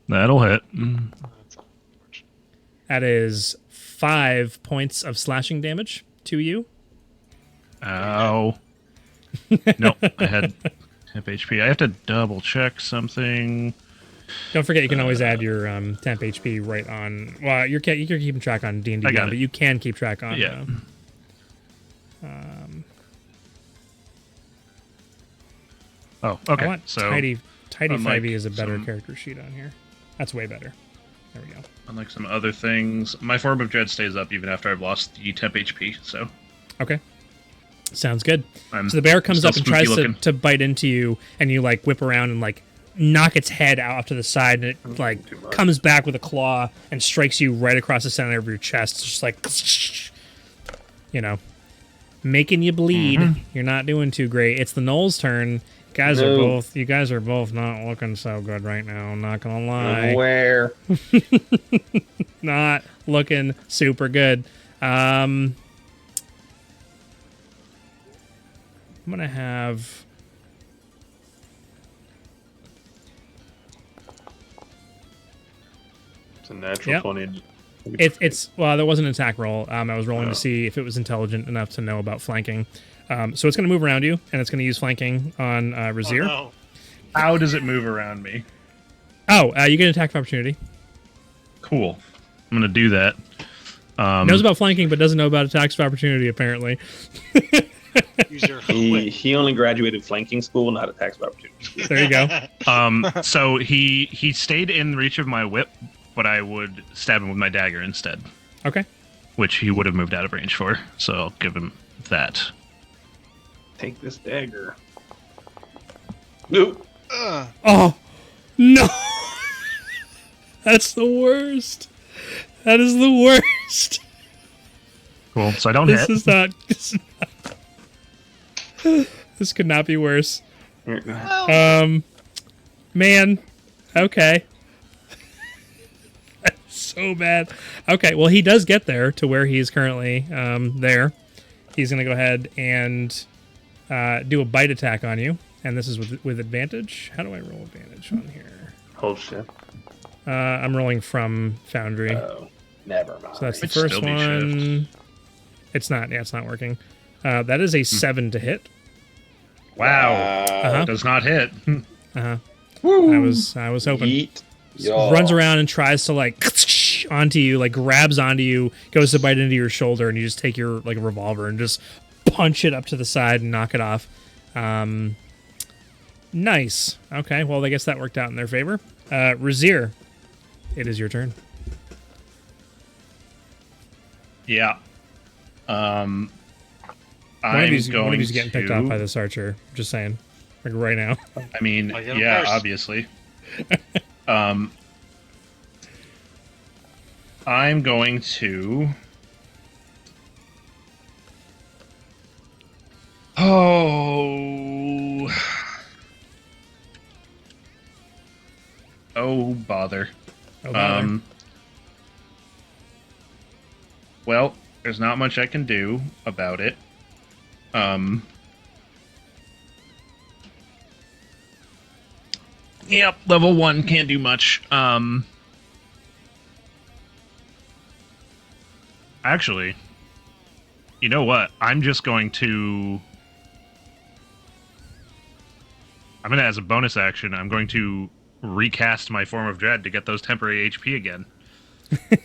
That'll hit. That is 5 points of slashing damage to you. Ow. Nope, I had temp HP. I have to double check something. Don't forget, you can always add your temp HP right on. Well, you're keeping track on D&D, I got it. but you can keep track on. Yeah. Oh, okay. I want so Tidy unlike 5e is a better some- character sheet on here. That's way better. There we go. unlike some other things, my Form of Dread stays up even after I've lost the temp HP. So Okay. Sounds good. I'm So the bear comes still up and spooky tries looking. to bite into you, and you like whip around and like knock its head out to the side, and it like comes back with a claw and strikes you right across the center of your chest. It's just like, you know, making you bleed. Mm-hmm. You're not doing too great. It's the Knoll's turn. No. You guys are both not looking so good right now. I'm not gonna lie. Where? Not looking super good. I'm gonna have. It's a natural Yep. 20. It's well, there was an attack roll. I was rolling to see if it was intelligent enough to know about flanking. So it's going to move around you, and it's going to use flanking on Razir. Oh, no. how does it move around me? Oh, you get an attack of opportunity. Cool. I'm gonna do that. Knows about flanking, but doesn't know about attacks of opportunity. Apparently, Use your He, whip. he only graduated flanking school, not attacks of opportunity. there you go. So he stayed in reach of my whip, but I would stab him with my dagger instead, Okay. which he would have moved out of range for. So I'll give him that. Take this dagger. Nope. Oh no, that's the worst. That is the worst. Cool. So I don't This hit. is not. This could not be worse. Man. Okay. That's so bad. Okay, well, he does get there to where he's currently there. He's going to go ahead and do a bite attack on you. And this is with advantage. How do I roll advantage on here? Oh, shit. I'm rolling from Foundry. Oh, never mind. So that's the Might first still be one. It's not. Yeah, it's not working. That is a 7 to hit. Wow. Uh-huh. Does not hit. I was hoping. Yeet. Y'all. Runs around and tries to like onto you, like grabs onto you, goes to bite into your shoulder, and you just take your like revolver and just punch it up to the side and knock it off. Nice. Okay, well, I guess that worked out in their favor. Razir, it is your turn. Yeah. One I'm of you's going getting picked to... off by this archer. Just saying, like right now. I mean, I'll get him yeah, first. obviously. I'm going to... Oh. Oh, bother. Oh, bother. Well, there's not much I can do about it. Yep, level 1 can't do much. Actually, you know what? I'm gonna, as a bonus action, I'm going to recast my form of dread to get those temporary HP again.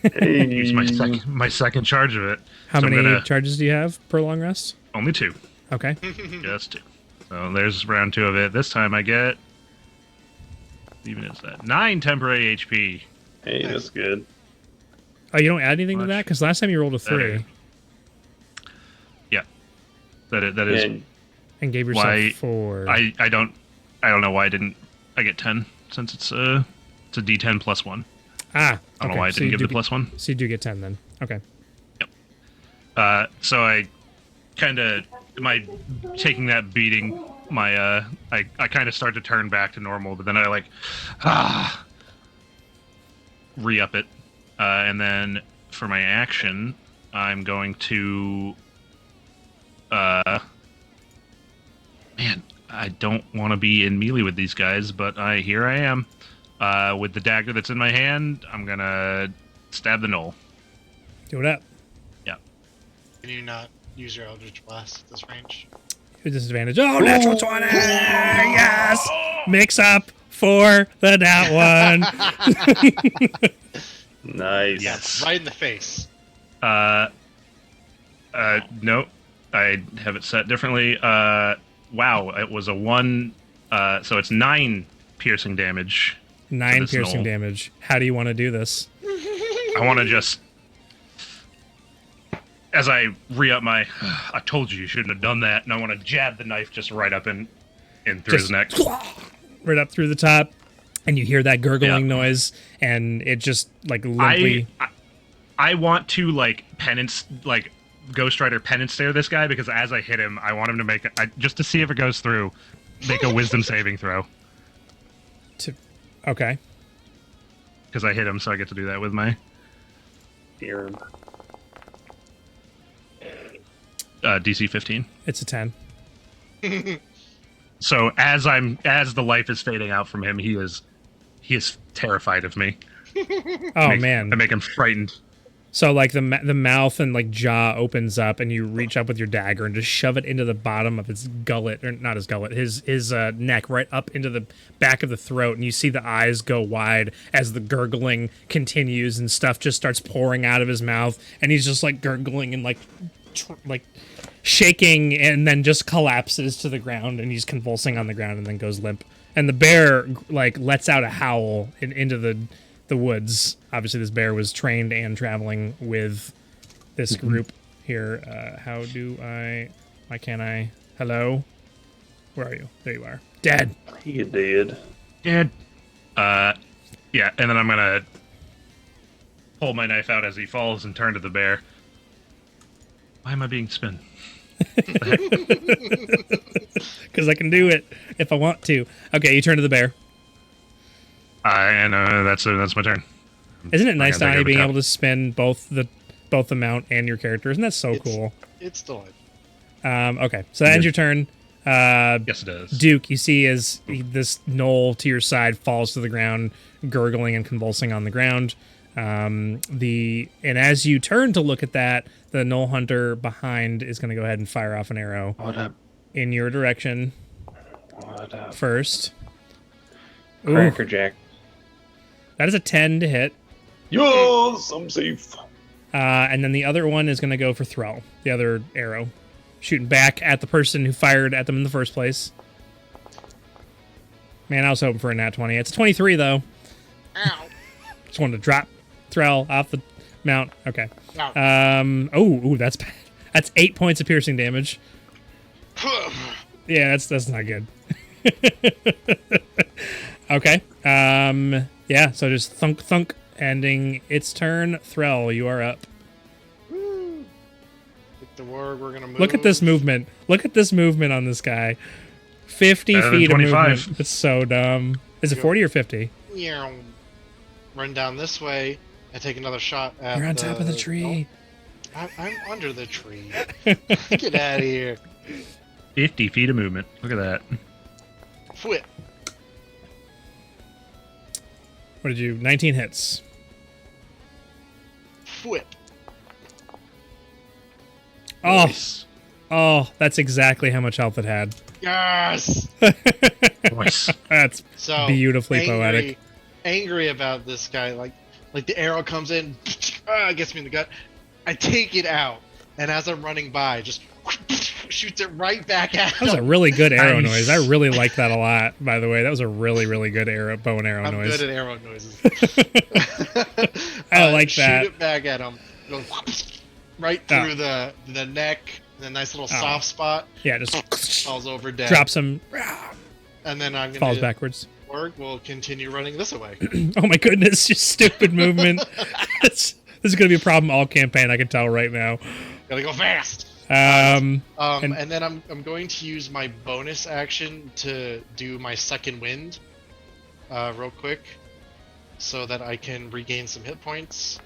Hey. Use my second charge of it. How So I'm many gonna- charges do you have per long rest? Only 2. Okay. Just 2. So there's round 2 of it. This time I get, even is that 9 temporary HP. Hey, that's good. Oh, you don't add anything to Much that? Because last time you rolled a 3 better. Yeah, that is. And and gave yourself Why- 4. I don't know why I get 10 since it's a D10 plus 1. Ah, I don't know why I didn't give the plus 1. So you do get 10 then. Okay. So I kind of taking that beating. I kind of start to turn back to normal, but then I re-up it, and then for my action, I'm going to. Man, I don't want to be in melee with these guys, but here I am. With the dagger that's in my hand, I'm gonna stab the knoll. Do it up. Can you not use your Eldritch Blast at this range? With disadvantage. Oh, natural 20! Yes! Mix up for the nat 1. nice. Yes. Right in the face. Nope. I have it set differently. Wow, it was a 1. So it's 9 piercing damage. 9 this piercing knoll. damage. How do you want to do this? I want to just, as I re-up my, I told you shouldn't have done that, and I want to jab the knife just right up in through his neck. Right up through the top, and you hear that gurgling Yeah. noise, and it just like limply. I want to Ghost Rider penance stare this guy, because as I hit him, I want him to make just to see if it goes through, make a wisdom saving throw. Okay. Because I hit him, so I get to do that with my Hear him. DC 15. It's a 10. So as the life is fading out from him, he is terrified of me. Oh man. I make him frightened. So like the mouth and like jaw opens up, and you reach up with your dagger and just shove it into the bottom of his gullet, or not his gullet, his neck, right up into the back of the throat, and you see the eyes go wide as the gurgling continues, and stuff just starts pouring out of his mouth, and he's just like gurgling and like shaking, and then just collapses to the ground, and he's convulsing on the ground, and then goes limp. And the bear like lets out a howl into the woods. Obviously, this bear was trained and traveling with this group here. Why can't I? Hello? Where are you? There you are. Dead. He did. Dead. Yeah, and then I'm gonna pull my knife out as he falls and turn to the bear. Why am I being spun? Because I can do it if I want to. Okay, you turn to the bear. And that's my turn. Isn't it nice, gonna take Donnie, it being over able to spin both the mount and your character? Isn't that so cool? It's delightful. Okay, so that ends your turn. Yes, it does. Duke, you see as this knoll to your side falls to the ground, gurgling and convulsing on the ground. And as you turn to look at that, the knoll hunter behind is going to go ahead and fire off an arrow What up? in your direction What up? first. Ooh, Cracker Jack. that is a 10 to hit. Yes, I'm safe. And then the other one is going to go for Thrall, the other arrow, shooting back at the person who fired at them in the first place. Man, I was hoping for a nat 20. It's a 23, though. Ow. Just wanted to drop Thrall off the mount. Okay. Ow. Oh, that's bad. That's 8 points of piercing damage. Yeah, that's not good. Okay. Yeah, so just thunk, ending its turn. Thrall, you are up. Woo. the warg. We're gonna move. Look at this movement. Look at this movement on this guy. 50 Better than feet of 25. movement. It's so dumb. Is it 40 or 50? Meow. Run down this way and take another shot at. You're on top of the tree. Oh, I'm under the tree. Get out of here. 50 feet of movement. Look at that. Whip. What did you? 19 hits. Whip. Oh, Nice. oh, that's exactly how much health it had. Yes. Nice. That's So beautifully poetic. Angry about this guy, like the arrow comes in, gets me in the gut. I take it out, and as I'm running by, just shoots it right back at That was a him. really good arrow Nice. noise. I really liked that a lot, by the way. That was a really, really good bow and arrow I'm noise. good at arrow noises. I like that. Shoot it back at him, go right Oh. through the neck, the nice little soft spot. Yeah, just Falls over dead. drops him, And then I'm falls gonna backwards. work. We'll continue running this away. Oh my goodness, just stupid movement. This is going to be a problem all campaign, I can tell right now. Gotta go fast. And- And then I'm going to use my bonus action to do my second wind, real quick, so that I can regain some hit points.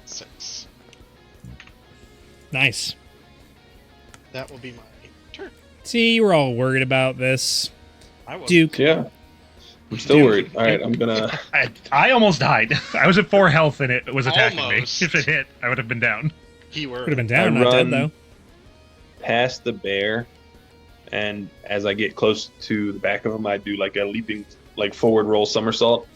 6. Nice. That will be my turn. See, you were all worried about this. I will. Duke. Yeah. I'm still worried. All right, I'm gonna. I almost died. I was at 4 health and it was attacking Almost. me. If it hit, I would have been down. Keyword. Would have been down, I not dead, run- though. Past the bear, and as I get close to the back of him, I do like a leaping, like forward roll somersault.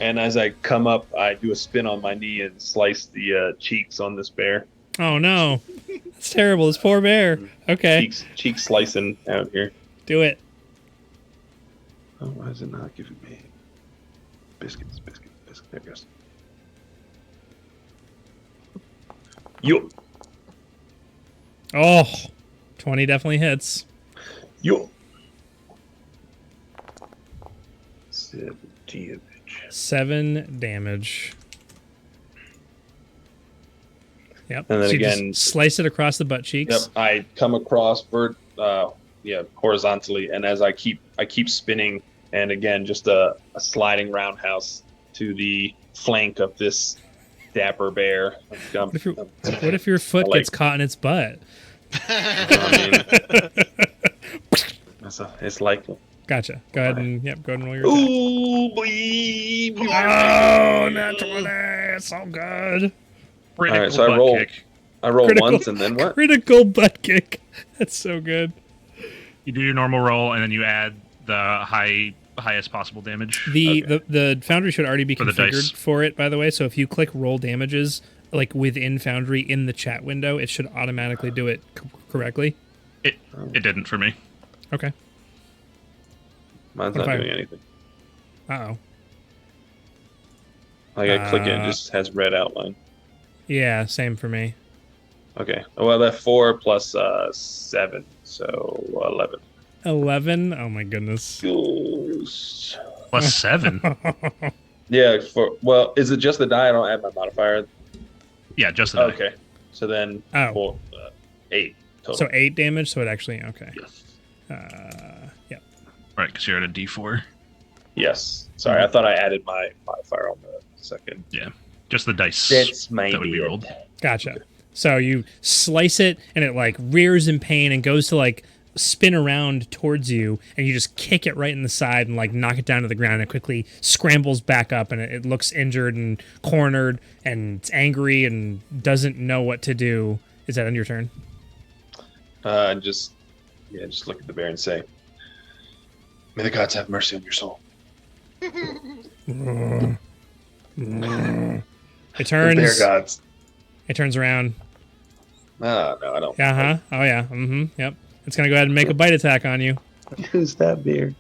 And as I come up, I do a spin on my knee and slice the cheeks on this bear. Oh, no. That's terrible. This poor bear. Okay, Cheeks slicing out here. do it. Oh, why is it not giving me biscuits? There it goes. Yo, Oh, 20 definitely hits. yo. 7 damage. 7 damage. Yep. And then so you again- just slice it across the butt cheeks. Yep, I come across horizontally, and as I keep spinning, and again just a sliding roundhouse to the flank of this dapper bear. What if your foot like- gets caught in its butt? It's likely. Gotcha. Go ahead and go ahead and roll your attack. Ooh, boy. Oh, not 20. It's so good. Critical so I butt roll. kick. I roll Critical- once, and then what? Critical butt kick. That's so good. You do your normal roll and then you add the highest possible damage. The Foundry should already be For the dice. configured for it, by the way. So if you click roll damages, like within Foundry in the chat window, it should automatically do it correctly. It didn't for me. Okay. Mine's What not if I- doing anything. Uh-oh. Like I click it, it just has red outline. Yeah, same for me. Okay. Well, that 4 plus 7, so 11. 11? Oh my goodness. Goose. Plus 7. Yeah. Is it just the die? I don't add my modifier. Yeah, just the die. Okay. So then Oh. 8 total. So 8 damage, so it actually, okay. Yes. Yeah. Right, because you're at a D4. Yes. Sorry, I thought I added my modifier on the second. Yeah, just the dice That's my that would be bad. rolled. Gotcha. So you slice it, and it like rears in pain and goes to like spin around towards you, and you just kick it right in the side and like knock it down to the ground. And it quickly scrambles back up, and it looks injured and cornered, and it's angry and doesn't know what to do. Is that on your turn? Just look at the bear and say, "May the gods have mercy on your soul." It The turns. bear gods. It turns around. No, I don't. Uh huh. Oh yeah. Yep. It's gonna go ahead and make a bite attack on you. Who's that bear?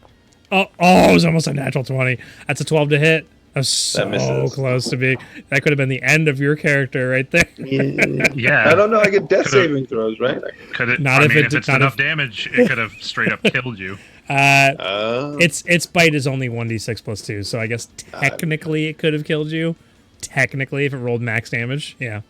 Oh, it was almost a natural 20. That's a 12 to hit. That was so misses. close to be. That could have been the end of your character right there. Yeah. I don't know. I get death Could've- saving throws, right? Could it? Not I if mean, it if did- it's not enough if- damage, it could have straight up killed you. Its bite is only 1d6 plus 2, so I guess technically it could have killed you. Technically, if it rolled max damage, yeah.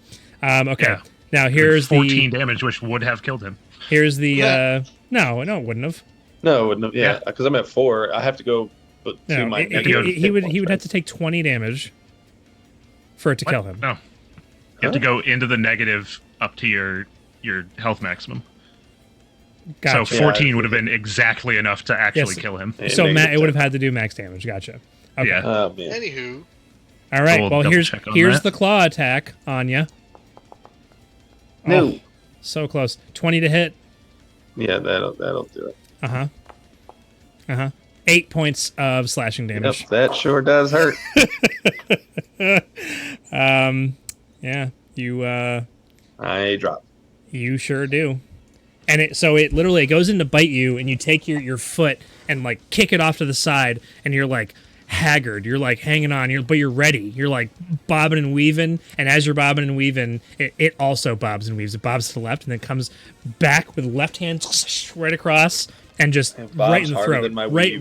Okay. Yeah. Now here's 14 damage, which would have killed him. Here's the no, it wouldn't have. No, it wouldn't have, yeah, because I'm at 4. I have to go to No, my he would have to take 20 damage for it to kill him. No, you have to go into the negative up to your health maximum. Gotcha. So 14 would have been exactly enough to actually kill him. So it would have had to do max damage. Gotcha. Okay. Yeah. Anywho. All right. So well, here's that. the claw attack on you. No. Oh, so close. 20 to hit. Yeah, that'll do it. 8 points of slashing damage. Yep, that sure does hurt. Yeah. You I drop. You sure do. And it literally goes in to bite you, and you take your foot and like kick it off to the side, and you're like haggard. You're like hanging on. But you're ready. You're like bobbing and weaving, and as you're bobbing and weaving, it also bobs and weaves. It bobs to the left, and then comes back with left hand right across, and just right in the throat.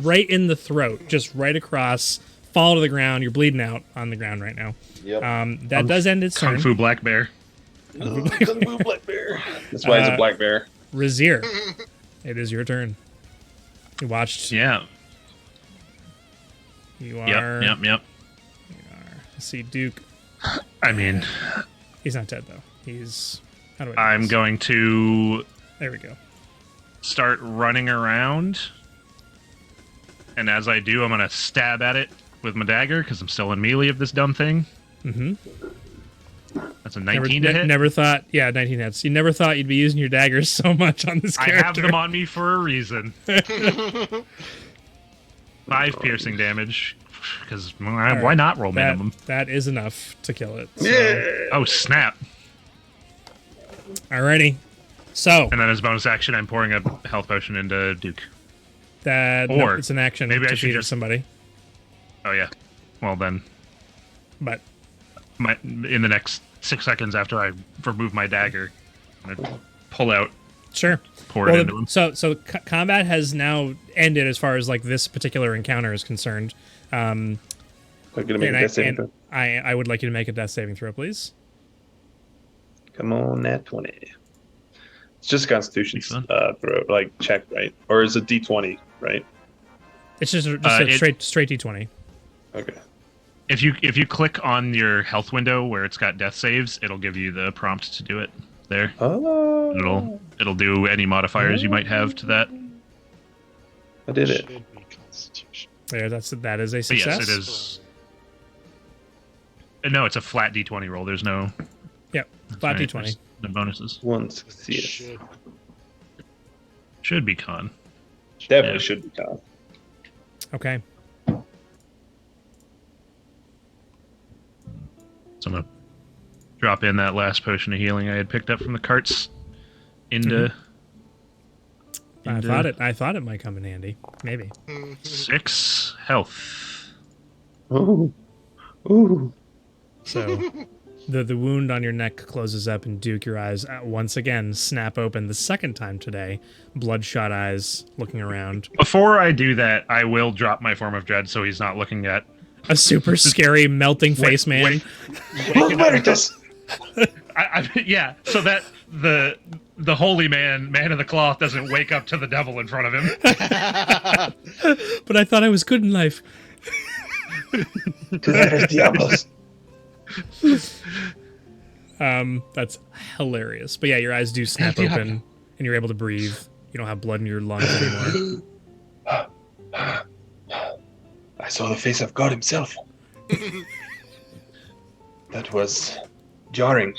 Right in the throat, just right across. Fall to the ground. You're bleeding out on the ground right now. Yep. That does end its turn. Kung Fu Black Bear. Kung Fu Black Bear. That's why he's a black bear. Razir, it is your turn. You watched. Yeah. You are. Yep. Let's see, Duke. I mean, he's not dead though. He's. How do I? I'm going to. There we go. Start running around, and as I do, I'm going to stab at it with my dagger because I'm still in melee of this dumb thing. Mm-hmm. That's a 19 to hit. Never thought. Yeah, 19 hits. You never thought you'd be using your daggers so much on this character. I have them on me for a reason. 5 piercing damage, because why not roll minimum? That is enough to kill it. So. Yeah. Oh, snap. Alrighty. So. And then as bonus action, I'm pouring a health potion into Duke. It's an action. Maybe to I should just somebody. Oh, yeah. Well, then. But. In the next 6 seconds after I remove my dagger, I'm going to pull out. Sure. Pour it into him. So combat has now ended as far as like this particular encounter is concerned. I'm gonna make a death saving throw. I would like you to make a death saving throw, please. Come on, nat 20. It's just a Constitution throw, like check, right? Or is it D20, right? It's just a straight D20. Okay. If you click on your health window where it's got death saves, it'll give you the prompt to do it there. Oh. It'll do any modifiers you might have to that. I did it. Should be Constitution. Yeah, that is a But success. yes, it is. No, it's a flat D20 roll. There's no. Yep, flat right, D20. No bonuses. One success. Should be con. Definitely should be con. Okay. So I'm gonna drop in that last potion of healing I had picked up from the carts into. I thought it might come in handy. Maybe. 6 health. Ooh. Ooh. So the wound on your neck closes up, and Duke, your eyes once again snap open the second time today. Bloodshot eyes looking around. Before I do that, I will drop my form of dread so he's not looking at a super scary melting face man. Yeah, so that the holy man of the cloth doesn't wake up to the devil in front of him. But I thought I was good in life. That's hilarious. But yeah, your eyes do snap open, and you're able to breathe. You don't have blood in your lungs anymore. I saw the face of God himself. That was jarring.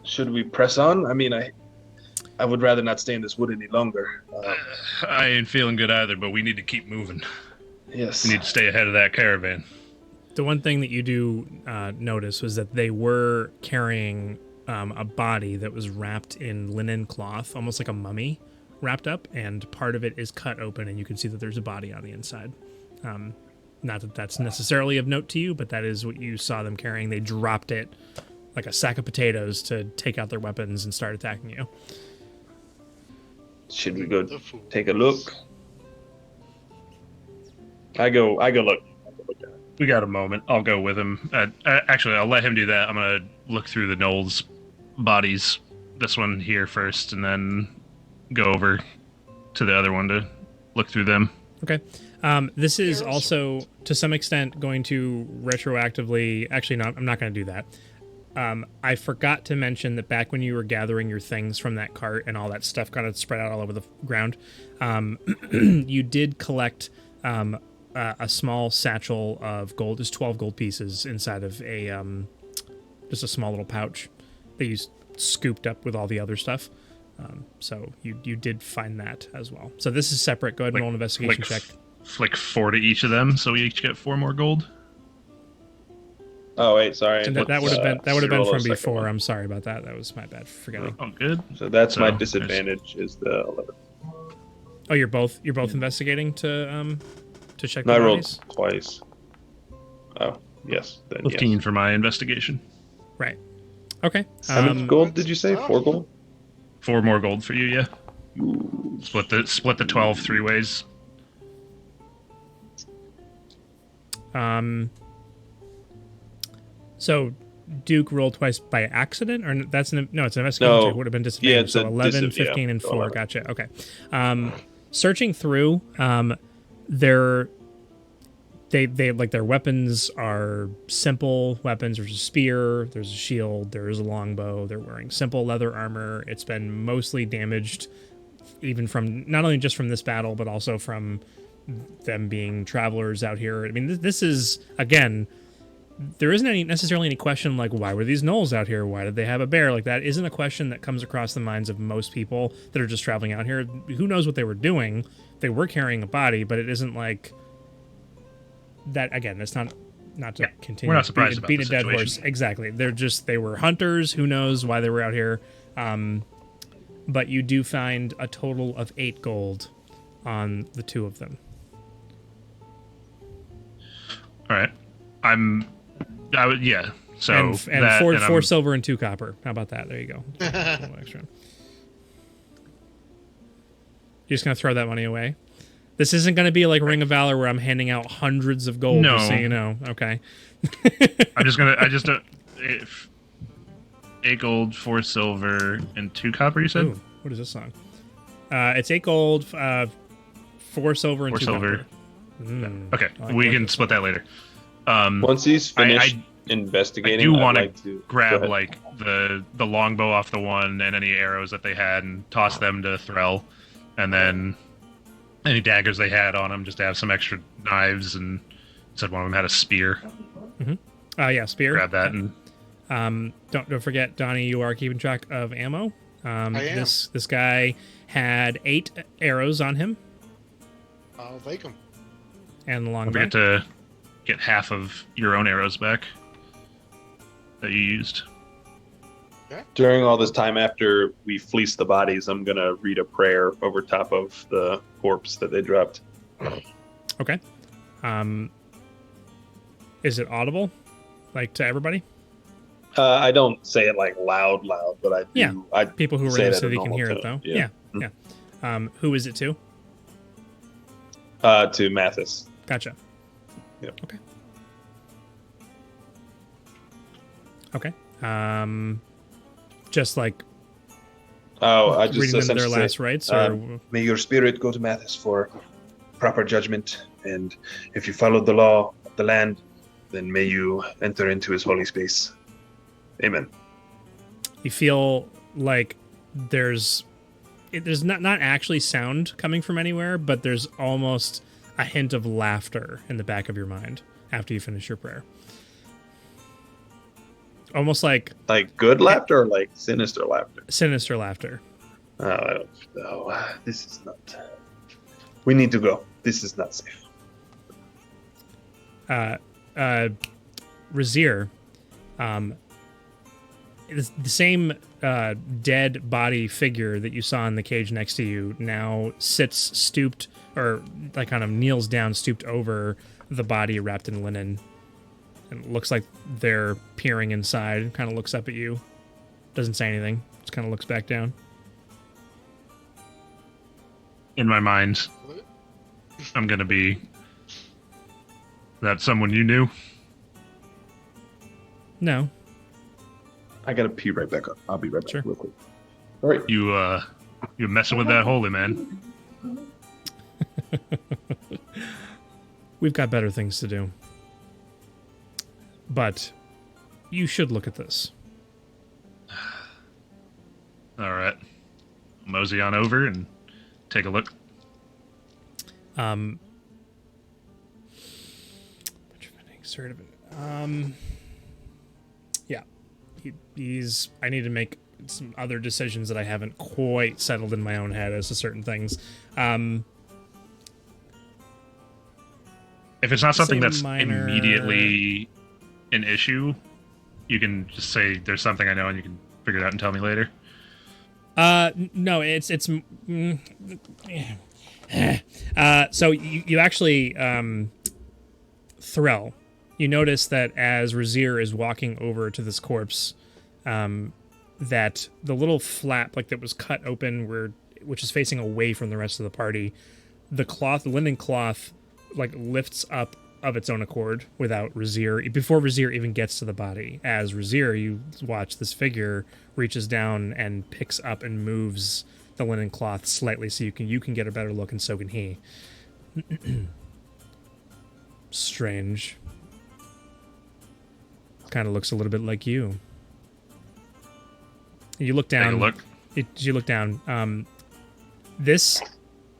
Should we press on? I mean, I would rather not stay in this wood any longer. I ain't feeling good either, but we need to keep moving. Yes. We need to stay ahead of that caravan. The one thing that you do notice was that they were carrying a body that was wrapped in linen cloth, almost like a mummy wrapped up, and part of it is cut open, and you can see that there's a body on the inside. Not that that's necessarily of note to you, but that is what you saw them carrying. They dropped it like a sack of potatoes to take out their weapons and start attacking you. Should we go take a look? I go look. We got a moment. I'll go with him. Actually, I'll let him do that. I'm gonna look through the gnolls' bodies. This one here first, and then go over to the other one to look through them. Okay. This is also, to some extent, going to retroactively... Actually, no, I'm not going to do that. I forgot to mention that back when you were gathering your things from that cart and all that stuff kind of spread out all over the ground, you did collect a small satchel of gold. There's 12 gold pieces inside of a just a small little pouch that you scooped up with all the other stuff. So you did find that as well. So this is separate. Go ahead and roll an investigation check. Flick 4 to each of them, so we each get 4 more gold. Oh wait, sorry. And that would have been from before. I'm sorry about that. That was my bad for forgetting. Oh, good. So that's my disadvantage is the 11. Oh, you're both investigating to check No, the I rolled bodies? twice. Oh, yes. Then 15 yes. for my investigation. Right. Okay. How much gold did you say? 4 gold? 4 more gold for you, yeah. Ooh. Split the 12 3 ways. So Duke rolled twice by accident, or it's an investigation check. Would have been disadvantage. Yeah, it's so a 11, 15, and 4. 11. Gotcha. Okay. Searching through, their weapons are simple weapons. There's a spear, there's a shield, there's a longbow. They're wearing simple leather armor. It's been mostly damaged, even from not only just from this battle, but also from them being travelers out here. I mean, this is, again, there isn't necessarily any question like, why were these gnolls out here? Why did they have a bear? Like, that isn't a question that comes across the minds of most people that are just traveling out here. Who knows what they were doing? They were carrying a body, but it isn't like that. Again, that's not to continue. We're not surprised about beat the a dead horse. situation. Exactly. They were hunters. Who knows why they were out here? But you do find a total of 8 gold on the 2 of them. All right. Yeah. So and that, 4 silver and 2 copper. How about that? There you go. A little extra. You're just gonna throw that money away? This isn't gonna be like Ring of Valor where I'm handing out hundreds of gold. No. Just so you know. Okay. If 8 gold, 4 silver, and 2 copper. You said. Ooh, what is this song? It's 8 gold, 4 silver, and 4 2 silver. copper. Okay, I like we that. can split that later. Once he's finished I investigating, do I'd want like to go grab ahead. like the longbow off the one and any arrows that they had and toss them to Threll, and then any daggers they had on them just to have some extra knives, and said one of them had a spear. Yeah, spear. Grab that and Don't forget, Donnie, you are keeping track of ammo. I am. This guy had 8 arrows on him I'll take them. and the don't longbow. forget to get half of your own arrows back that you used. During all this time after we fleece the bodies, I'm going to read a prayer over top of the corpse that they dropped. Okay. Is it audible, like to everybody? I don't say it like loud, but I do. Yeah. I People who are say in it the at a city can normal hear it, tone. though. Yeah. Who is it to? To Mathis. Gotcha. Yep. Okay. Just like I just reading them their essentially last say, rites, or may your spirit go to Mathis for proper judgment, and if you followed the law of the land, then may you enter into his holy space. Amen. you feel like there's not actually sound coming from anywhere, but there's almost a hint of laughter in the back of your mind after you finish your prayer. Almost like good laughter or like sinister laughter? sinister laughter. Oh, I don't know. This is not. We need to go. This is not safe. Razir, it's the same dead body figure that you saw in the cage next to you now sits stooped, or like kind of kneels down, stooped over the body wrapped in linen. And it looks like they're peering inside, kind of looks up at you. Doesn't say anything, just kind of looks back down. In my mind, I'm gonna be that someone you knew? No. I gotta pee right back up. I'll be right back Sure. real quick. All right. You're messing with that holy man. We've got better things to do. But you should look at this. All right. Mosey on over and take a look. Yeah. He's. I need to make some other decisions that I haven't quite settled in my own head as to certain things. If it's not something say that's minor- immediately an issue, you can just say there's something I know and you can figure it out and tell me later. No, it's so you actually Threll, you notice that as Razir is walking over to this corpse, that the little flap like that was cut open which is facing away from the rest of the party, the linen cloth like lifts up of its own accord without Razir, before Razir even gets to the body. As Razir, you watch this figure reaches down and picks up and moves the linen cloth slightly so you can get a better look, and so can he. Strange. Kind of looks a little bit like you. You look down. Take a look. You look down. This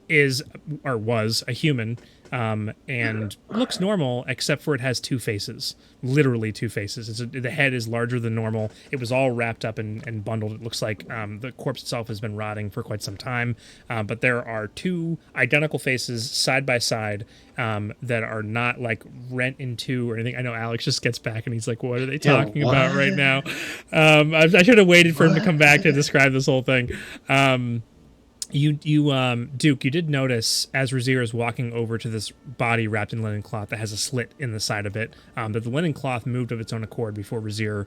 is or was a human. And looks normal, except for it has two faces. Literally two faces. The head is larger than normal. It was all wrapped up and bundled. It looks like the corpse itself has been rotting for quite some time. But there are two identical faces side by side that are not like rent in two or anything. I know Alex just gets back and he's like, what are they talking about right now? I should have waited for him to come back to describe this whole thing. Duke, you did notice as Razir is walking over to this body wrapped in linen cloth that has a slit in the side of it, that the linen cloth moved of its own accord before Razir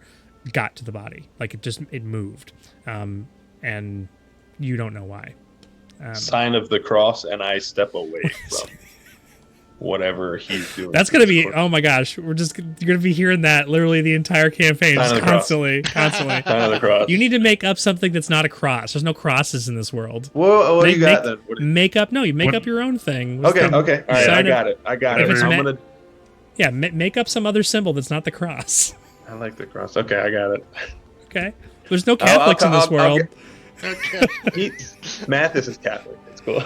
got to the body. Like it moved. And you don't know why. Sign of the cross, and I step away from whatever he's doing. That's going to be, oh my gosh, you're going to be hearing that literally the entire campaign, just constantly. Sign of the cross. You need to make up something that's not a cross. There's no crosses in this world. Whoa, what do you got then? Make up your own thing. Okay, all right, I got it. Yeah, make up some other symbol that's not the cross. I like the cross. Okay, I got it. Okay. There's no Catholics in this world. Mathis is Catholic. It's cool.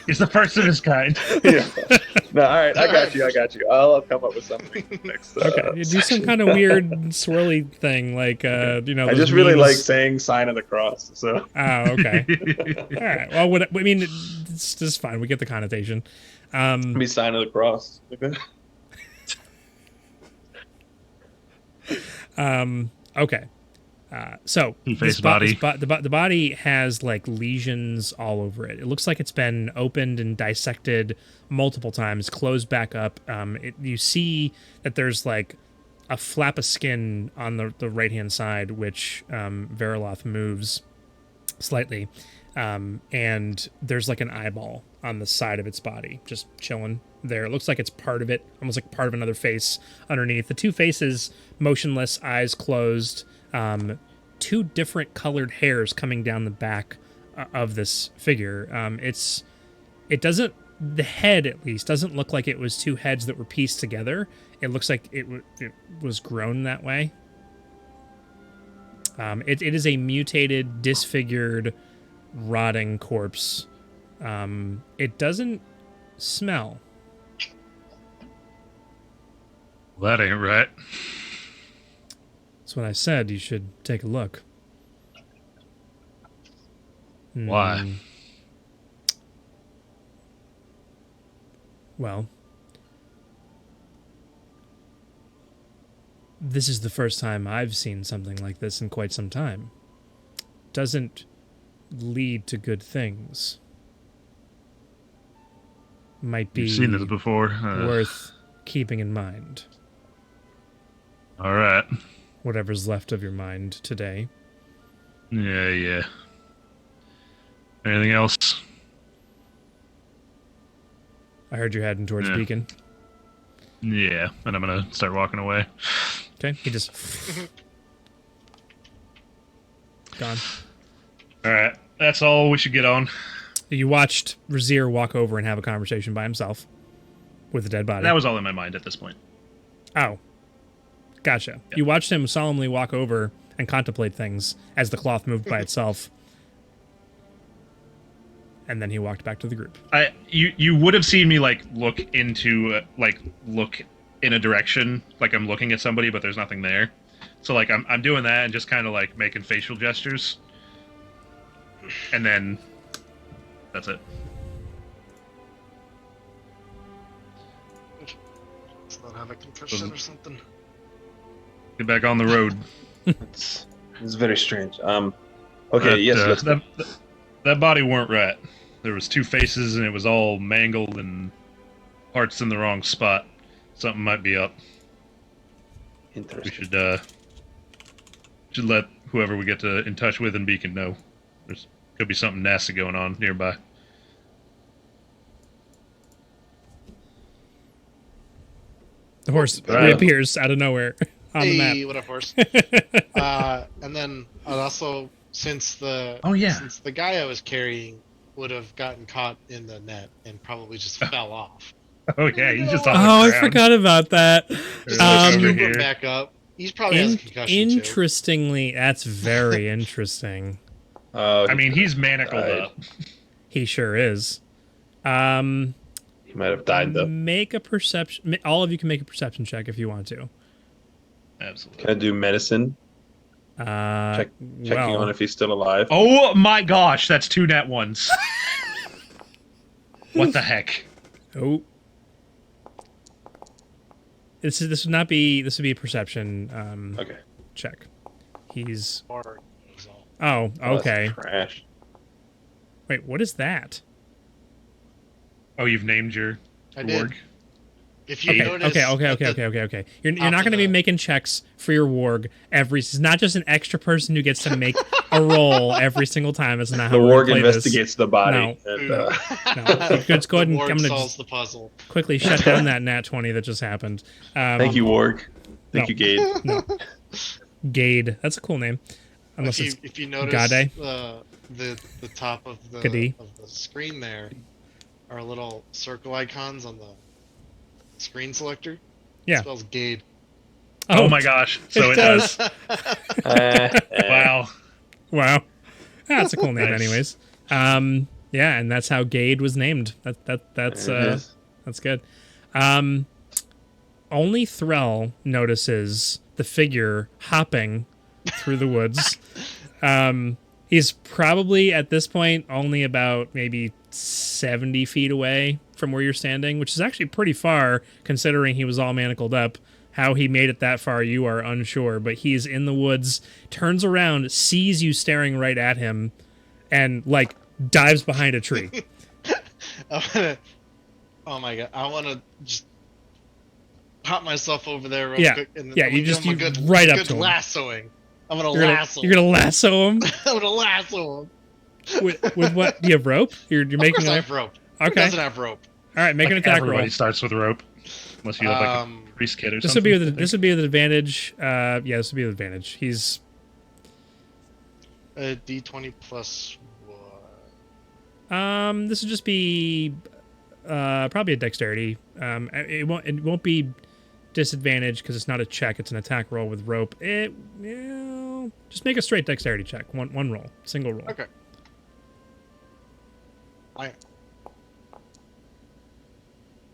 He's the first of his kind. Yeah. No, all right, I got you. I'll come up with something next. Okay, you do some kind of weird swirly thing, like I just really like saying "sign of the cross." So. Oh, okay. All right. Well, I mean, it's just fine. We get the connotation. Be sign of the cross. Okay. So the body has like lesions all over it. It looks like it's been opened and dissected multiple times, closed back up. You see that there's like a flap of skin on the right hand side, which Veriloth moves slightly, and there's like an eyeball on the side of its body, just chilling there. It looks like it's part of it, almost like part of another face underneath. The two faces, motionless, eyes closed. Two different colored hairs coming down the back of this figure. The head at least doesn't look like it was two heads that were pieced together. It looks like it was grown that way. It is a mutated, disfigured, rotting corpse. It doesn't smell. Well, that ain't right. That's what I said. You should take a look. Why? Well, this is the first time I've seen something like this in quite some time. Doesn't lead to good things. Might be You've seen this before. worth keeping in mind. All right. Whatever's left of your mind today. Yeah. Anything else? I heard you're heading towards Beacon. Yeah, and I'm gonna start walking away. Okay, he just gone. All right, that's all we should get on. You watched Razir walk over and have a conversation by himself with a dead body. That was all in my mind at this point. Oh, gotcha. Yep. You watched him solemnly walk over and contemplate things as the cloth moved by itself. And then he walked back to the group. You would have seen me like look into look in a direction like I'm looking at somebody, but there's nothing there. So like I'm doing that and just kind of like making facial gestures, and then that's it. Let's not have a concussion or something. Get back on the road. It's very strange. Okay, yes. That body weren't right. There was two faces and it was all mangled and parts in the wrong spot. Something might be up. We Interesting. should let whoever we get in touch with in Beacon know. There's could be something nasty going on nearby. The horse Right. reappears out of nowhere on the Hey, map. what up, horse? And then also, since the guy I was carrying would have gotten caught in the net and probably just fell off. Oh yeah, he's just on the Oh, I ground. forgot about that. Just over scoop here. him back up. He's probably has a concussion too. Interestingly, that's very interesting. I mean, he's manacled died. up. He sure is. He might have died though. Make a perception. All of you can make a perception check if you want to. Absolutely. Can I do medicine? Checking well, on if he's still alive. Oh my gosh, that's two nat ones. What the heck? oh, this would be a perception Okay. check. He's Or he's all- oh Oh, that's okay. trash. Wait, what is that? Oh, you've named your I did. org? If you Okay, notice, okay. You're top not of going to be the- making checks for your warg it's not just an extra person who gets to make a roll every single time. It's not how The we're warg gonna play investigates the body. No. And, No, let's go ahead and The I'm Ward gonna solves just the puzzle. quickly shut down that nat 20 that just happened. thank you, warg. Thank no. you, Gade. No. Gade. That's a cool name. Unless it's If you notice Gade. the top of the Gade. screen there are little circle icons on the screen selector. Yeah. It spells Gade. Oh my gosh. So it does. Wow. Wow. That's a cool name Nice. anyways. Yeah, and that's how Gade was named. That's good. Only Thrall notices the figure hopping through the woods. He's probably at this point only about maybe 70 feet away from where you're standing, which is actually pretty far considering he was all manacled up. How he made it that far, you are unsure, but he's in the woods, turns around, sees you staring right at him, and like dives behind a tree. Oh my god! I want to just pop myself over there real Yeah. quick. And Yeah, I'm you gonna just- give him a you good, right up good to him. lassoing. I'm gonna You're lasso. gonna lasso him I'm gonna lasso him. with what? Do you have rope? You're Of making course I a have rope. Who okay. doesn't have rope? All right, make an attack Everybody roll. starts with rope. Unless you have like a priest kid or This something. would be this would be with advantage. Yeah, this would be with advantage. He's A D20 plus what? this would just be probably a dexterity. It won't be disadvantage because it's not a check. It's an attack roll with rope. Just make a straight dexterity check. One roll, single roll. Okay.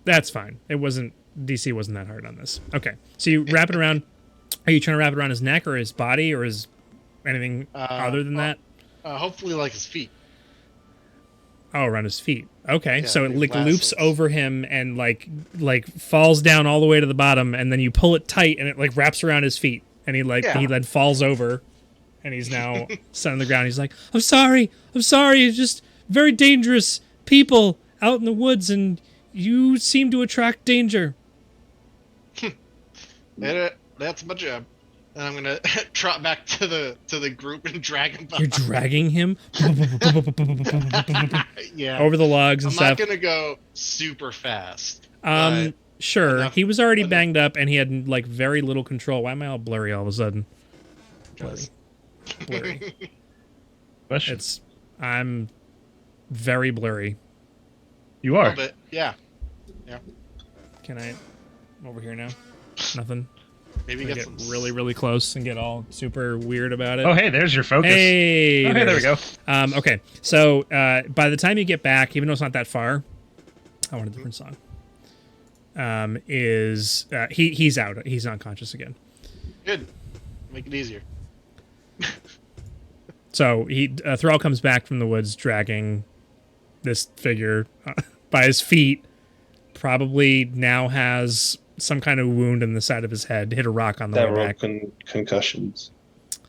That's fine. DC wasn't that hard on this. Okay, so you wrap it around. Are you trying to wrap it around his neck or his body or his anything other than that? Hopefully, like his feet. Oh, around his feet. Okay, Yeah, so it these like loops lassos. over him and like falls down all the way to the bottom, and then you pull it tight, and it like wraps around his feet, and he then falls over, and he's now set on the ground. He's like, I'm sorry. It's just very dangerous people out in the woods, and you seem to attract danger. That's my job. And I'm gonna trot back to the group and drag him. You're dragging him Yeah. over the logs and I'm stuff. not gonna go super fast. but Sure, enough- he was already enough- banged up, and he had like very little control. Why am I all blurry all of a sudden? Because- Blurry. Question. I'm very blurry. You A are. little bit, yeah. Can I over here now? Nothing. Maybe Can I get get some really, really close and get all super weird about it. Oh, hey, there's your focus. Hey, Oh, hey, there we go. Okay, so by the time you get back, even though it's not that far, I want a different song. He's out? He's unconscious again. Good. Make it easier. So Thrall comes back from the woods dragging this figure by his feet. Probably now has some kind of wound in the side of his head. Hit a rock on the way Several back. concussions.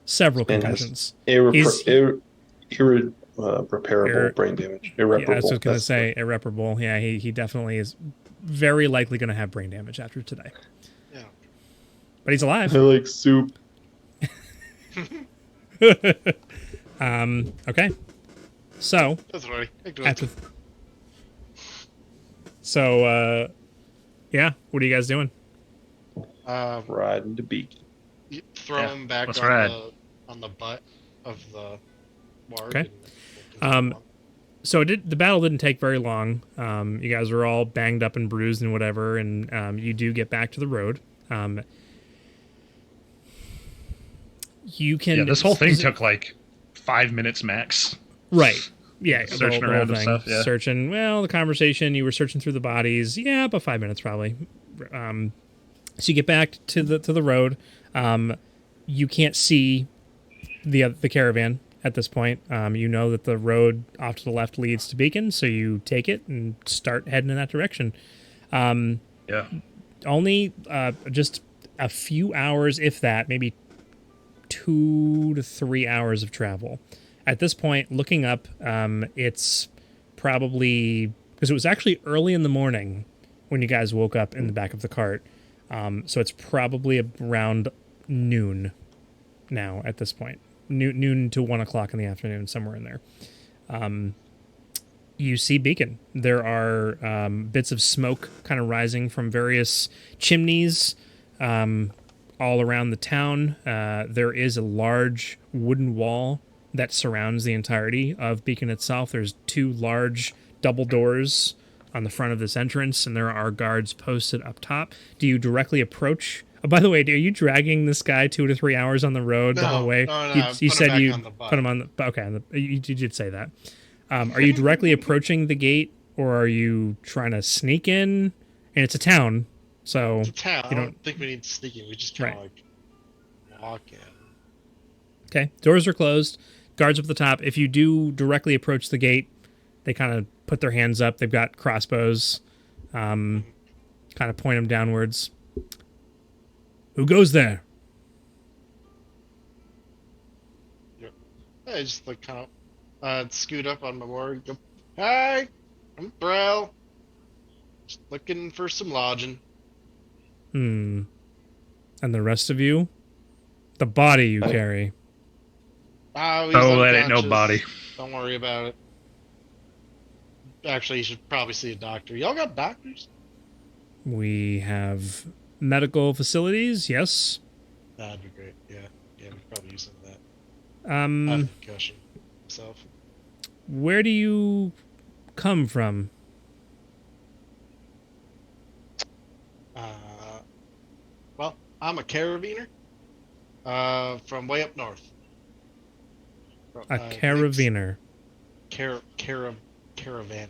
Several And concussions. Irreparable Irre- brain damage. Yeah, Irreparable. I was going to that's say irreparable. Yeah, he definitely is very likely going to have brain damage after today. Yeah. But he's alive. I like soup. Okay. So That's right. after, yeah. What are you guys doing? Riding to beacon. You throw Yeah, him back let's on ride. the butt of the warg. Okay. and- So the battle didn't take very long. You guys were all banged up and bruised and whatever, and you do get back to the road. You can. Yeah, this whole thing took like 5 minutes max. Right. Yeah, Searching the whole around and thing. stuff, yeah. Searching. Well, the conversation. You were searching through the bodies. Yeah, about 5 minutes probably. So you get back to the road. You can't see the caravan at this point. You know that the road off to the left leads to Beacon, so you take it and start heading in that direction. Yeah. Only just a few hours, if that, maybe 2 to 3 hours of travel. At this point, looking up, it's probably because it was actually early in the morning when you guys woke up in the back of the cart. So it's probably around noon now at this point. Noon to 1 o'clock in the afternoon, somewhere in there. You see Beacon. There are bits of smoke kind of rising from various chimneys all around the town. There is a large wooden wall that surrounds the entirety of Beacon itself. There's 2 large double doors on the front of this entrance, and there are guards posted up top. Do you directly approach? Oh, by the way, are you dragging this guy 2 to 3 hours on the road the whole way? No, You put him said back you on the butt. put him on the. Okay, you did say that. Are you directly approaching the gate, or are you trying to sneak in? And it's a town, so It's a town. I you don't don't- think we need sneaking. We just kind of Right. like walk in. okay. Doors are closed. Guards up at the top. If you do directly approach the gate, they kind of put their hands up. They've got crossbows, kind of point them downwards. Who goes there? I just like kind of scoot up on my board. Go, hi, I'm Brel. Just looking for some lodging. And the rest of you? The body you Hey. carry. Oh, Oh, that ain't no body. Don't worry about it. Actually, you should probably see a doctor. Y'all got doctors? We have medical facilities, yes. That'd be great. Yeah, we could probably use some of that. I Um, have a concussion myself. where do you come from? Well, I'm a carabiner. From way up north. A caraviner. Caravan.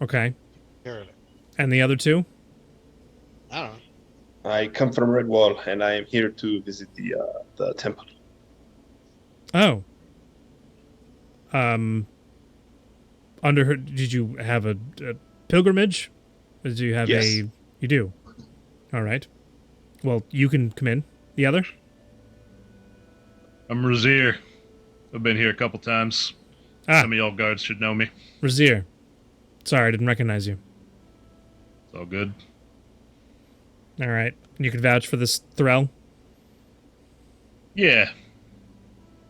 Okay. Caravan. And the other two? I don't know. I come from Redwall, and I am here to visit the temple. Oh. Did you have a pilgrimage? Did you have Yes. You do? All right. Well, you can come in. The other? I'm Razier. I've been here a couple times. Ah, Some of y'all guards should know me. Razier. Sorry, I didn't recognize you. It's all good. All right. You can vouch for this Threll? Yeah.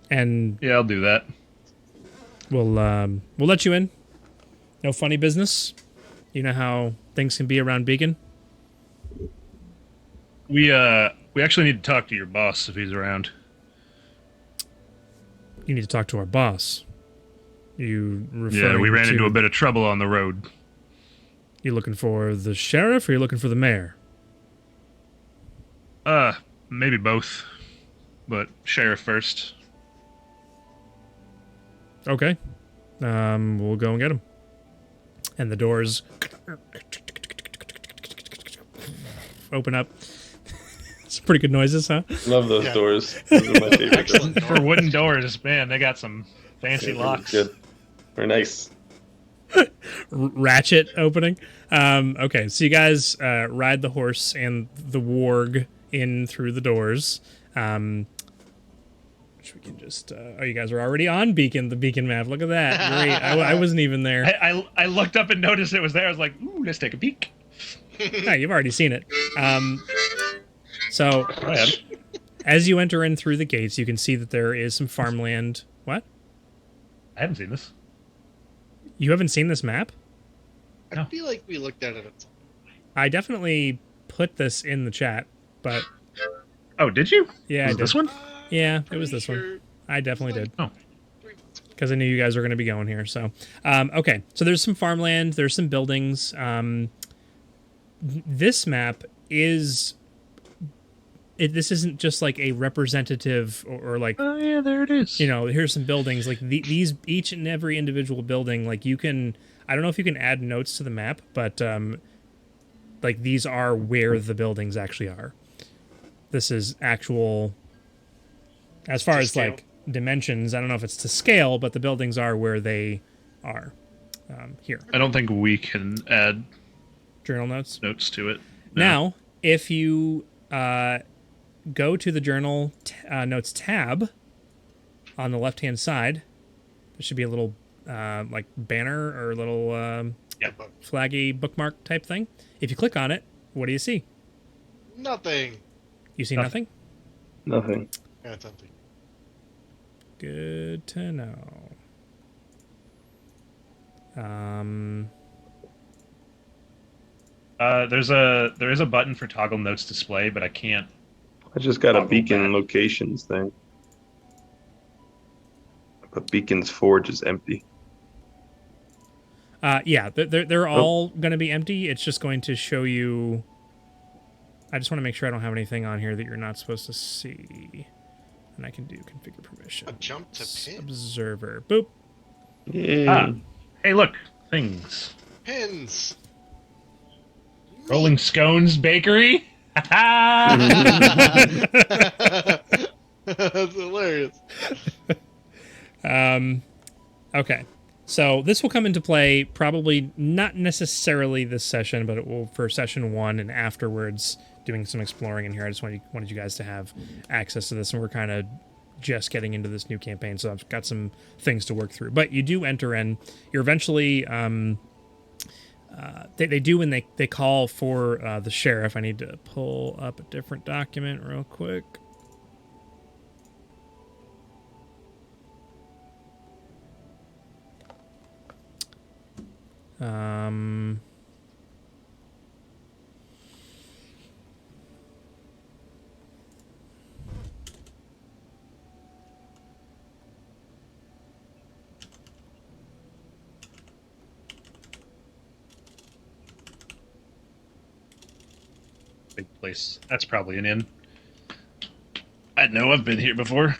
And Yeah, I'll do that. we'll let you in. No funny business. You know how things can be around Beacon? We actually need to talk to your boss if he's around. You need to talk to our boss. You referring Yeah, we ran to, into a bit of trouble on the road. You looking for the sheriff or you looking for the mayor? Maybe both. But sheriff first. Okay. We'll go and get him. And the doors open up. It's pretty good noises, huh? Love those Yeah. doors. Those are my favorite doors. Excellent. For wooden doors, man, they got some fancy Yeah, locks. Good. Very nice. Ratchet opening. Okay, so you guys ride the horse and the warg in through the doors. Which we can just... you guys are already on Beacon, the Beacon map. Look at that. Great. I wasn't even there. I looked up and noticed it was there. I was like, ooh, let's take a peek. Yeah, you've already seen it. So, Go ahead. as you enter in through the gates, you can see that there is some farmland. What? I haven't seen this. You haven't seen this map? I No. feel like we looked at it. I definitely put this in the chat, but Oh, did you? yeah, I Was it did. this one? Yeah, it was this one. I definitely did. Oh. Because I knew you guys were going to be going here. So, okay. So there's some farmland. There's some buildings. This map is... this isn't just like a representative or like... Oh, yeah, there it is. You know, here's some buildings. Like these, each and every individual building, like you can... I don't know if you can add notes to the map, but like these are where the buildings actually are. This is actual... As far as scale. like dimensions, I don't know if it's to scale, but the buildings are where they are. Here. I don't think we can add Journal notes. notes to it. Now, if you go to the journal notes tab on the left-hand side, there should be a little like banner or a little Yeah. flaggy bookmark type thing. If you click on it, what do you see? Nothing. You see nothing? Nothing. Yeah, it's empty. Good to know. There is a button for toggle notes display, but I can't. I just got a Toggle beacon back. locations thing. But Beacon's Forge is empty. Yeah, they're all going to be empty. It's just going to show you... I just want to make sure I don't have anything on here that you're not supposed to see. And I can do configure permission. A jump to pin. Observer. Boop. Yeah. Hey, look, things. Pins. Rolling Scones Bakery. That's hilarious. Okay. So this will come into play probably not necessarily this session, but it will for session 1 and afterwards doing some exploring in here. I just wanted you guys to have access to this, and we're kind of just getting into this new campaign, so I've got some things to work through. But you do enter in. You're eventually... they do when they call for the sheriff. I need to pull up a different document real quick. Big place. That's probably an inn. I know I've been here before.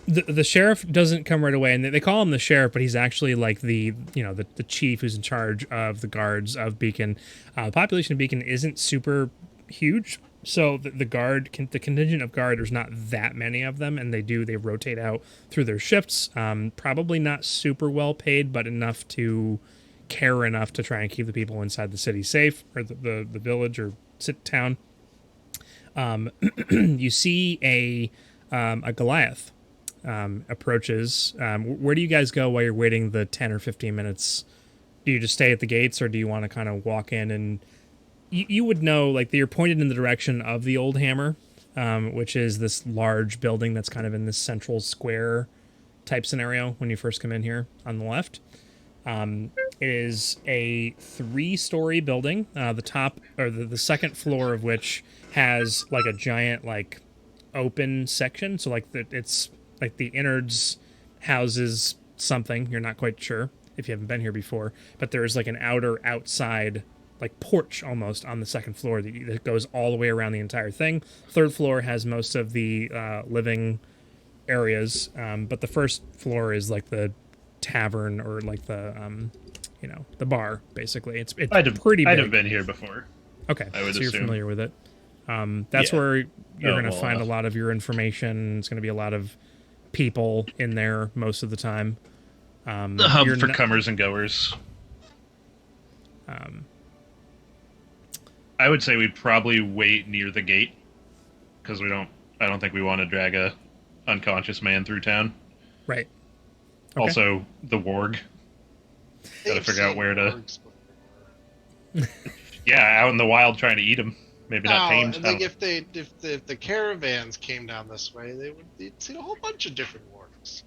The sheriff doesn't come right away, and they call him the sheriff, but he's actually like the chief who's in charge of the guards of Beacon. The population of Beacon isn't super huge, so the contingent of guard, there's not that many of them, and they rotate out through their shifts. Probably not super well paid, but enough to care enough to try and keep the people inside the city safe, or the village or town. You see a Goliath approaches. Where do you guys go while you're waiting the 10 or 15 minutes? Do you just stay at the gates, or do you want to kind of walk in? And you would know, like, you're pointed in the direction of the old hammer. which is this large building that's kind of in this central square type scenario when you first come in here on the left. It is a 3-story building. The top or the second floor of which has like a giant like open section. So like it's like the innards houses something. You're not quite sure if you haven't been here before, but there's like an outside like porch almost on the second floor that goes all the way around the entire thing. Third floor has most of the living areas, but the first floor is like the tavern or like the the bar basically. It's pretty big. I'd have been here before. Okay, I would so you're assume. familiar with it. That's where you're going to find a enough. lot of your information. It's going to be a lot of people in there most of the time. The hub for comers and goers. I would say we'd probably wait near the gate because I don't think we want to drag a unconscious man through town. Right. Okay. Also, the warg. Got to figure out where to. Yeah, out in the wild trying to eat them. Maybe not tamed. Like if the caravans came down this way, they'd see a whole bunch of different wargs.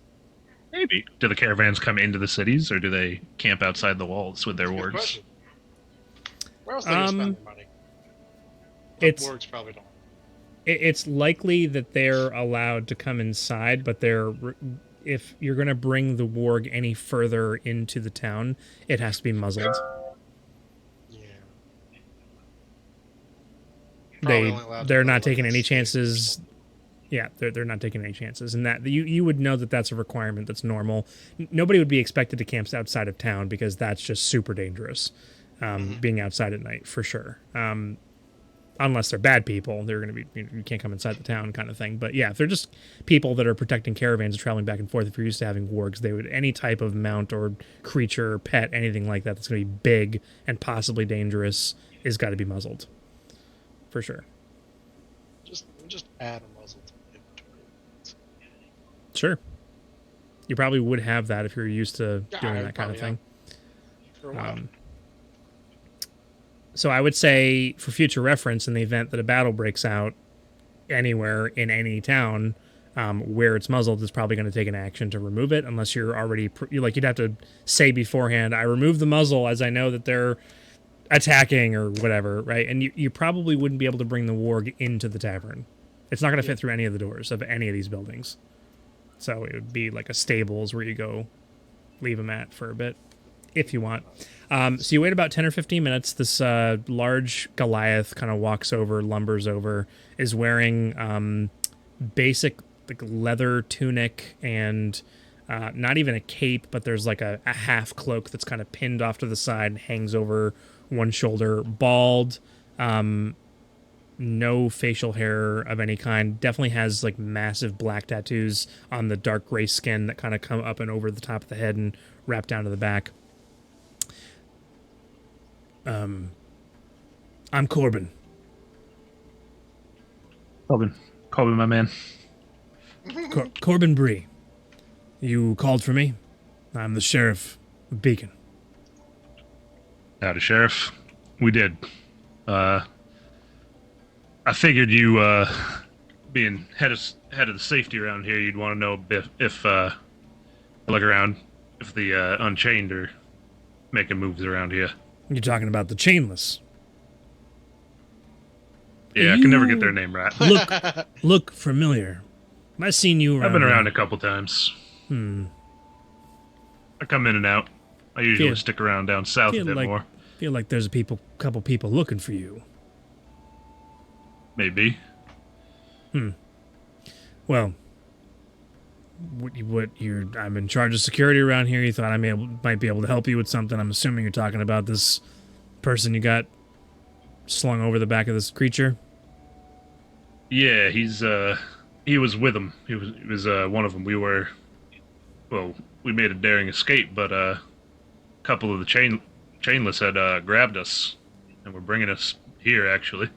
Maybe. Do the caravans come into the cities, or do they camp outside the walls with their wargs? Question. Where else do they spend their money? Wargs probably don't. It's likely that they're allowed to come inside, but if you're going to bring the warg any further into the town, it has to be muzzled. Yeah. They're not taking any chances. Yeah, they're not taking any chances, and that you would know that that's a requirement that's normal. Nobody would be expected to camp outside of town because that's just super dangerous. Being outside at night for sure. Unless they're bad people, they're going to be you can't come inside the town kind of thing. But yeah, if they're just people that are protecting caravans and traveling back and forth, if you're used to having wargs, they would any type of mount or creature, pet, anything like that that's going to be big and possibly dangerous is got to be muzzled for sure. Just add a muzzle to the inventory. Sure. You probably would have that if you're used to doing that kind of thing. For a while. So I would say, for future reference, in the event that a battle breaks out anywhere in any town where it's muzzled, it's probably going to take an action to remove it, unless you're already you'd have to say beforehand, "I remove the muzzle as I know that they're attacking" or whatever, right? And you probably wouldn't be able to bring the warg into the tavern. It's not going to fit through any of the doors of any of these buildings. So it would be like a stables where you go leave them at for a bit, if you want. So you wait about 10 or 15 minutes. This large Goliath kind of walks over, lumbers over, is wearing basic like leather tunic and not even a cape, but there's like a half cloak that's kind of pinned off to the side and hangs over one shoulder. Bald, no facial hair of any kind. Definitely has like massive black tattoos on the dark gray skin that kind of come up and over the top of the head and wrap down to the back. I'm Corbin. Corbin, my man. Corbin Bree. You called for me? I'm the sheriff of Beacon. Howdy, Sheriff. We did. I figured you, being head of the safety around here, you'd want to know if look around, if the Unchained are making moves around here. You're talking about the Chainless. Yeah, I can never get their name right. Look familiar. I've seen you around. I've been around a couple times. I come in and out. I usually stick around down south a bit more. Feel like there's a couple people looking for you. Maybe. Well, I'm in charge of security around here. You thought I might be able to help you with something. I'm assuming you're talking about this person you got slung over the back of this creature. Yeah, he was with him. He was one of them. We made a daring escape, but a couple of the chainless had grabbed us and were bringing us here. Actually,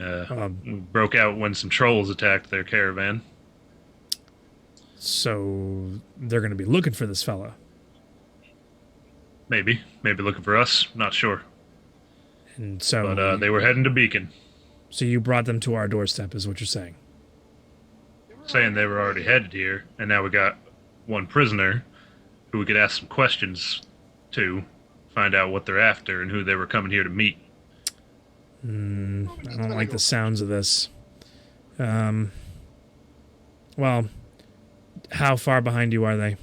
we broke out when some trolls attacked their caravan. So they're going to be looking for this fella. Maybe looking for us. Not sure. And so, but they were heading to Beacon. So you brought them to our doorstep, is what you're saying? Saying they were already headed here, and now we got one prisoner who we could ask some questions to, find out what they're after and who they were coming here to meet. I don't like the sounds of this. Well, how far behind you are they? A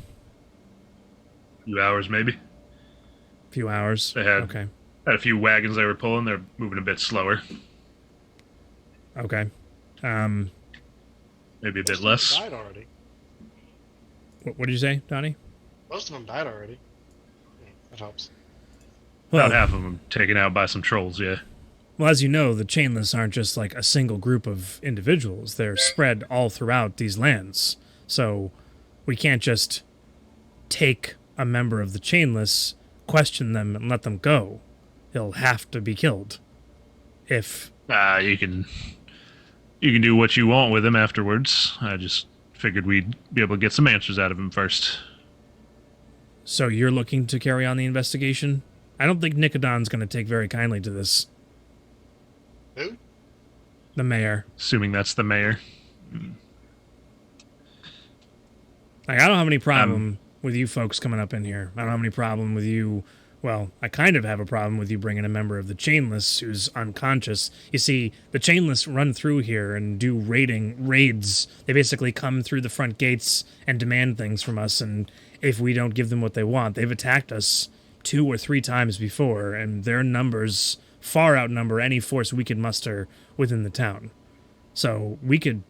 few hours, maybe. A few hours? They had Okay. a few wagons they were pulling. They're moving a bit slower. Okay. Maybe a bit Most of less. them died already. What did you say, Donnie? Most of them died already. Yeah, that helps. Well, About half of them taken out by some trolls, yeah. Well, as you know, the Chainless aren't just like a single group of individuals. They're spread all throughout these lands. So we can't just take a member of the Chainless, question them, and let them go. He'll have to be killed. If... You can do what you want with him afterwards. I just figured we'd be able to get some answers out of him first. So you're looking to carry on the investigation? I don't think Nicodon's going to take very kindly to this. Who? The mayor. Assuming that's the mayor. Like, I don't have any problem with you folks coming up in here. I don't have any problem with you... Well, I kind of have a problem with you bringing a member of the Chainless who's unconscious. You see, the Chainless run through here and do raids. They basically come through the front gates and demand things from us, and if we don't give them what they want, they've attacked us 2 or 3 times before, and their numbers far outnumber any force we could muster within the town. So we could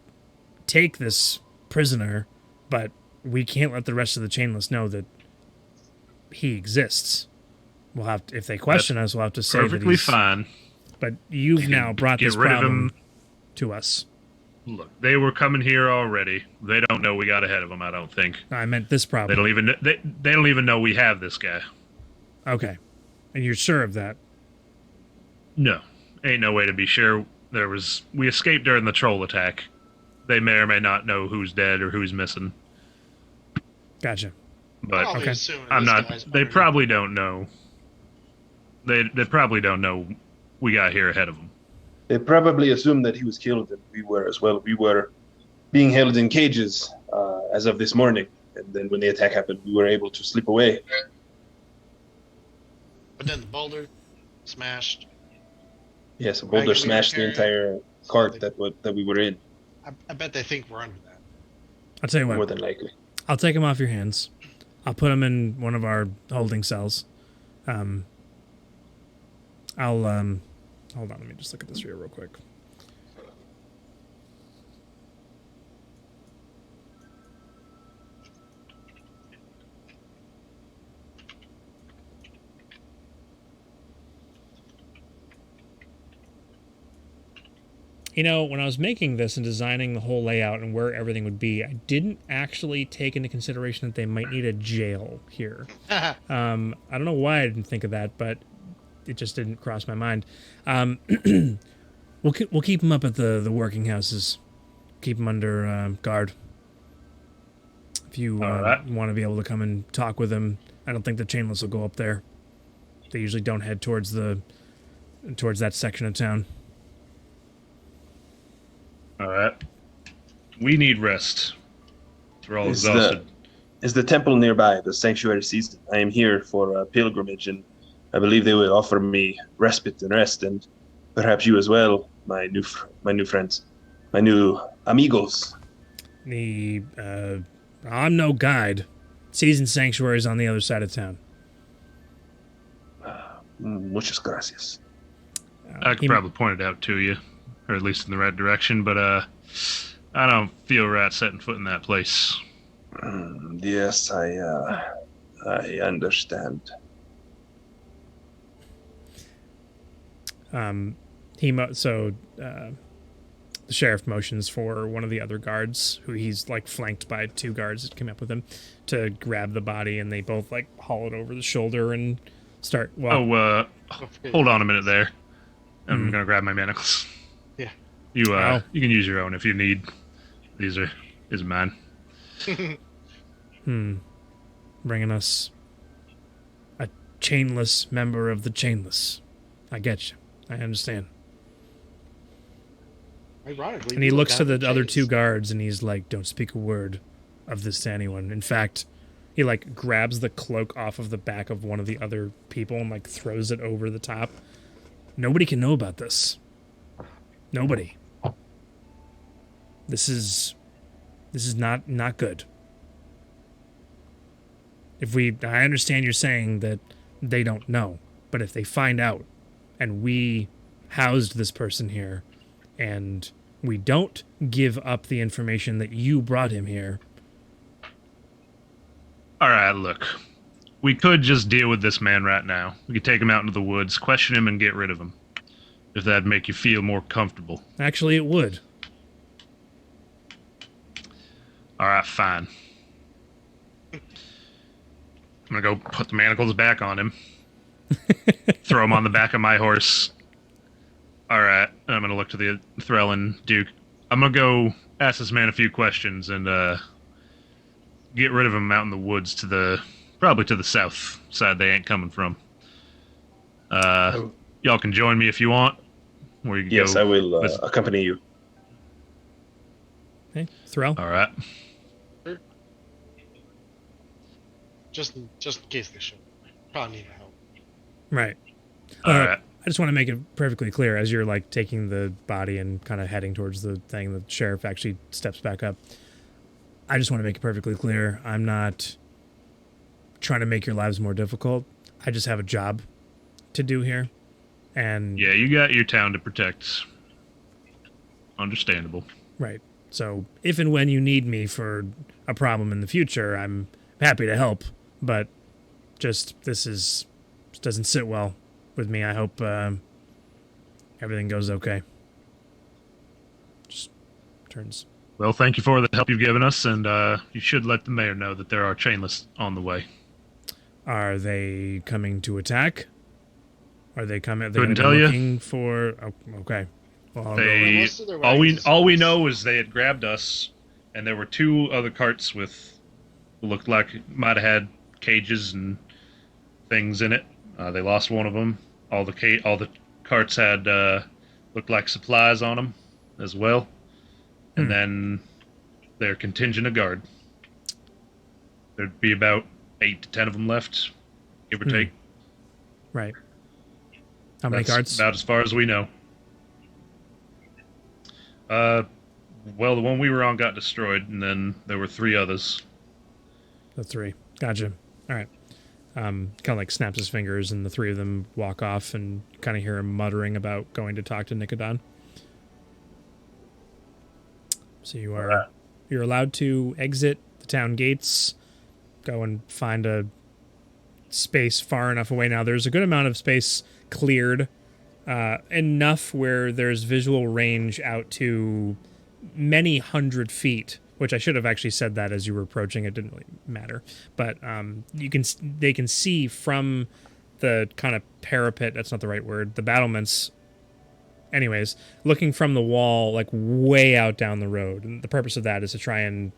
take this prisoner, but we can't let the rest of the Chainless know that he exists. We'll have to, if they question us, we'll have to say Perfectly that he's fine. But you've now brought Get this rid of problem him. to us. Look, they were coming here already. They don't know we got ahead of them, I don't think. I meant this They problem. don't even they don't even know we have this guy. Okay. And you're sure of that? No. Ain't no way to be sure. We escaped during the troll attack. They may or may not know who's dead or who's missing. Gotcha. But Probably Okay. assuming I'm this not guy's they underneath. probably don't know. They probably don't know we got here ahead of them. They probably assumed that he was killed, and we were as well. We were being held in cages as of this morning, and then when the attack happened, we were able to slip away. But then the boulder smashed. Yes, a boulder Wagon we smashed the were entire cart that we were in, I bet they think we're under that. I'll tell you more what. than likely. I'll take him off your hands. I'll put him in one of our holding cells. I'll hold on. Let me just look at this here real quick. You know, when I was making this and designing the whole layout and where everything would be, I didn't actually take into consideration that they might need a jail here. I don't know why I didn't think of that, but it just didn't cross my mind. We'll keep them up at the working houses. Keep them under guard. If you Alright. want to be able to come and talk with them, I don't think the Chainless will go up there. They usually don't head towards that section of town. All right. We need rest. We're all Is exhausted. the temple nearby, the sanctuary season? I am here for a pilgrimage, and I believe they will offer me respite and rest, and perhaps you as well, my new friends, my new amigos. I'm no guide. Season sanctuary's on the other side of town. Muchas gracias. I could probably point it out to you, or at least in the right direction, but I don't feel right setting foot in that place. Yes, I understand. The sheriff motions for one of the other guards, who he's like flanked by 2 guards that came up with him, to grab the body, and they both like haul it over the shoulder and start. Well, Hold on a minute there. I'm gonna grab my manacles. Yeah. You Wow. you can use your own if you need. These are mine. bringing us a chainless member of the Chainless. I get you. I understand. Ironically, And he you looks to look the at other Chase. two guards and he's like, don't speak a word of this to anyone. In fact, he like grabs the cloak off of the back of one of the other people and like throws it over the top. Nobody can know about this. Nobody. This is not good. I understand you're saying that they don't know, but if they find out and we housed this person here and we don't give up the information that you brought him here. All right, look. We could just deal with this man right now. We could take him out into the woods, question him, and get rid of him. If that'd make you feel more comfortable. Actually, it would. All right, fine. I'm gonna go put the manacles back on him. Throw him on the back of my horse. All right, I'm gonna look to the Threlin Duke. I'm gonna go ask this man a few questions and get rid of him out in the woods probably to the south side they ain't coming from. Y'all can join me if you want. Or you can Yes, go I will visit. accompany you. Hey, Threll. All right. Just in case they should. Probably need help. Right. All right. I just want to make it perfectly clear as you're like taking the body and kind of heading towards the thing, the sheriff actually steps back up. I just want to make it perfectly clear. I'm not trying to make your lives more difficult. I just have a job to do here. And Yeah, you got your town to protect. Understandable. right. So if and when you need me for a problem in the future, I'm happy to help. But just this doesn't sit well with me. I hope everything goes okay. Just turns. Well, thank you for the help you've given us, and you should let the mayor know that there are chainless on the way. Are they coming to attack? Are they coming? Are they Couldn't gonna be tell ya. looking for? Oh, okay. Well, I'll go They Most of their all we wagons- all we know is they had grabbed us, and there were two other carts with looked like might have had cages and things in it. They lost one of them. All the carts had looked like supplies on them as well, and then their contingent of guard. There'd be about 8 to 10 of them left, give or take. right. How many That's cards? about as far as we know. Well, the one we were on got destroyed, and then there were 3 others. The 3. Gotcha. All right. Kind of like snaps his fingers, and the 3 of them walk off, and kind of hear him muttering about going to talk to Nicodon. So you're allowed to exit the town gates, go and find a space far enough away. Now there's a good amount of space cleared, enough where there's visual range out to many hundred feet. Which I should have actually said that as you were approaching. It didn't really matter, but they can see from the kind of parapet. That's not the right word. The battlements. Anyways, looking from the wall, like way out down the road. And the purpose of that is to try and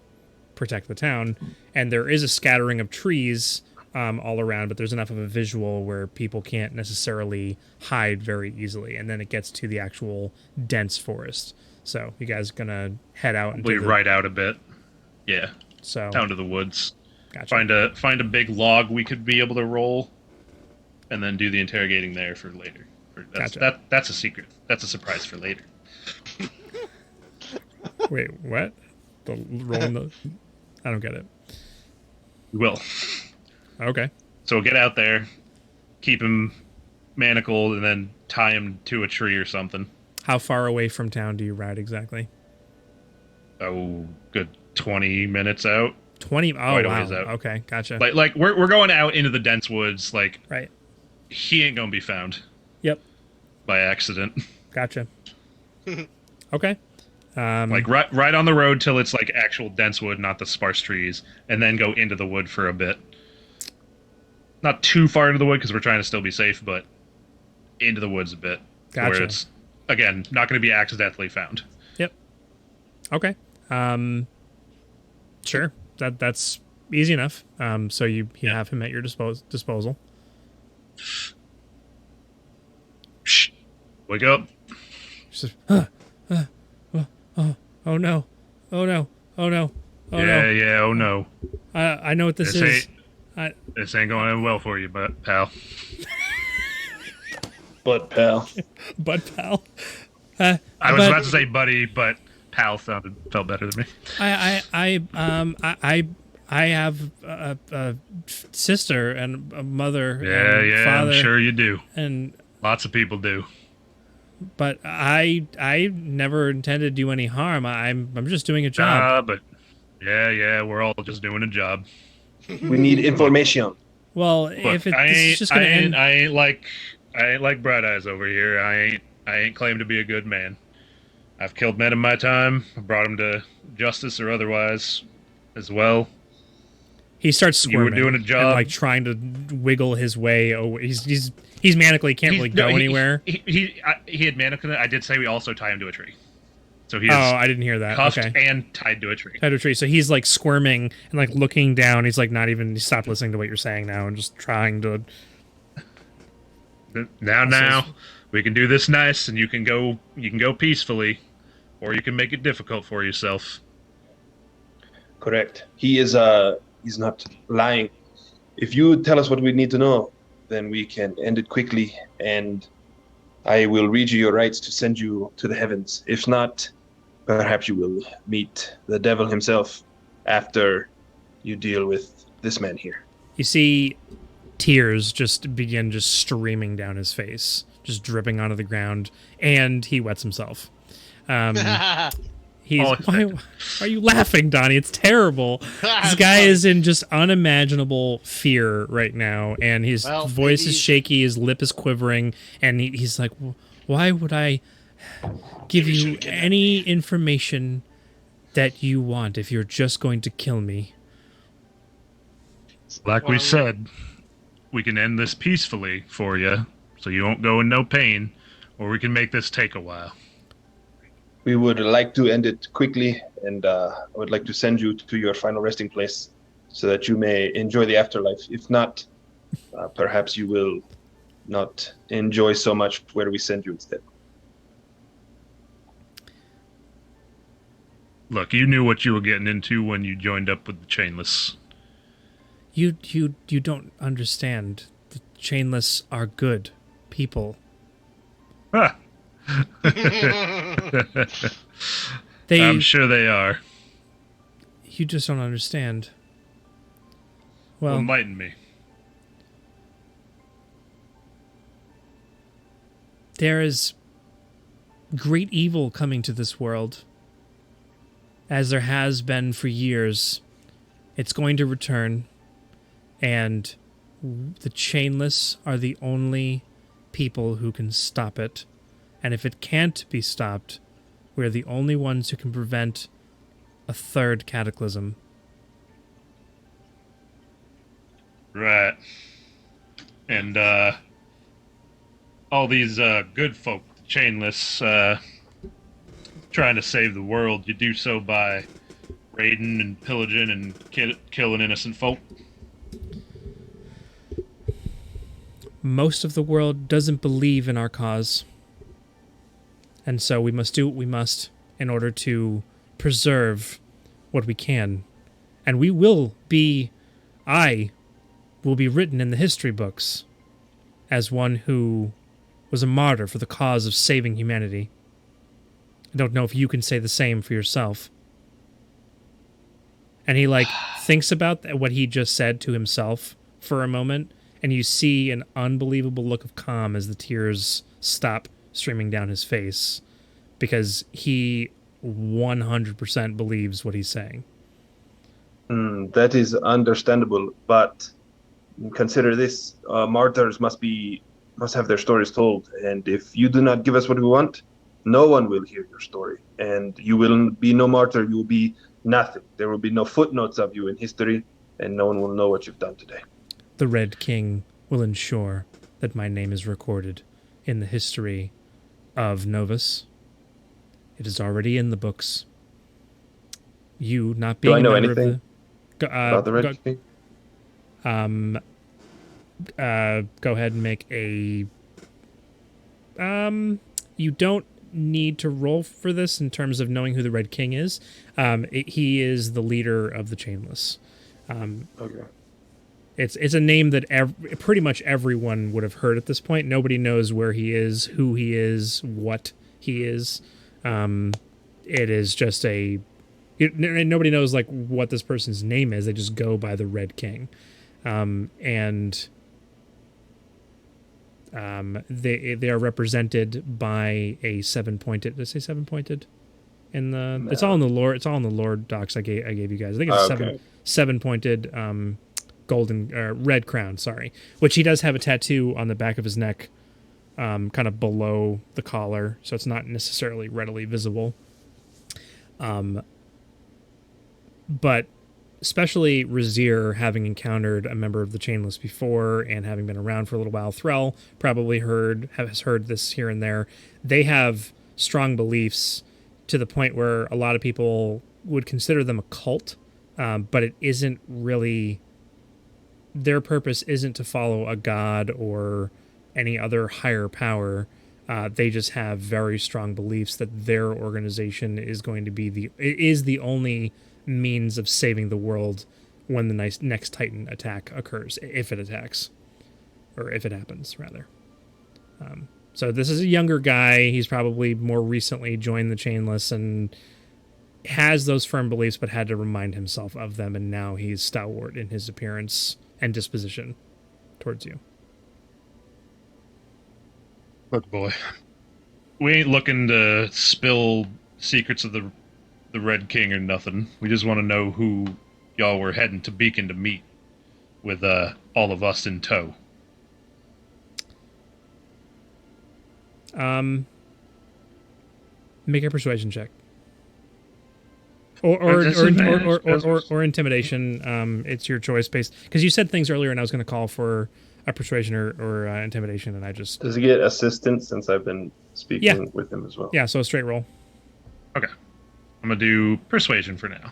protect the town. And there is a scattering of trees all around, but there's enough of a visual where people can't necessarily hide very easily. And then it gets to the actual dense forest. So you guys gonna head out and Probably right out a bit. Yeah, So down to the woods. gotcha. Find a big log we could be able to roll, and then do the interrogating there for later. Gotcha. That's a secret. That's a surprise for later. Wait, what? The rolling the I don't get it. We will. Okay. So we'll get out there, keep him manacled, and then tie him to a tree or something. How far away from town do you ride exactly? Oh, good 20 minutes out. 20. Oh, Quite a wow. ways out. Okay, gotcha. Like we're going out into the dense woods. Like Right. he ain't gonna be found Yep. by accident. Gotcha. Okay. Like right on the road till it's like actual dense wood, not the sparse trees, and then go into the wood for a bit. Not too far into the wood because we're trying to still be safe, but into the woods a bit, Gotcha. where it's again not going to be accidentally found. Yep. Okay. Sure. That's easy enough. So you have him at your disposal. Shh. Wake up. Just, Oh no. Oh no. Oh no. Oh yeah, no. yeah. Oh no, I know what this this is. this ain't going to end well for you, but pal. But pal, Bud pal. I was But about to say buddy, but pal felt better than me. I have a sister and a mother Yeah, and yeah. I'm father sure you do. and Lots of people do. but I never intended to do any harm. I'm just doing a job. But yeah. We're all just doing a job. we need information. Well, Look, this is just gonna end. I ain't like Bright Eyes over here. I ain't claimed to be a good man. I've killed men in my time. Brought them to justice or otherwise, as well. He starts You were squirming doing a and job. like trying to wiggle his way away. He's manically can't really go anywhere. He had mannequin. I did say we also tie him to a tree, so he Oh, is I didn't hear that. cuffed Okay. and tied to a tree. Tied to a tree. So he's like squirming and like looking down. He's like not even. He stopped listening to what you're saying now and just trying to. Now, we can do this nice, and you can go peacefully, or you can make it difficult for yourself. Correct. He's not lying. If you tell us what we need to know, then we can end it quickly, and I will read you your rights to send you to the heavens. If not, perhaps you will meet the devil himself after you deal with this man here. You see, tears just begin just streaming down his face, just dripping onto the ground, and he wets himself. He's All why are you laughing, Donnie? It's terrible. This guy is in just unimaginable fear right now, and his voice is shaky, his lip is quivering, and he's like, "Why would I give you any information that you want if you're just going to kill me?" Like we said, we can end this peacefully for you, so you won't go in no pain, or we can make this take a while. We would like to end it quickly, and I would like to send you to your final resting place so that you may enjoy the afterlife. If not, perhaps you will not enjoy so much where we send you instead. Look, you knew what you were getting into when you joined up with the Chainless. You don't understand. The Chainless are good people. Ah. I'm sure they are. You just don't understand. Well, Enlighten me. there is great evil coming to this world, as there has been for years. It's going to return, and the Chainless are the only people who can stop it. And if it can't be stopped, we're the only ones who can prevent a third cataclysm. Right. And, all these, good folk, Chainless, trying to save the world, you do so by raiding and pillaging and killing innocent folk. Most of the world doesn't believe in our cause. And so we must do what we must in order to preserve what we can. And I will be written in the history books as one who was a martyr for the cause of saving humanity. I don't know if you can say the same for yourself. And he thinks about what he just said to himself for a moment, and you see an unbelievable look of calm as the tears stop streaming down his face, because he 100% believes what he's saying. That is understandable, but consider this: martyrs must have their stories told, and if you do not give us what we want, no one will hear your story, and you will be no martyr. You will be nothing. There will be no footnotes of you in history, and no one will know what you've done today. The Red King will ensure that my name is recorded in the history of Novus. It is already in the books. You not being Do I know a member anything of the about the Red King? Go ahead and make a you don't need to roll for this in terms of knowing who the Red King is. He is the leader of the Chainless. Okay. It's a name that pretty much everyone would have heard at this point. Nobody knows where he is, who he is, what he is. It is just nobody knows like what this person's name is. They just go by the Red King, and they are represented by a 7-pointed. Did I say 7-pointed? In the no. It's all in the lore. It's all in the lore docs I gave you guys. I think it's seven-pointed golden red crown. Sorry, which he does have a tattoo on the back of his neck, kind of below the collar, so it's not necessarily readily visible. But especially Razir, having encountered a member of the Chainless before and having been around for a little while, Threll probably has heard this here and there. They have strong beliefs to the point where a lot of people would consider them a cult, but it isn't really... Their purpose isn't to follow a god or any other higher power. They just have very strong beliefs that their organization is going to be the only means of saving the world when the next Titan attack occurs, if it attacks, or if it happens, rather. So this is a younger guy. He's probably more recently joined the Chainless and has those firm beliefs, but had to remind himself of them, and now he's stalwart in his appearance and disposition towards you. Good boy. We ain't looking to spill secrets of the Red King or nothing. We just want to know who y'all were heading to Beacon to meet, with all of us in tow. Make a persuasion check. Or intimidation. It's your choice based, because you said things earlier, and I was going to call for a persuasion or intimidation, and I just... Does he get assistance since I've been speaking with him as well? Yeah, so a straight roll. Okay, I'm gonna do persuasion for now.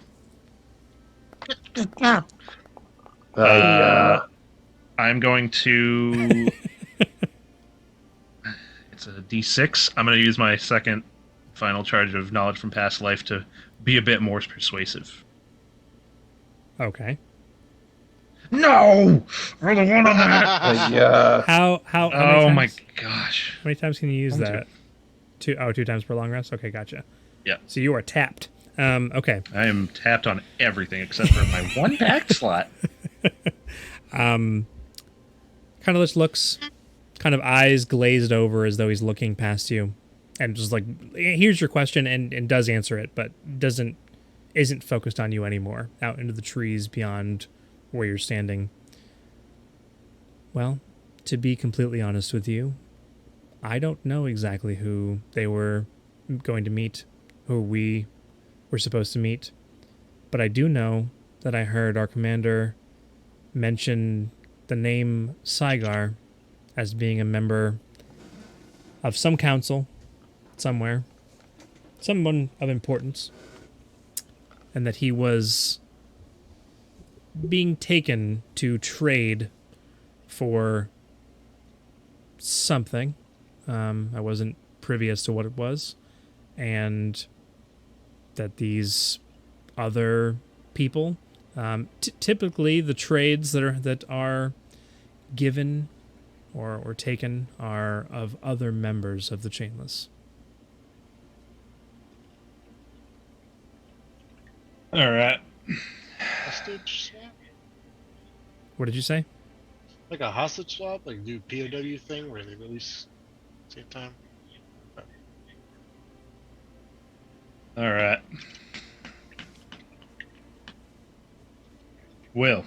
I'm going to... It's a D6. I'm going to use my second final charge of knowledge from past life to be a bit more persuasive. Okay. No! For the one on that! Yeah. How oh many my times? gosh. How many times can you use that? Two times per long rest? Okay, gotcha. Yeah. So you are tapped. Okay. I am tapped on everything except for my one pack slot. Kind of just looks, kind of eyes glazed over as though he's looking past you, and just like, here's your question, and does answer it, but isn't focused on you anymore, out into the trees beyond where you're standing. Well, to be completely honest with you, I don't know exactly who they were going to meet, who we were supposed to meet, but I do know that I heard our commander mention the name Saigar as being a member of some council somewhere, someone of importance, and that he was being taken to trade for something. I wasn't privy as to what it was, and that these other people, typically the trades that are given or taken are of other members of the Chainless. All right. Hostage swap? What did you say? Like a hostage swap? Like do POW thing where they release same time? All right. Well,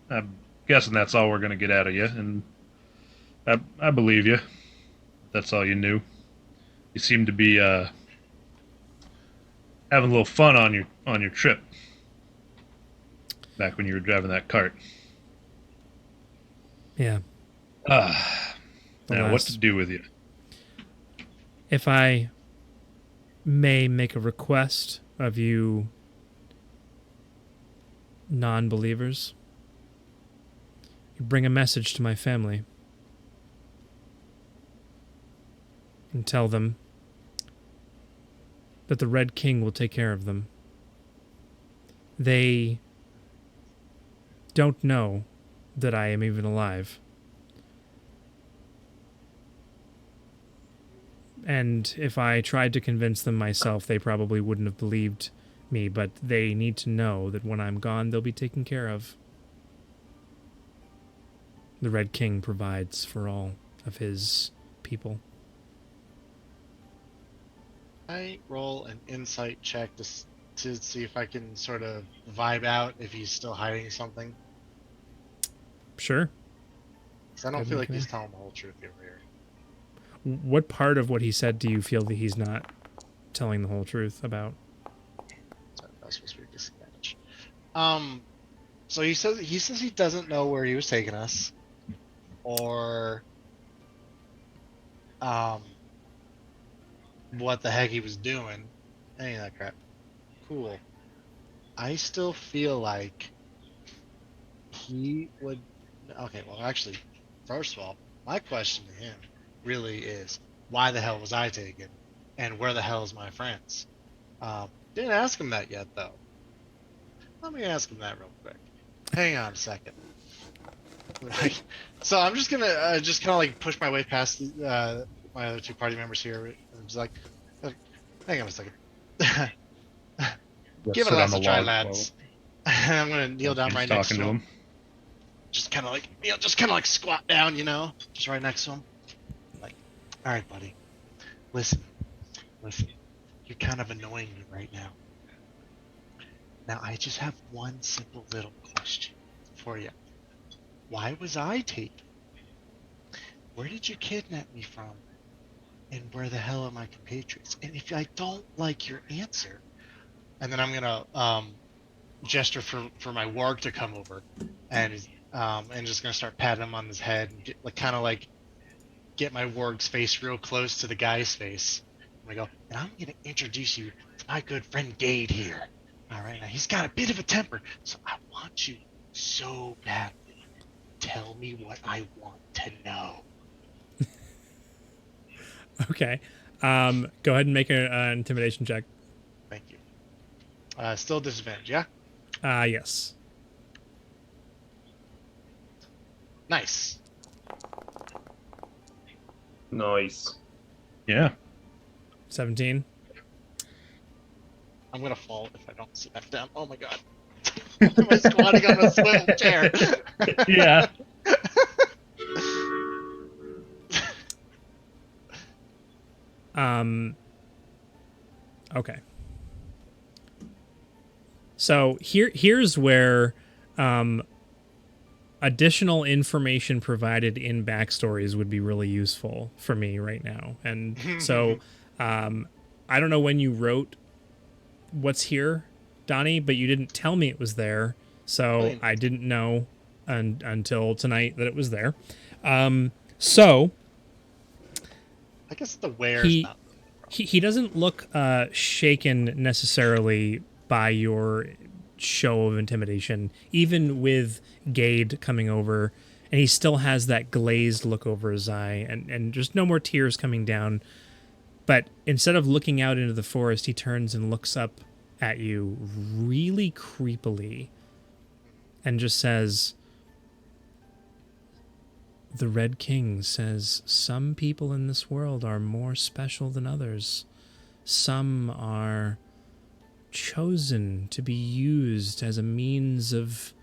I'm guessing that's all we're going to get out of you, and I believe you. That's all you knew. You seem to be having a little fun on your trip back when you were driving that cart. Yeah. Now, what to do with you? If I may make a request of you non-believers, you bring a message to my family. and tell them that the Red King will take care of them. They don't know that I am even alive. And if I tried to convince them myself, they probably wouldn't have believed me, but they need to know that when I'm gone, they'll be taken care of. The Red King provides for all of his people. I roll an insight check to see if I can sort of vibe out if he's still hiding something. Sure. Because I don't feel like he's telling the whole truth over here. What part of what he said do you feel that he's not telling the whole truth about? Sorry, that was supposed to be a disadvantage. So he says he doesn't know where he was taking us, or what the heck he was doing, any of that crap. Cool. I still feel like he would. Okay, well, actually, first of all, my question to him really is, why the hell was I taken, and where the hell is my friends? Didn't ask him that yet, though. Let me ask him that real quick. Hang on a second. So I'm just gonna just kind of like push my way past my other two party members here. I'm just like, hang on a second. Give it a last try, lads. I'm gonna kneel down right next to him. Just kind of like, squat down, just right next to him. Like, all right, buddy. Listen. You're kind of annoying me right now. Now, I just have one simple little question for you. Why was I taken? Where did you kidnap me from? And where the hell are my compatriots? And if I don't like your answer, and then I'm gonna gesture for my warg to come over, and just gonna start patting him on his head and get my warg's face real close to the guy's face. And I go, and I'm gonna introduce you to my good friend Gade here. All right, now he's got a bit of a temper, so I want you so badly. Tell me what I want to know. Okay. Go ahead and make an intimidation check. Thank you. Still disadvantage, yeah? Yes. Nice. Nice. Yeah. 17. I'm gonna fall if I don't sit back down. Oh my god. Why am I squatting on a swivel chair? Yeah. Okay. So here's where additional information provided in backstories would be really useful for me right now. And so I don't know when you wrote what's here, Donnie, but you didn't tell me it was there. So I didn't know until tonight that it was there. So I guess the where's not. He doesn't look shaken necessarily by your show of intimidation, even with Gade coming over, and he still has that glazed look over his eye, and just no more tears coming down. But instead of looking out into the forest, he turns and looks up at you really creepily and just says, "The Red King says some people in this world are more special than others. Some are chosen to be used as a means of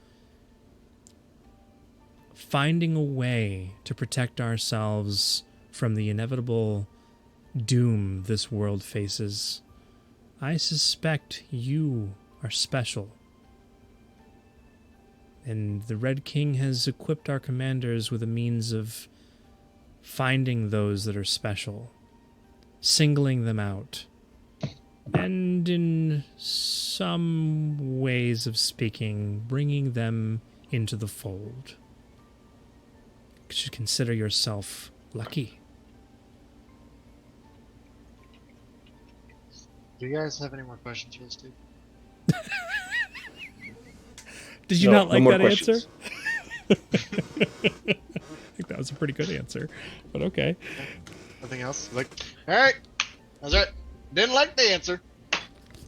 finding a way to protect ourselves from the inevitable doom this world faces. I suspect you are special. And the Red King has equipped our commanders with a means of finding those that are special, singling them out, and in some ways of speaking, bringing them into the fold. You should consider yourself lucky." Do you guys have any more questions for this dude? Did you not like that answer? questions. I think that was a pretty good answer, but okay. Nothing else. Like, all right, that's right. Didn't like the answer.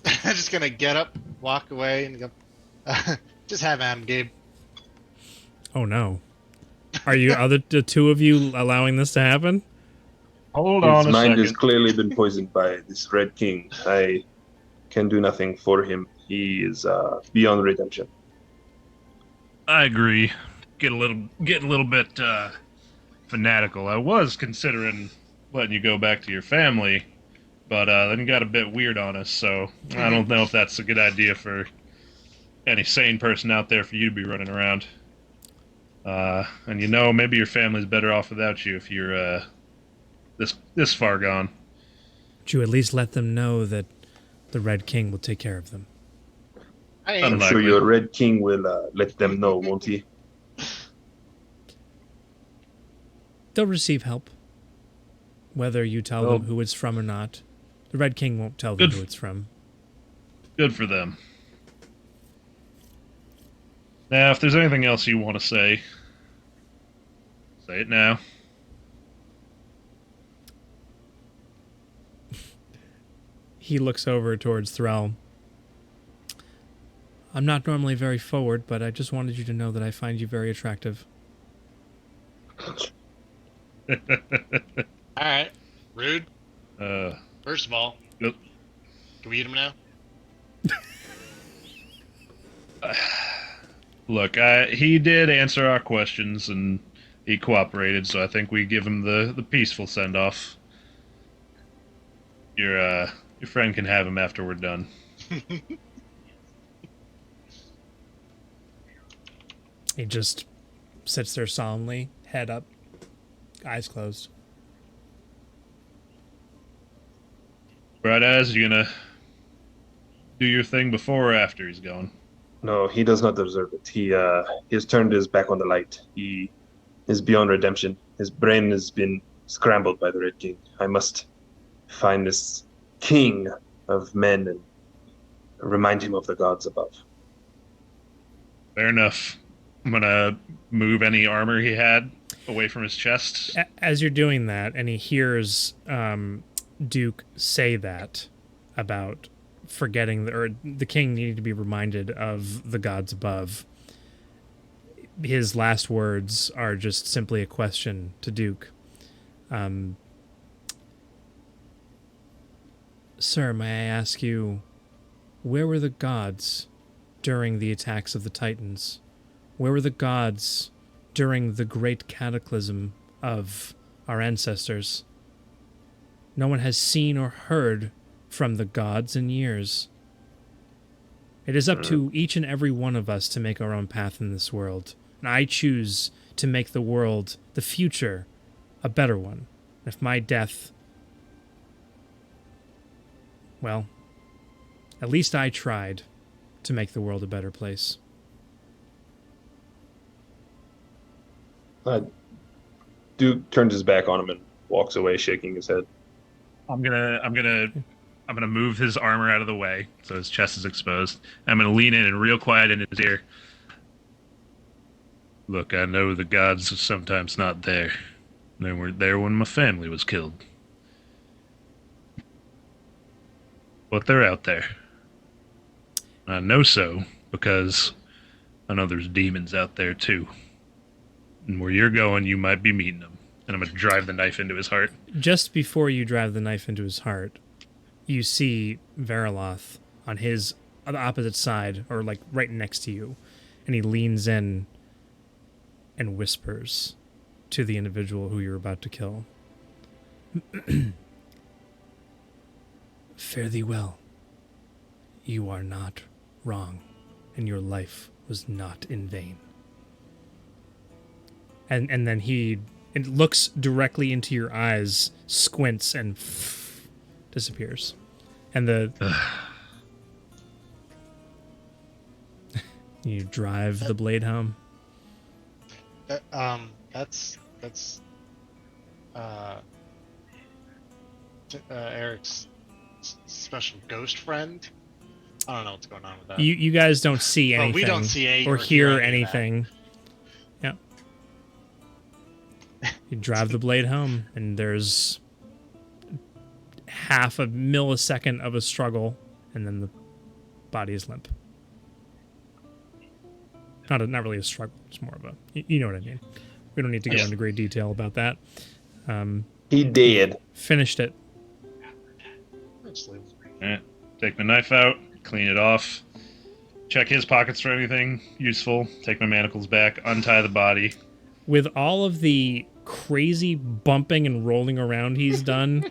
I'm just gonna get up, walk away, and go. Just have at him, Gabe. Oh no. Are the two of you allowing this to happen? Hold His on a mind second. has clearly been poisoned by this Red King. I can do nothing for him. He is beyond redemption. I agree. Get a little bit fanatical. I was considering letting you go back to your family, but then you got a bit weird on us. So I don't know if that's a good idea for any sane person out there for you to be running around. And maybe your family's better off without you if you're this far gone. Would you at least let them know that the Red King will take care of them? I I'm ain't. sure Unlikely. your Red King will let them know, won't he? They'll receive help. Whether you tell Well- them who it's from or not. The Red King won't tell them Good who it's from. Good for them. Now, if there's anything else you want to say it now. He looks over towards Thrall. I'm not normally very forward, but I just wanted you to know that I find you very attractive. All right, rude. Uh, First of all, Yep. can we eat him now? Look, he did answer our questions and he cooperated, so I think we give him the peaceful send off. Your friend can have him after we're done. He just sits there solemnly, head up, eyes closed. Bright Eyes, you gonna do your thing before or after he's gone? No, he does not deserve it. He has turned his back on the light. He is beyond redemption. His brain has been scrambled by the Red King. I must find this king of men and remind him of the gods above. Fair enough. I'm gonna move any armor he had away from his chest. As you're doing that, and he hears Duke say that about forgetting the king needing to be reminded of the gods above, his last words are just simply a question to Duke. Sir, may I ask you, where were the gods during the attacks of the Titans? Where were the gods during the great cataclysm of our ancestors? No one has seen or heard from the gods in years. It is up to each and every one of us to make our own path in this world. And I choose to make the world, the future, a better one. If my death... well, at least I tried to make the world a better place. Duke turns his back on him and walks away, shaking his head. I'm gonna move his armor out of the way so his chest is exposed. I'm gonna lean in and real quiet in his ear. Look, I know the gods are sometimes not there. They weren't there when my family was killed. But they're out there. I know so because I know there's demons out there too. And where you're going, you might be meeting them. And I'm going to drive the knife into his heart. Just before you drive the knife into his heart, you see Veriloth on the opposite side, or like right next to you, and he leans in and whispers to the individual who you're about to kill. Fare thee well. You are not wrong, and your life was not in vain. And then he looks directly into your eyes, squints, and disappears. And you drive the blade home. That's Eric's special ghost friend. I don't know what's going on with that. You guys don't see anything. Well, we don't see or hear anything. Yeah. You drive the blade home, and there's half a millisecond of a struggle, and then the body is limp. Not really a struggle. It's more of a, you know what I mean. We don't need to go into great detail about that. He did. Finished it. Alright, take my knife out, clean it off, check his pockets for anything useful, take my manacles back, untie the body. With all of the crazy bumping and rolling around he's done,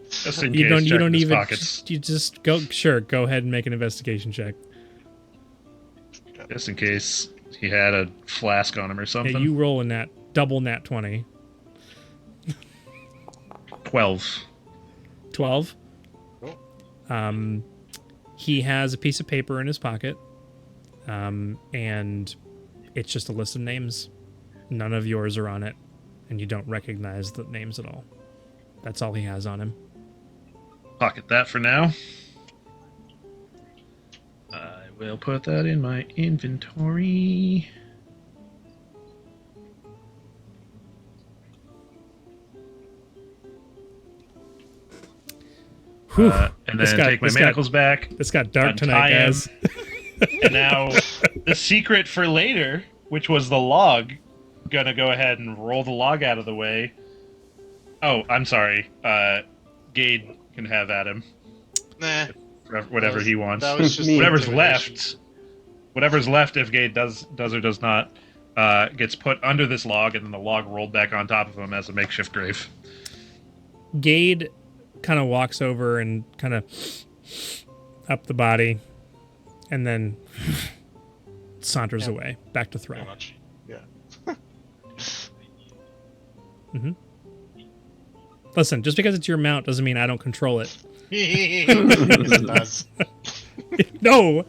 Just in you case, don't checking his even pockets. you just go ahead and make an investigation check. Just in case he had a flask on him or something. Hey, you roll a double nat 20. 12. 12. Cool. He has a piece of paper in his pocket, and it's just a list of names. None of yours are on it, and you don't recognize the names at all. That's all he has on him. Pocket that for now. I will put that in my inventory. And then take my manacles back. This got dark untie tonight, him. guys. And now the secret for later, which was the log, gonna go ahead and roll the log out of the way. Oh, I'm sorry. Gade can have Adam. Nah. Whatever he wants. That was just Whatever's intimidation. left. Whatever's left, if Gade does or does not, gets put under this log, and then the log rolled back on top of him as a makeshift grave. Gade kind of walks over and kind of up the body, and then saunters away back to Pretty Thrall. much. Yeah. Listen, just because it's your mount doesn't mean I don't control it. Yes, it does. No,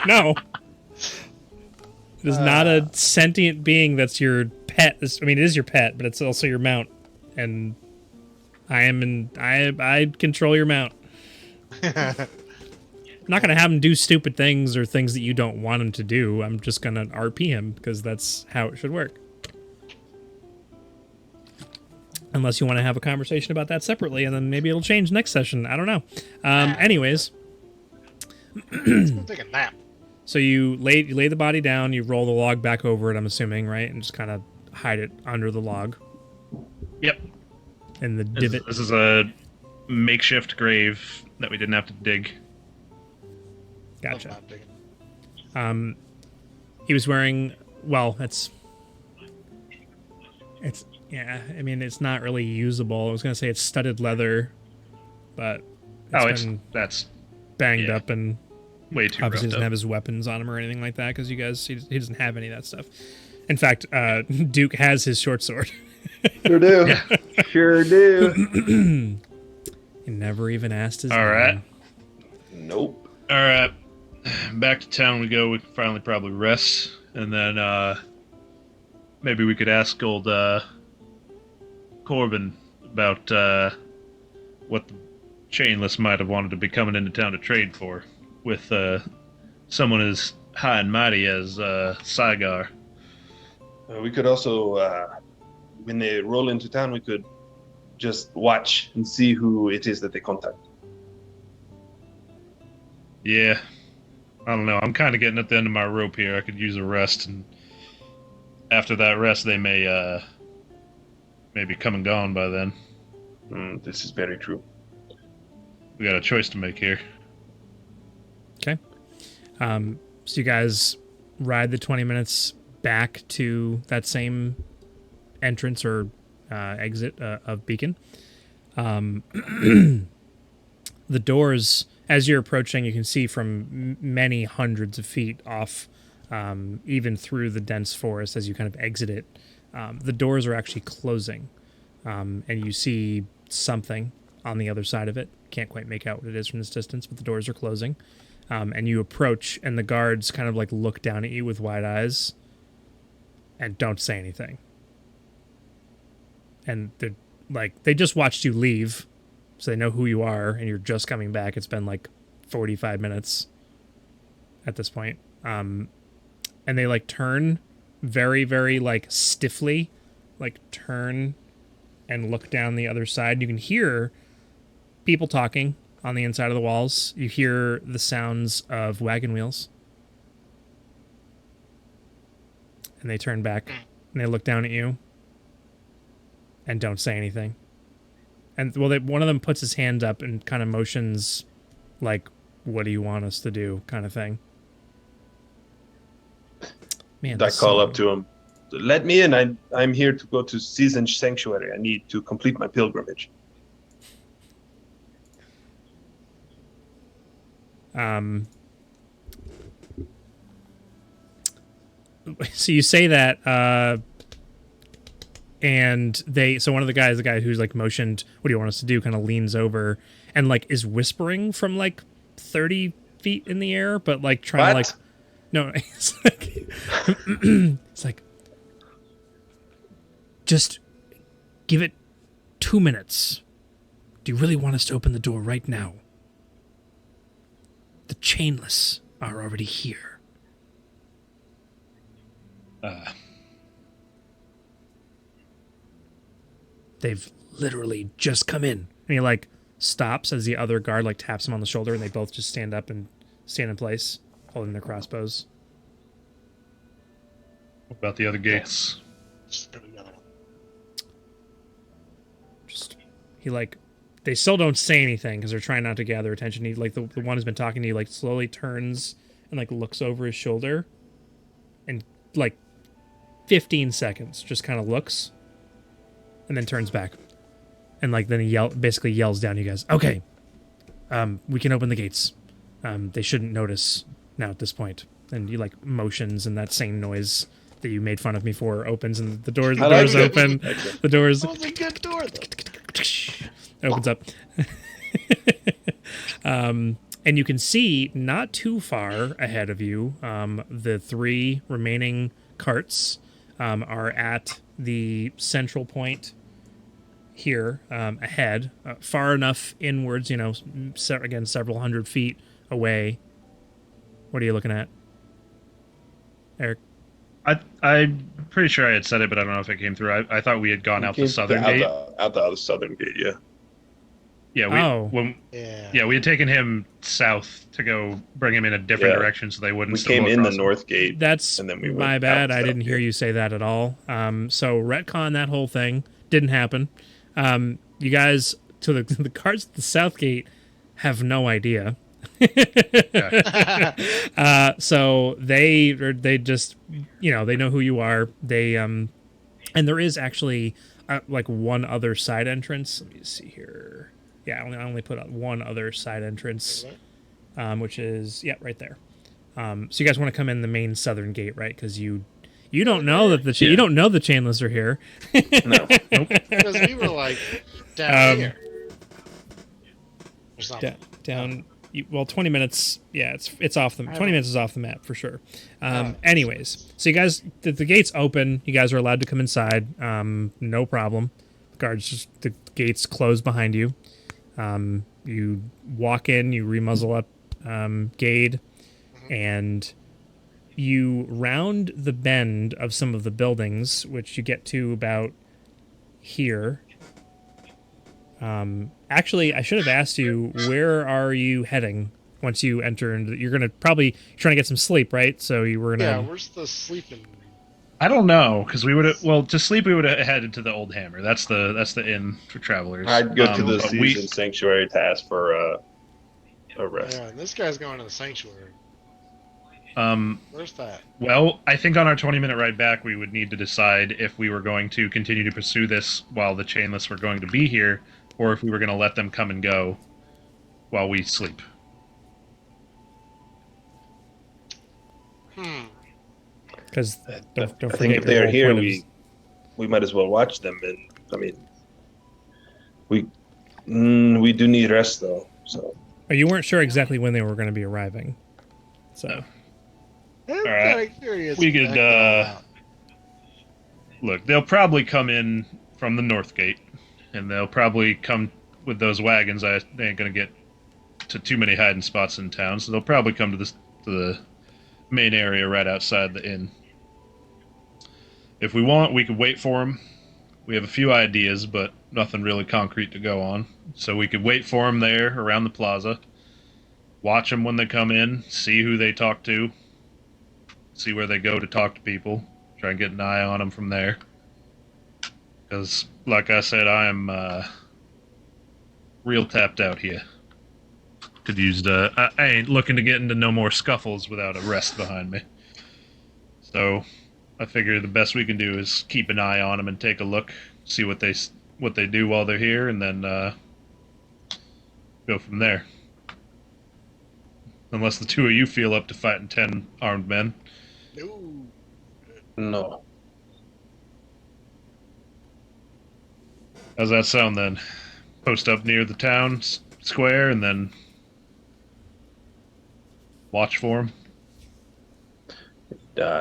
no. It is not a sentient being that's your pet. I mean, it is your pet, but it's also your mount, and I control your mount. I'm not gonna have him do stupid things or things that you don't want him to do. I'm just gonna RP him because that's how it should work. Unless you want to have a conversation about that separately, and then maybe it'll change next session. I don't know. Anyways, Take a nap. so you lay the body down. You roll the log back over it. I'm assuming, right, and just kind of hide it under the log Yep. in the This, divot. this is a makeshift grave that we didn't have to dig. Gotcha. Love not digging. He was wearing. Well, it's. Yeah, I mean, it's not really usable. I was gonna say it's studded leather, but That's banged yeah. up and way too obviously roughed doesn't up. have his weapons on him or anything like that because he doesn't have any of that stuff. In fact, Duke has his short sword. Sure do. Yeah. Sure do. He never even asked his All name. right. Nope. All right, back to town we go. We can finally probably rest, and then maybe we could ask old Corbin about what the Chainless might have wanted to be coming into town to trade for, with someone as high and mighty as Saigar. We could also, when they roll into town, we could just watch and see who it is that they contact. Yeah, I don't know. I'm kind of getting at the end of my rope here. I could use a rest, and after that rest, they may be come and gone by then. This is very true. We got a choice to make here. Okay. So you guys ride the 20 minutes back to that same entrance or exit of Beacon. The doors, as you're approaching, you can see from many hundreds of feet off, even through the dense forest as you kind of exit it. The doors are actually closing, and you see something on the other side of it. Can't quite make out what it is from this distance, but the doors are closing. And you approach, and the guards kind of like look down at you with wide eyes and don't say anything. And they're like, they just watched you leave, so they know who you are, and you're just coming back. It's been like 45 minutes at this point. And they like turn very, very like stiffly, like turn and look down the other side. You can hear people talking on the inside of the walls. You hear the sounds of wagon wheels. And they turn back and they look down at you and don't say anything. And well, one of them puts his hand up and kind of motions like, what do you want us to do, kind of thing. Man, I call up to him. Let me in. I'm here to go to Season Sanctuary. I need to complete my pilgrimage. So you say that, and so one of the guy who's like motioned, what do you want us to do, kind of leans over and like is whispering from like 30 feet in the air, but like trying to like, no, it's like, just give it 2 minutes. Do you really want us to open the door right now? The chainless are already here. They've literally just come in. And he like stops as the other guard like taps him on the shoulder, and they both just stand up and stand in place, holding their crossbows. What about the other gates? Just he like, they still don't say anything because they're trying not to gather attention. He like the one who's been talking to you like slowly turns and like looks over his shoulder, and like 15 seconds just kind of looks, and then turns back, and like then he basically yells down to you guys, okay, we can open the gates. They shouldn't notice now at this point. And he like motions, and that same noise that you made fun of me for opens, and the doors open. The doors. That was a good door, though. Opens up. And you can see not too far ahead of you, the 3 remaining carts are at the central point here, ahead, far enough inwards, you know, again, several hundred feet away. What are you looking at, Eric? I'm pretty sure I had said it, but I don't know if it came through. I thought we had gone out the southern gate. Out the other southern gate, yeah. Yeah, we had taken him south to go bring him in a different direction so they wouldn't. We came in the north gate. That's and then we my bad. I didn't hear you say that at all. So retcon that whole thing. Didn't happen. You guys to the carts at the south gate have no idea. So they just, you know, they know who you are. They and there is actually like one other side entrance. Let me see here. Yeah, I only put out one other side entrance, which is right there. So you guys want to come in the main southern gate, right? Because you don't know that you don't know the chainless are here. No, nope. Because we were like down here. Or something. Down. Well, 20 minutes. Yeah, it's off the 20 minutes is off the map for sure. Anyways, so you guys, the gates open. You guys are allowed to come inside. No problem. Guards, the gates close behind you. You walk in, you remuzzle up Gade, and you round the bend of some of the buildings, which you get to about here. Actually, I should have asked you, where are you heading once you enter? You're going to probably trying to get some sleep, right? So you were going to... Yeah, where's the sleeping? I don't know, because we would have... Well, to sleep, we would have headed to the Old Hammer. That's the inn for travelers. I'd go to the Season Sanctuary task for a rest. Yeah, this guy's going to the Sanctuary. Where's that? Well, I think on our 20-minute ride back, we would need to decide if we were going to continue to pursue this while the Chainless were going to be here, or if we were going to let them come and go while we sleep. Because don't I forget, think if they're here, we might as well watch them. And I mean, we do need rest though. So you weren't sure exactly when they were going to be arriving. So I'm kind of curious. We could look. They'll probably come in from the north gate, and they'll probably come with those wagons. They ain't going to get to too many hiding spots in town, so they'll probably come to the main area right outside the inn. If we want, we could wait for them, We have a few ideas, but nothing really concrete to go on. So we could wait for them there around the plaza, watch them when they come in, see who they talk to, see where they go to talk to people, try and get an eye on them from there. Because, like I said, I am real tapped out here. Could use the. I ain't looking to get into no more scuffles without a rest behind me. So, I figure the best we can do is keep an eye on them and take a look, see what they do while they're here, and then go from there. Unless the two of you feel up to fighting 10 armed men. No. No. How's that sound then? Post up near the town square and then watch for them?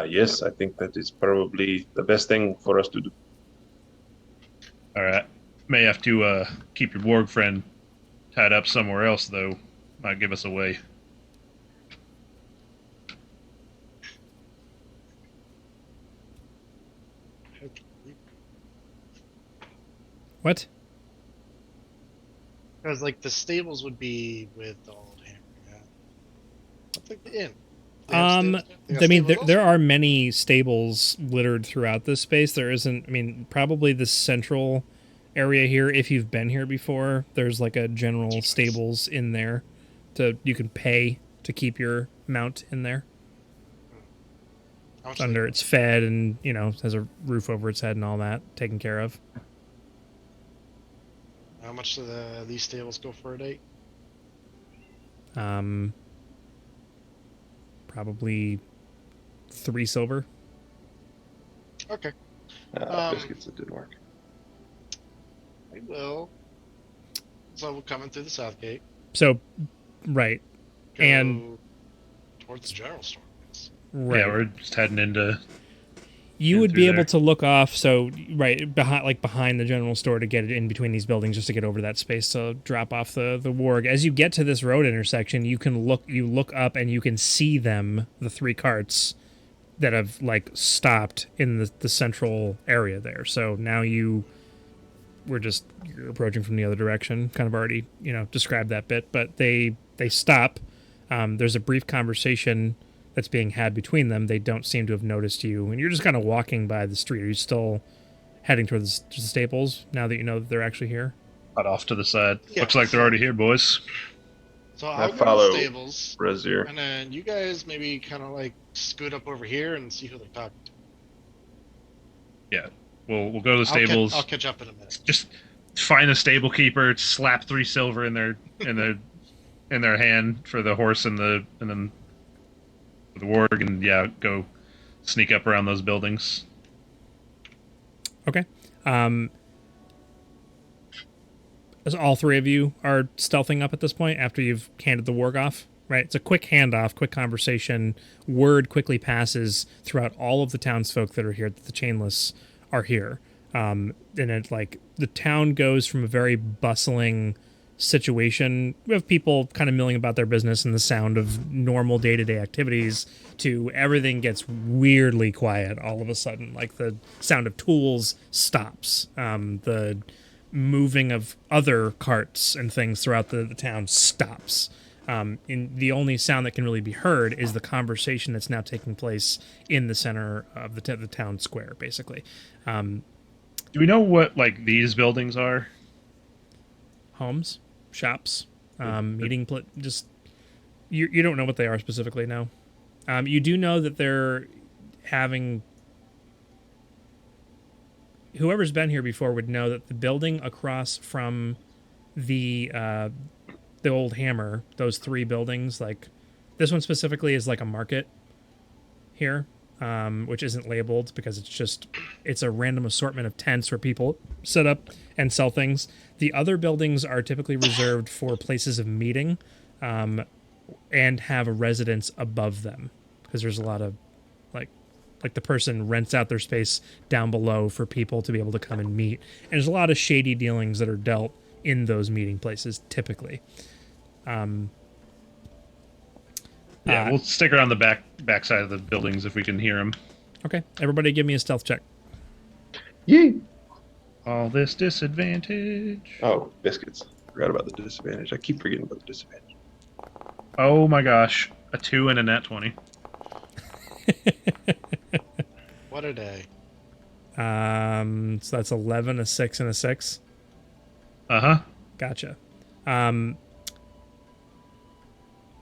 Yes, I think that is probably the best thing for us to do. Alright. May have to keep your warg friend tied up somewhere else, though. Might give us away. What? Because like the stables would be with the old hammer. Yeah. I think the inn. They have stables there? They got I mean, stables there also? are many stables littered throughout this space. There isn't, I mean, probably the central area here, if you've been here before, there's like a general stables in there. You can pay to keep your mount in there. How much Under it's fed and, has a roof over its head and all that taken care of. How much do these stables go for a day? Probably 3 silver. Okay. Biscuits, it didn't work. I will. So we're coming through the south gate. So, right. Go And- towards the general store. Yes. Right. Yeah, we're just heading into. You would through be there. able to look off, so behind the general store to get it in between these buildings, just to get over that space to drop off the warg. As you get to this road intersection, you look up and you can see them, the 3 carts that have stopped in the central area there. So now you're approaching from the other direction. Kind of already described that bit, but they stop. There's a brief conversation that's being had between them. They don't seem to have noticed you, and you're just kind of walking by the street. Are you still heading towards the stables now that you know that they're actually here? Cut off to the side. Yeah. Looks like they're already here, boys. So I'll go follow to the stables, Brazier. and then you guys maybe kind of scoot up over here and see who they're talking to. Yeah. We'll go to the stables. I'll catch up in a minute. Just find a stable keeper, slap 3 silver in their hand for the horse and then the warg, and go sneak up around those buildings. Okay. As all 3 of you are stealthing up at this point after you've handed the warg off, right? It's a quick handoff, quick conversation. Word quickly passes throughout all of the townsfolk that are here that the chainless are here. And it the town goes from a very bustling situation. We have people kind of milling about their business and the sound of normal day-to-day activities to everything gets weirdly quiet all of a sudden. The sound of tools stops. The moving of other carts and things throughout the town stops. And the only sound that can really be heard is the conversation that's now taking place in the center of the town square, basically. Do we know what these buildings are? Homes, shops, meeting just you don't know what they are specifically. No, you do know that they're having. Whoever's been here before would know that the building across from the old hammer, those 3 buildings, this one specifically is a market here, which isn't labeled because it's a random assortment of tents where people set up and sell things. The other buildings are typically reserved for places of meeting, and have a residence above them because there's a lot of the person rents out their space down below for people to be able to come and meet. And there's a lot of shady dealings that are dealt in those meeting places typically. We'll stick around the back side of the buildings if we can hear them. Okay, everybody give me a stealth check. Yee! All this disadvantage. Oh, biscuits. Forgot about the disadvantage. I keep forgetting about the disadvantage. Oh my gosh. A 2 and a nat 20. What a day. So that's 11, a 6, and a 6. Uh-huh. Gotcha. So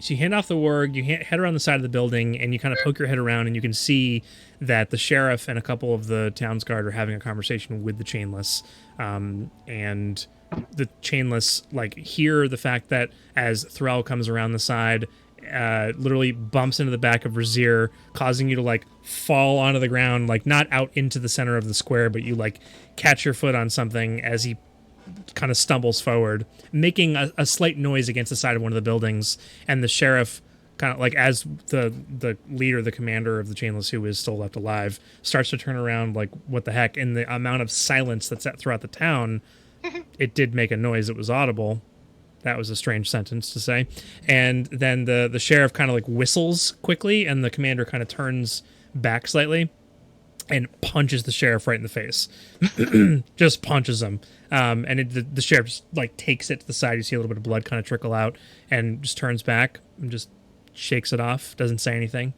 you hand off the warg, you head around the side of the building, and you kind of poke your head around, and you can see that the sheriff and a couple of the town's guard are having a conversation with the chainless. And the chainless, like, hear the fact that as Thrall comes around the side, literally bumps into the back of Razir, causing you to, like, fall onto the ground, like, not out into the center of the square, but you, like, catch your foot on something as he kind of stumbles forward, making a slight noise against the side of one of the buildings, and the sheriff kind of, like, as the leader, the commander of the chainless, who is still left alive, starts to turn around, like, what the heck, and the amount of silence that's throughout the town, it did make a noise that was audible. That was a strange sentence to say. And then the sheriff kind of, like, whistles quickly, and the commander kind of turns back slightly and punches the sheriff right in the face. Just punches him. And the sheriff just, like, takes it to the side. You see a little bit of blood kind of trickle out, and just turns back and just shakes it off. Doesn't say anything.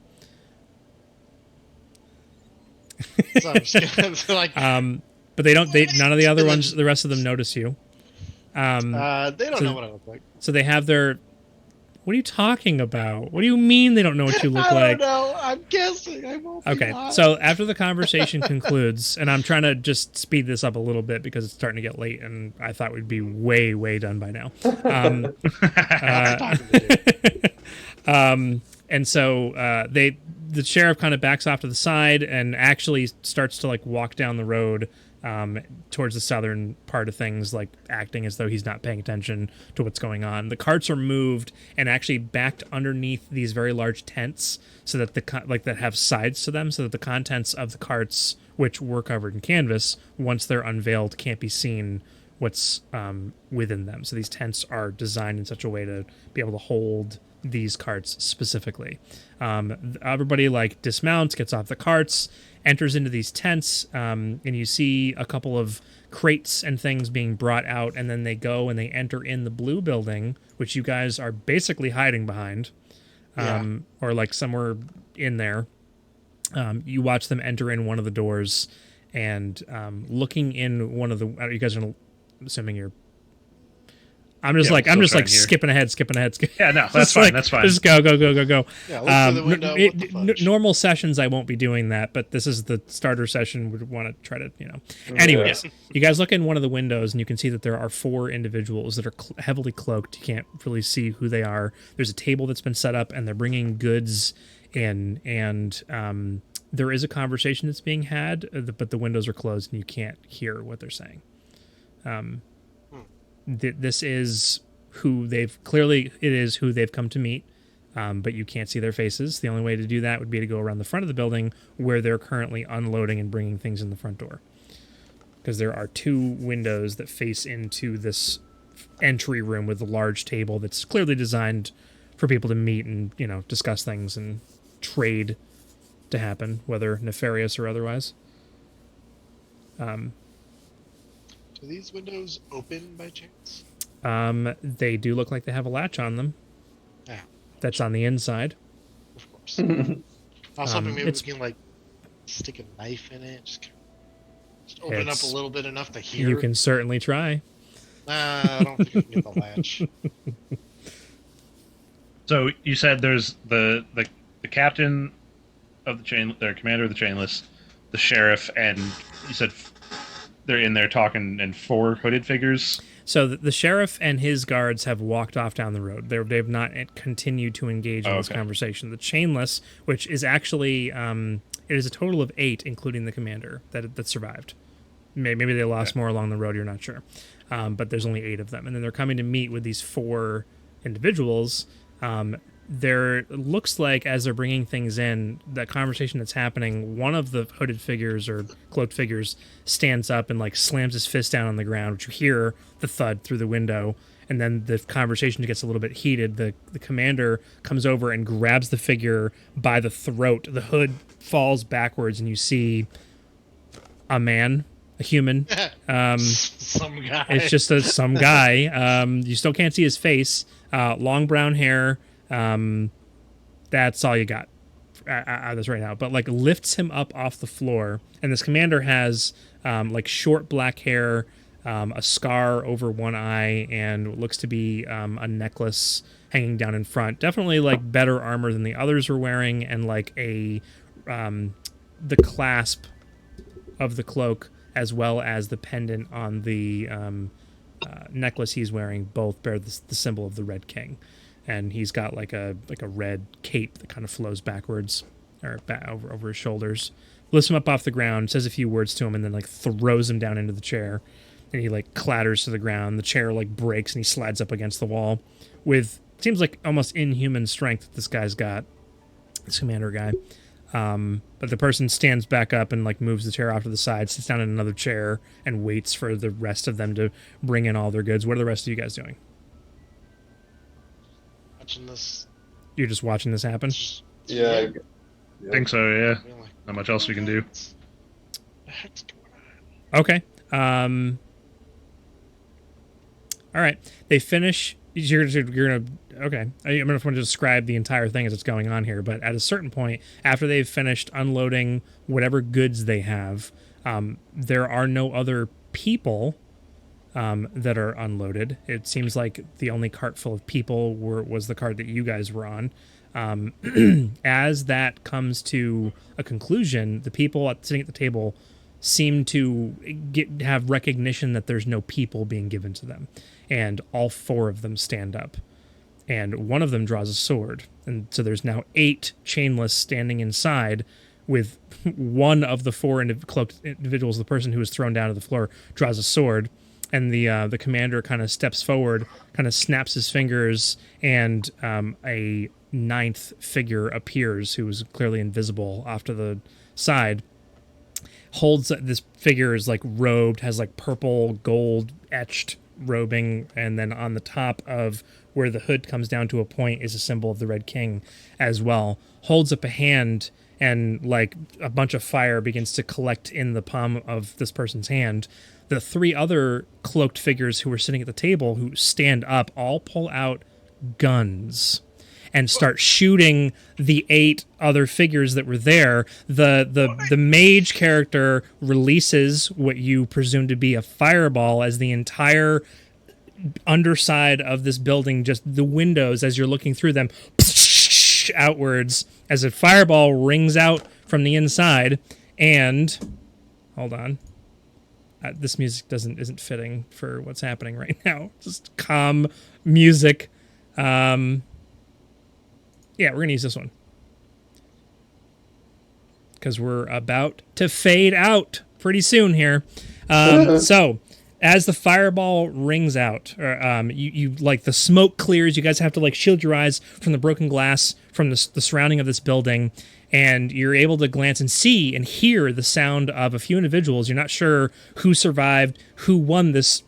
So I'm just gonna, like, But none of the other ones, the rest of them notice you. they don't know what I look like. So they have their... What are you talking about? What do you mean they don't know what you look like? I don't know. I'm guessing. I won't be Okay, lying. so after the conversation concludes, and I'm trying to just speed this up a little bit because it's starting to get late, and I thought we'd be way, way done by now. And so the sheriff kind of backs off to the side and actually starts to, like, walk down the road towards the southern part of things, like acting as though he's not paying attention to what's going on. The carts are moved and actually backed underneath these very large tents, so that that have sides to them, so that the contents of the carts, which were covered in canvas, once they're unveiled, can't be seen what's within them. So these tents are designed in such a way to be able to hold these carts specifically. Everybody, like, dismounts, gets off the carts, enters into these tents, and you see a couple of crates and things being brought out, and then they go and they enter in the blue building, which you guys are basically hiding behind, or, like, somewhere in there. You watch them enter in one of the doors, and looking in one of the... You guys are assuming you're... I'm just skipping ahead. Yeah, no, that's fine. Like, that's fine. Just go. Yeah, look through the window. What the fudge? Normal sessions, I won't be doing that, but this is the starter session. We'd want to try to, Anyways, you guys look in one of the windows, and you can see that there are 4 individuals that are heavily cloaked. You can't really see who they are. There's a table that's been set up, and they're bringing goods in, and there is a conversation that's being had, but the windows are closed, and you can't hear what they're saying. This is who they've come to meet, but you can't see their faces. The only way to do that would be to go around the front of the building where they're currently unloading and bringing things in the front door, because there are 2 windows that face into this entry room with a large table that's clearly designed for people to meet and, discuss things and trade to happen, whether nefarious or otherwise. Do these windows open by chance? They do look like they have a latch on them. Yeah. That's on the inside. Of course. I was hoping maybe we can, like, stick a knife in it, just open up a little bit enough to hear. You can certainly try. I don't think I can get the latch. So you said there's the captain of the chain, their commander of the chainless, the sheriff, and you said they're in there talking, and 4 hooded figures. So the sheriff and his guards have walked off down the road. They've not continued to engage in this conversation. The chainless, which is actually it is a total of 8, including the commander that survived. Maybe they lost more along the road. You're not sure, but there's only 8 of them, and then they're coming to meet with these 4 individuals. There looks like, as they're bringing things in, that conversation that's happening, one of the hooded figures or cloaked figures stands up and, like, slams his fist down on the ground, which you hear the thud through the window, and then the conversation gets a little bit heated. The commander comes over and grabs the figure by the throat. The hood falls backwards, and you see a man a human. Some guy. It's just some guy. You still can't see his face. Long brown hair. That's all you got out of this right now. But like lifts him up off the floor, and this commander has like short black hair, a scar over one eye, and what looks to be a necklace hanging down in front. Definitely like better armor than the others were wearing, and like the clasp of the cloak as well as the pendant on the necklace he's wearing both bear the symbol of the Red King. And he's got like a red cape that kind of flows backwards or over his shoulders. Lifts him up off the ground, says a few words to him, and then like throws him down into the chair. And he like clatters to the ground. The chair like breaks and he slides up against the wall with seems like almost inhuman strength that this guy's got. This commander guy. But the person stands back up and like moves the chair off to the side, sits down in another chair, and waits for the rest of them to bring in all their goods. What are the rest of you guys doing? Watching this. You're just watching this happen? Yeah. I think so, yeah. Not much else we can do. What the heck's going on? Okay. All right. They finish. You're gonna. Okay. I'm gonna want to describe the entire thing as it's going on here. But at a certain point, after they've finished unloading whatever goods they have, there are no other people that are unloaded. It seems like the only cart full of people was the cart that you guys were on. As that comes to a conclusion, the people sitting at the table seem to have recognition that there's no people being given to them, and all four of them stand up, and one of them draws a sword, and so there's now 8 chainless standing inside, with one of the 4 cloaked individuals, the person who was thrown down to the floor, draws a sword. And the commander kind of steps forward, kind of snaps his fingers, and a 9th figure appears, who is clearly invisible off to the side. Holds this figure is like robed, has like purple gold etched robing, and then on the top of where the hood comes down to a point is a symbol of the Red King as well. Holds up a hand, and like a bunch of fire begins to collect in the palm of this person's hand. The 3 other cloaked figures who were sitting at the table, who stand up, all pull out guns and start shooting the 8 other figures that were there. The mage character releases what you presume to be a fireball as the entire underside of this building, just the windows as you're looking through them, outwards as a fireball rings out from the inside. And hold on. This music isn't fitting for what's happening right now. Just calm music. Yeah, we're gonna use this one because we're about to fade out pretty soon here. So, as the fireball rings out, you like the smoke clears. You guys have to like shield your eyes from the broken glass from the surrounding of this building. And you're able to glance and see and hear the sound of a few individuals. You're not sure who survived, who won this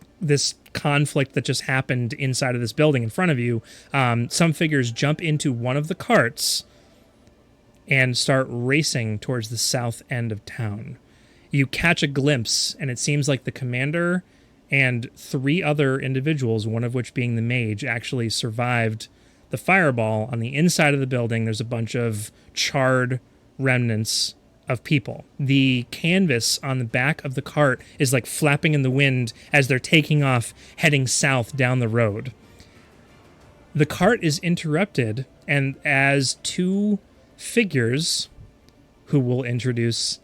conflict that just happened inside of this building in front of you. Some figures jump into one of the carts and start racing towards the south end of town. You catch a glimpse, and it seems like the commander and 3 other individuals, one of which being the mage, actually survived the fireball. On the inside of the building, there's a bunch of charred remnants of people. The canvas on the back of the cart is like flapping in the wind as they're taking off, heading south down the road. The cart is interrupted, and as 2 figures, who we'll introduce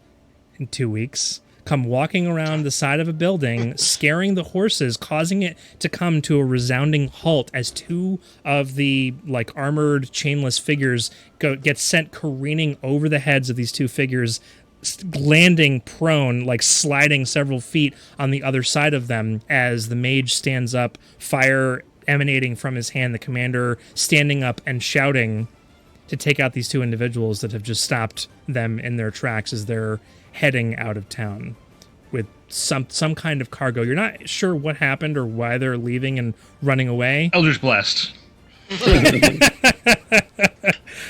in 2 weeks, come walking around the side of a building, scaring the horses, causing it to come to a resounding halt as 2 of the like armored chainless figures get sent careening over the heads of these 2 figures, landing prone, like sliding several feet on the other side of them as the mage stands up, fire emanating from his hand, the commander standing up and shouting to take out these 2 individuals that have just stopped them in their tracks as they're heading out of town with some kind of cargo. You're not sure what happened or why they're leaving and running away. Eldritch Blast.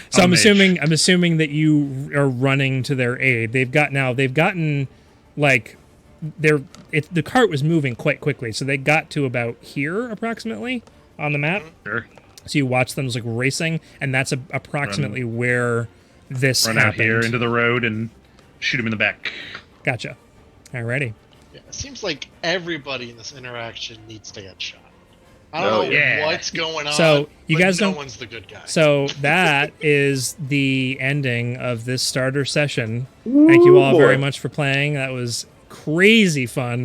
So I'm assuming that you are running to their aid. They've gotten like the cart was moving quite quickly, so they got to about here approximately on the map. Sure. So you watch them like racing, and that's approximately where this Run happened. out here into the road and shoot him in the back. Gotcha. Alrighty. Yeah, it seems like everybody in this interaction needs to get shot. I Oh, don't know yeah. what's going on. So, you but guys no don't- one's the good guy. So that is the ending of this starter session. Thank you all very boy. much for playing. That was crazy fun.